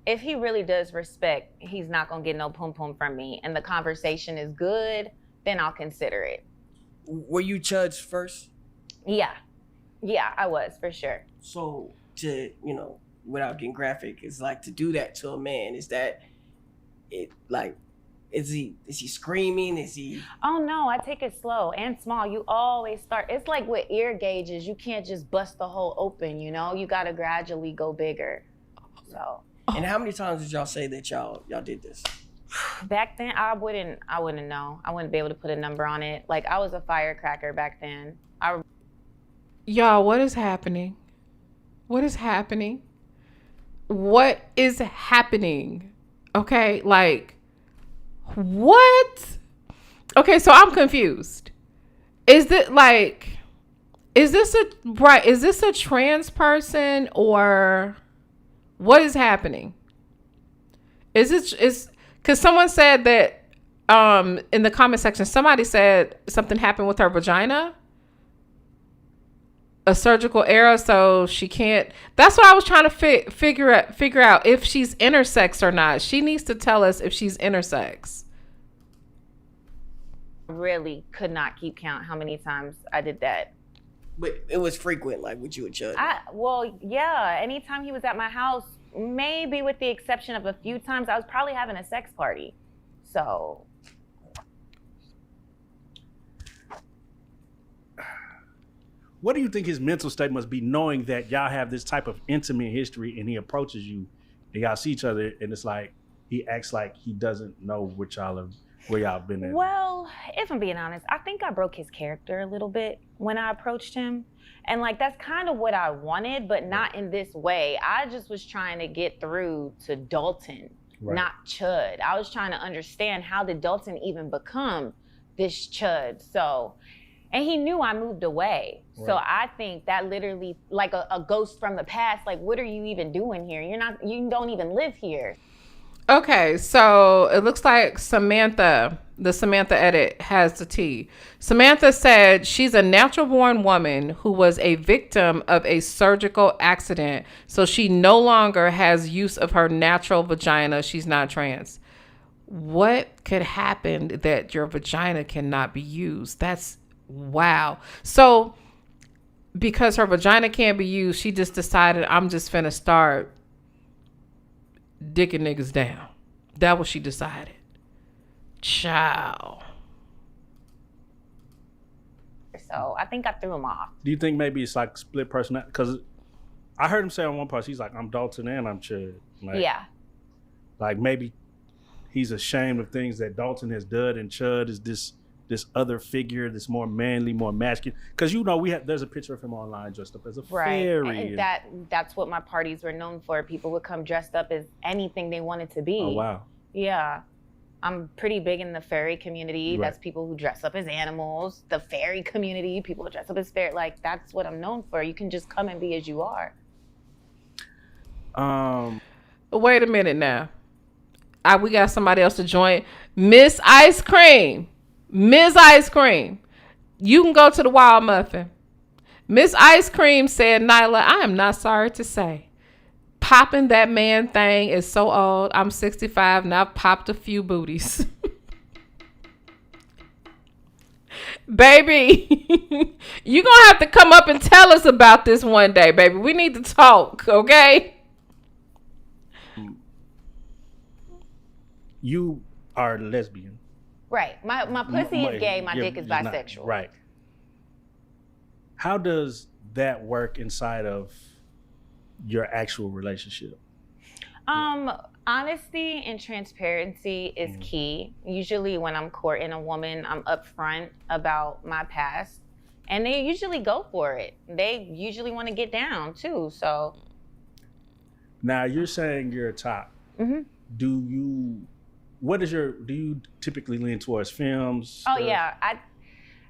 if he really does respect, he's not gonna get no pum pum from me, and the conversation is good, then I'll consider it. Were you Chud's first? Yeah, I was, for sure. So to, without getting graphic, it's like to do that to a man. Is that it? Like, is he screaming? Is he? Oh no, I take it slow and small. You always start. It's like with ear gauges. You can't just bust the hole open. You got to gradually go bigger. So. And how many times did y'all say that y'all did this? Back then, I wouldn't know. I wouldn't be able to put a number on it. Like, I was a firecracker back then. Y'all, what is happening? What is happening? What is happening? Okay, like, what? Okay, so I'm confused. Is this a trans person, or what is happening? Is because someone said that in the comment section, somebody said something happened with her vagina, a surgical error, so she can't. That's what I was trying to figure out if she's intersex or not. She needs to tell us if she's intersex. Really could not keep count how many times I did that. But it was frequent, like with you and Chud. Well, yeah. Anytime he was at my house, maybe with the exception of a few times, I was probably having a sex party. So. What do you think his mental state must be, knowing that y'all have this type of intimate history and he approaches you and y'all see each other and it's like he acts like he doesn't know where y'all been at? Well, if I'm being honest, I think I broke his character a little bit when I approached him. And like, that's kind of what I wanted, but not in this way. I just was trying to get through to Dalton, not Chud. I was trying to understand, how did Dalton even become this Chud? So, and he knew I moved away. Right. So I think that literally, like a ghost from the past, like, what are you even doing here? You don't even live here. Okay, so it looks like Samantha, the Samantha edit, has the tea. Samantha said she's a natural-born woman who was a victim of a surgical accident, so she no longer has use of her natural vagina. She's not trans. What could happen that your vagina cannot be used? That's wow. So because her vagina can't be used, she just decided, I'm just finna start dicking niggas down. That what she decided. Ciao. So I think I threw him off. Do you think maybe it's like split personality? Because I heard him say on one part, he's like, I'm Dalton and I'm Chud. Like, yeah. Like, maybe he's ashamed of things that Dalton has done, and Chud is this other figure that's more manly, more masculine. Because there's a picture of him online dressed up as a fairy. And that's what my parties were known for. People would come dressed up as anything they wanted to be. Oh wow. Yeah. I'm pretty big in the fairy community. Right. That's people who dress up as animals. The fairy community, people who dress up as fairy. Like, that's what I'm known for. You can just come and be as you are. Wait a minute now. We got somebody else to join. Miss Ice Cream. Ms. Ice Cream. You can go to the Wild Muffin. Miss Ice Cream said, Nyla, I am not sorry to say. Popping that man thing is so old. I'm 65 and I've popped a few booties. Baby, you're going to have to come up and tell us about this one day, baby. We need to talk, okay? You are lesbian. Right. My pussy is gay. My dick is bisexual. Not, right. How does that work inside of your actual relationship? Honesty and transparency is key. Usually when I'm courting a woman, I'm upfront about my past, and they usually go for it. They usually want to get down too. So now you're saying you're a top. Mm-hmm. Do you typically lean towards films? Oh yeah,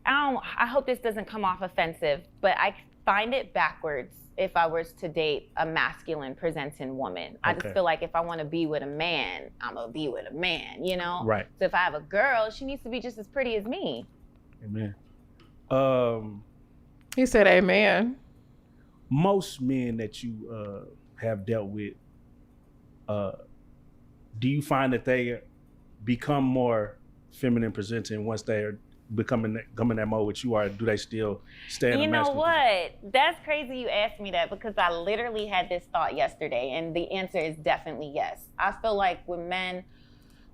I hope this doesn't come off offensive, but I find it backwards if I was to date a masculine presenting woman. I just feel like if I want to be with a man, I'm gonna be with a man, you know? Right. So if I have a girl, she needs to be just as pretty as me. Amen. He said amen. Most men that you have dealt with, do you find that they become more feminine presenting once they're coming that mode with you, or do they still stay in the masculine? You know what? That's crazy you asked me that, because I literally had this thought yesterday, and the answer is definitely yes. I feel like with men,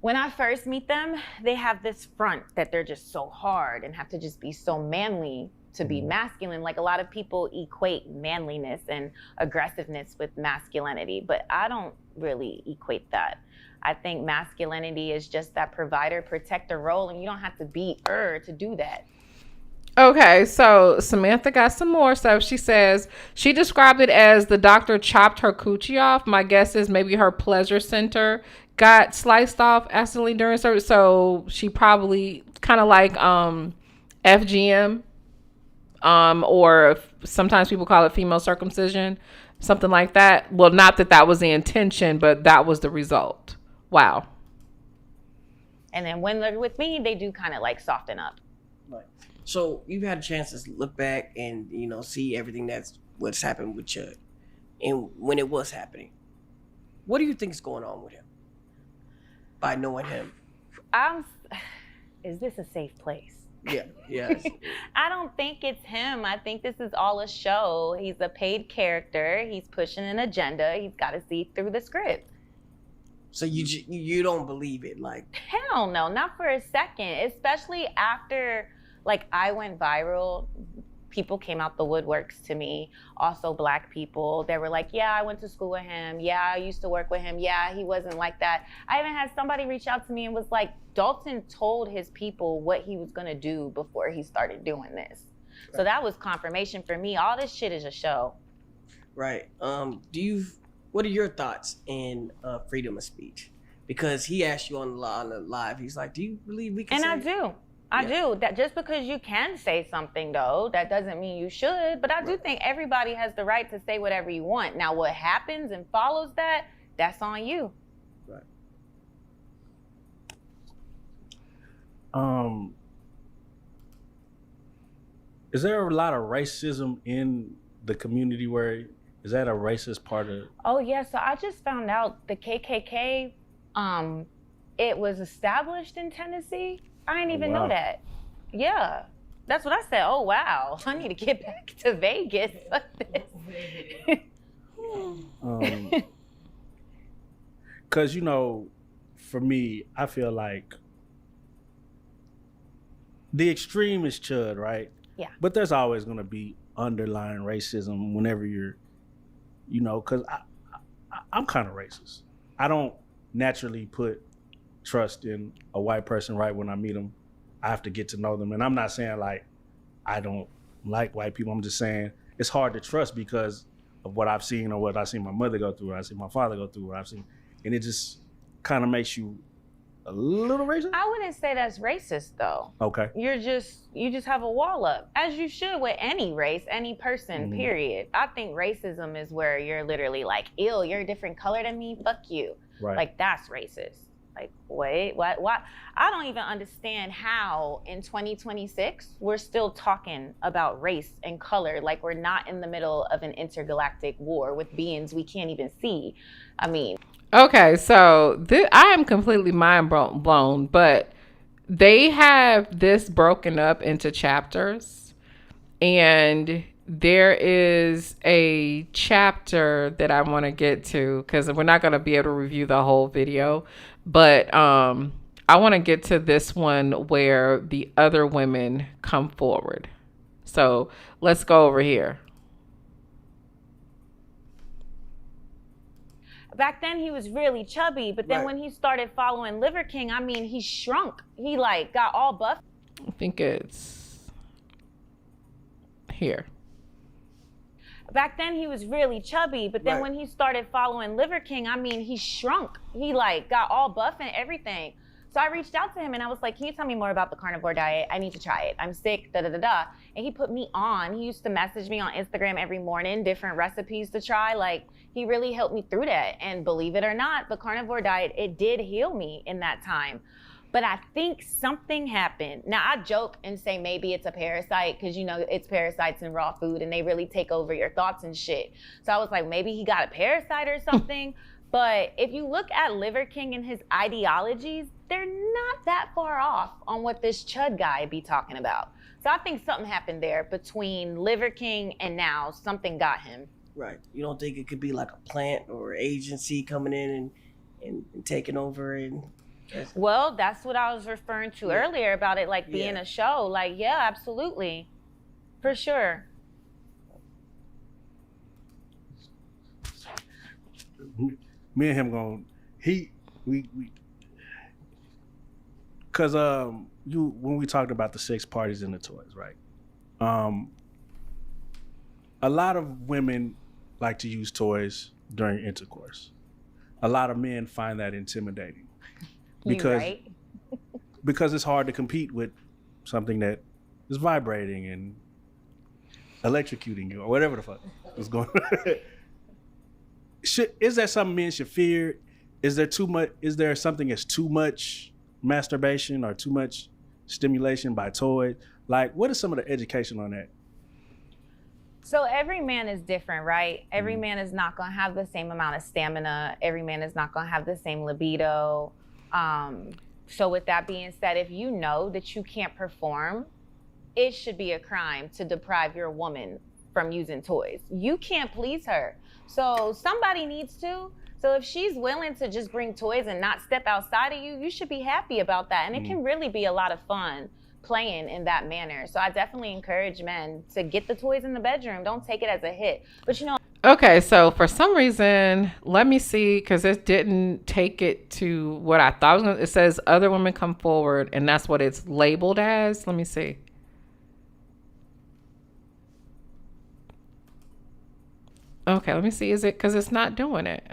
when I first meet them, they have this front that they're just so hard and have to just be so manly to be masculine. Like a lot of people equate manliness and aggressiveness with masculinity, but I don't really equate that. I think masculinity is just that provider, protector role, and you don't have to be to do that. Okay, so Samantha got some more stuff. She says she described it as the doctor chopped her coochie off. My guess is maybe her pleasure center got sliced off accidentally during service. So she probably kind of like FGM, or sometimes people call it female circumcision, something like that. Well, not that that was the intention, but that was the result. Wow. And then when they're with me, they do kind of like soften up. Right. So you've had a chance to look back and, see everything what's happened with Chud. And when it was happening, what do you think is going on with him? By knowing him. Is this a safe place? Yeah. Yes. I don't think it's him. I think this is all a show. He's a paid character. He's pushing an agenda. He's got to see through the script. So you don't believe it? Like, hell no, not for a second. Especially after I went viral. People came out the woodworks to me. Also Black people. They were like, yeah, I went to school with him. Yeah, I used to work with him. Yeah, he wasn't like that. I even had somebody reach out to me and was like, Dalton told his people what he was gonna do before he started doing this. Right. So that was confirmation for me. All this shit is a show. Right. What are your thoughts in freedom of speech? Because he asked you on the live, he's like, do you believe we can say? And I do. That just because you can say something, though, that doesn't mean you should. But I do think everybody has the right to say whatever you want. Now, what happens and follows that, that's on you. Right. Is there a lot of racism in the community is that a racist part of? Oh yeah, so I just found out the KKK, it was established in Tennessee. I didn't even know that. Yeah, that's what I said. Oh wow, I need to get back to Vegas. Fuck this. Cause for me, I feel like the extreme is Chud, right? Yeah. But there's always gonna be underlying racism whenever you're, because I'm kind of racist. I don't naturally put trust in a white person right when I meet them. I have to get to know them. And I'm not saying I don't like white people. I'm just saying it's hard to trust because of what I've seen or what I've seen my mother go through, or I see my father go through, what I've seen. And it just kind of makes you a little racist? I wouldn't say that's racist though. Okay. You just have a wall up, as you should with any race, any person, period. I think racism is where you're literally like, ew, you're a different color than me, fuck you. Right. Like, that's racist. Like, wait, what? I don't even understand how in 2026 we're still talking about race and color like we're not in the middle of an intergalactic war with beings we can't even see. I mean, Okay, so I am completely mind blown, but they have this broken up into chapters, and there is a chapter that I want to get to because we're not going to be able to review the whole video, but I want to get to this one where the other women come forward. So let's go over here. back then he was really chubby, but then Right. when he started following Liver King, I mean, he shrunk. He like got all buff. I think it's here. Back then he was really chubby, but then Right. when he started following Liver King, I mean, he shrunk. He like got all buff and everything. So I reached out to him and I was like, can you tell me more about the carnivore diet? I need to try it. I'm sick, da da da da. And he put me on. He used to message me on Instagram every morning, different recipes to try. Like, he really helped me through that. And believe it or not, the carnivore diet, it did heal me in that time. But I think something happened. Now, I joke and say maybe it's a parasite because, you know, it's parasites in raw food and they really take over your thoughts and shit. So I was like, maybe he got a parasite or something. But if you look at Liver King and his ideologies, they're not that far off on what this Chud guy be talking about. So I think something happened there between Liver King and now something got him. Right. You don't think it could be like a plant or agency coming in and taking over and Well, that's what I was referring to earlier about it like being a show. Like, yeah, absolutely. For sure. Me and him because when we talked about the sex parties and the toys, right? A lot of women like to use toys during intercourse. A lot of men find that intimidating because it's hard to compete with something that is vibrating and electrocuting you or whatever the fuck is going on. Is that something men should fear? Is there something that's too much masturbation or too much stimulation by toys? Like, what is some of the education on that? So every man is different, right? Every man is not going to have the same amount of stamina. Every man is not going to have the same libido. So with that being said, if you know that you can't perform, it should be a crime to deprive your woman from using toys. You can't please her. So somebody needs to. So if she's willing to just bring toys and not step outside of you, you should be happy about that. And it can really be a lot of fun playing in that manner. So I definitely encourage men to get the toys in the bedroom. Don't take it as a hit. But you know. Okay, so for some reason, let me see, because it didn't take it to what I thought it was gonna, it says other women come forward, and that's what it's labeled as. Let me see. Okay, let me see. Is it because it's not doing it?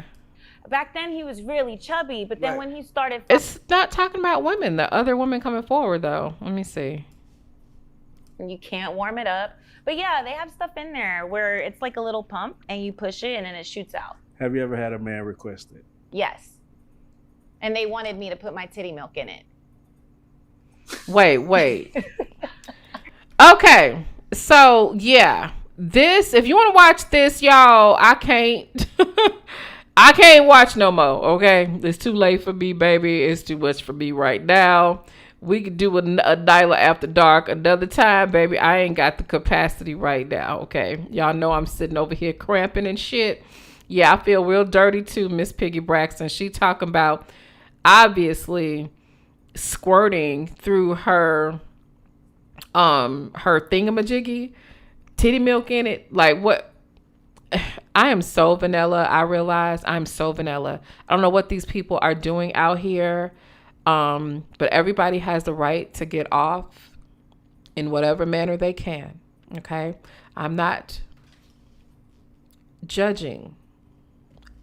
Back then he was really chubby, but then when he started... It's not talking about women. The other women coming forward, though. Let me see. You can't warm it up. But yeah, they have stuff in there where it's like a little pump and you push it and then it shoots out. Have you ever had a man request it? Yes. And they wanted me to put my titty milk in it. Wait. Okay. So, yeah. This, if you want to watch this, y'all, I can't. I can't watch no more, okay? It's too late for me, baby. It's too much for me right now. We could do a Nyla After Dark another time, baby. I ain't got the capacity right now, okay? Y'all know I'm sitting over here cramping and shit. Yeah, I feel real dirty too, Miss Piggy Braxton. She talking about, obviously, squirting through her thingamajiggy, titty milk in it. Like, what? I am so vanilla. I realize I'm so vanilla. I don't know what these people are doing out here. But everybody has the right to get off in whatever manner they can. Okay. I'm not judging,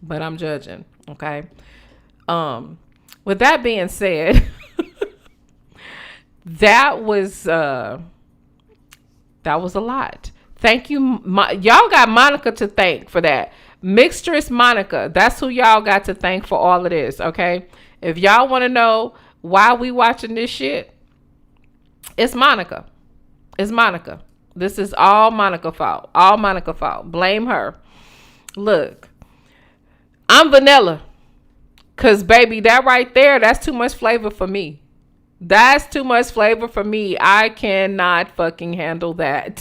but I'm judging. Okay. With that being said, that was a lot. Thank you. Y'all got Monica to thank for that. Mixtress Monica. That's who y'all got to thank for all of this, okay? If y'all want to know why we watching this shit, it's Monica. It's Monica. This is all Monica fault. All Monica fault. Blame her. Look, I'm vanilla. Because, baby, that right there, that's too much flavor for me. That's too much flavor for me. I cannot fucking handle that.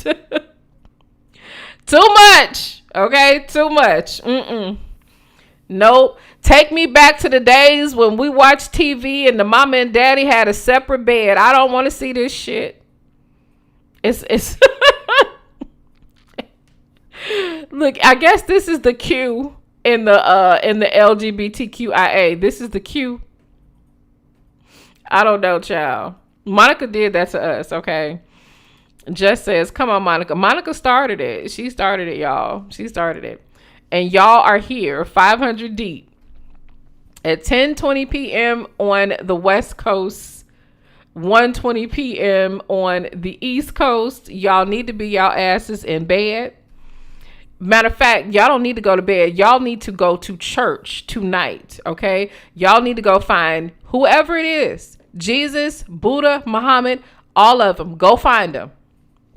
Too much. Okay? Too much. Nope. Take me back to the days when we watched TV and the mama and daddy had a separate bed. I don't want to see this shit. It's Look, I guess this is the Q in the LGBTQIA. This is the Q. I don't know, child. Monica did that to us, okay? Just says, come on, Monica. Monica started it. She started it, y'all. She started it. And y'all are here, 500 deep. At 10:20 p.m. on the West Coast, 1:20 p.m. on the East Coast. Y'all need to be y'all asses in bed. Matter of fact, y'all don't need to go to bed. Y'all need to go to church tonight, okay? Y'all need to go find whoever it is. Jesus, Buddha, Muhammad, all of them. Go find them,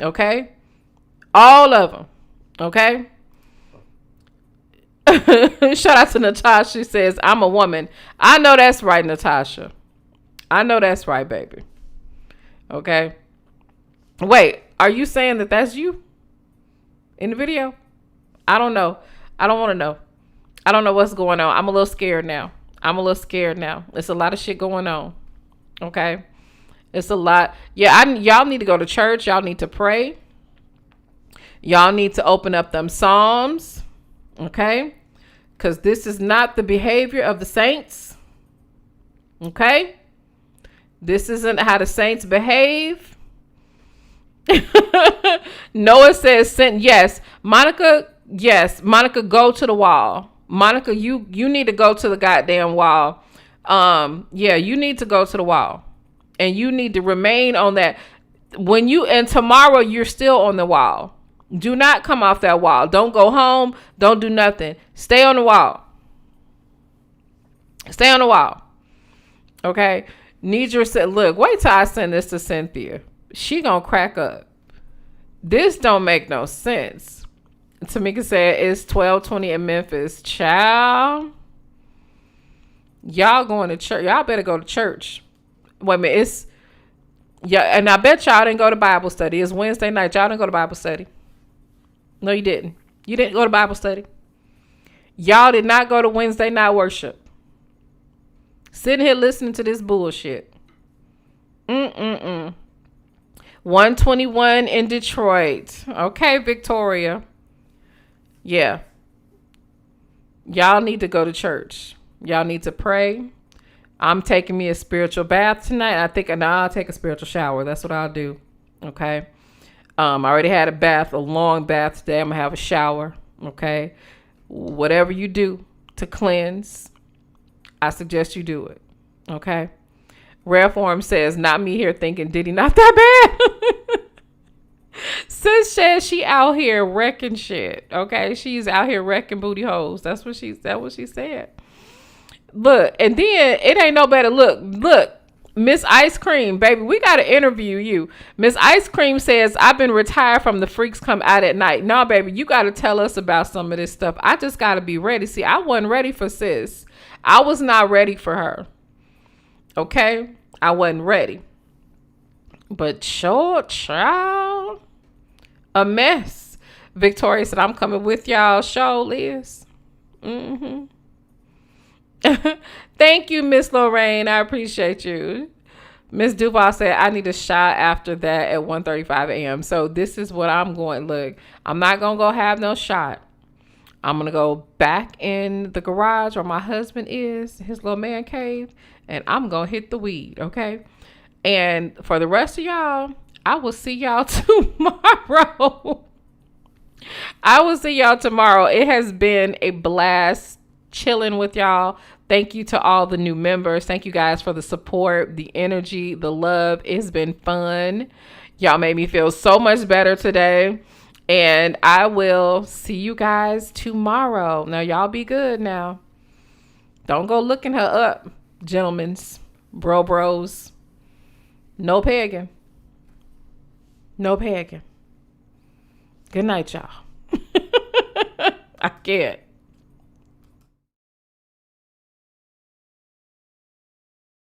okay? All of them, okay? Shout out to Natasha. She says, I'm a woman. I know that's right, Natasha. I know that's right, baby. Okay? Wait, are you saying that that's you in the video? I don't know. I don't want to know. I don't know what's going on. I'm a little scared now. It's a lot of shit going on. Okay? It's a lot. Yeah, y'all need to go to church. Y'all need to pray. Y'all need to open up them Psalms. Okay? Because this is not the behavior of the saints. Okay? This isn't how the saints behave. Noah says, yes. Monica, go to the wall. Monica, you need to go to the goddamn wall. Yeah, you need to go to the wall. And you need to remain on that. And tomorrow you're still on the wall. Do not come off that wall. Don't go home. Don't do nothing. Stay on the wall. Stay on the wall. Okay? Nidra said, look, wait till I send this to Cynthia. She gonna crack up. This don't make no sense. Tamika said it's 12:20 in Memphis. Child. Y'all going to church. Y'all better go to church. Wait a minute. And I bet y'all didn't go to Bible study. It's Wednesday night. Y'all didn't go to Bible study. No, you didn't. You didn't go to Bible study. Y'all did not go to Wednesday night worship. Sitting here listening to this bullshit. 121 in Detroit. Okay, Victoria. Yeah. Y'all need to go to church. Y'all need to pray. I'm taking me a spiritual bath tonight. I think I'll take a spiritual shower. That's what I'll do. Okay. I already had a long bath today. I'm going to have a shower. Okay. Whatever you do to cleanse, I suggest you do it. Okay. Rare Form says, not me here thinking, did he not that bad? Sis says she out here wrecking shit. Okay. She's out here wrecking booty holes. That's what she said. Look, and then it ain't no better. Look, Miss Ice Cream, baby, we got to interview you. Miss Ice Cream says, I've been retired from the Freaks Come Out at Night. No, baby, you got to tell us about some of this stuff. I just got to be ready. See, I wasn't ready for sis. I was not ready for her. Okay? I wasn't ready. But short child, a mess. Victoria said, I'm coming with y'all. Show, Liz. Thank you, Miss Lorraine. I appreciate you. Miss Duval said, I need a shot after that at 1:35 a.m. So this is what I'm going. Look, I'm not going to go have no shot. I'm going to go back in the garage where my husband is, his little man cave, and I'm going to hit the weed, okay? And for the rest of y'all, I will see y'all tomorrow. I will see y'all tomorrow. It has been a blast chilling with y'all. Thank you to all the new members. Thank you guys for the support, the energy, the love. It's been fun. Y'all made me feel so much better today. And I will see you guys tomorrow. Now, y'all be good now. Don't go looking her up, gentlemen's, bros. No pegging. No pegging. Good night, y'all. I can't.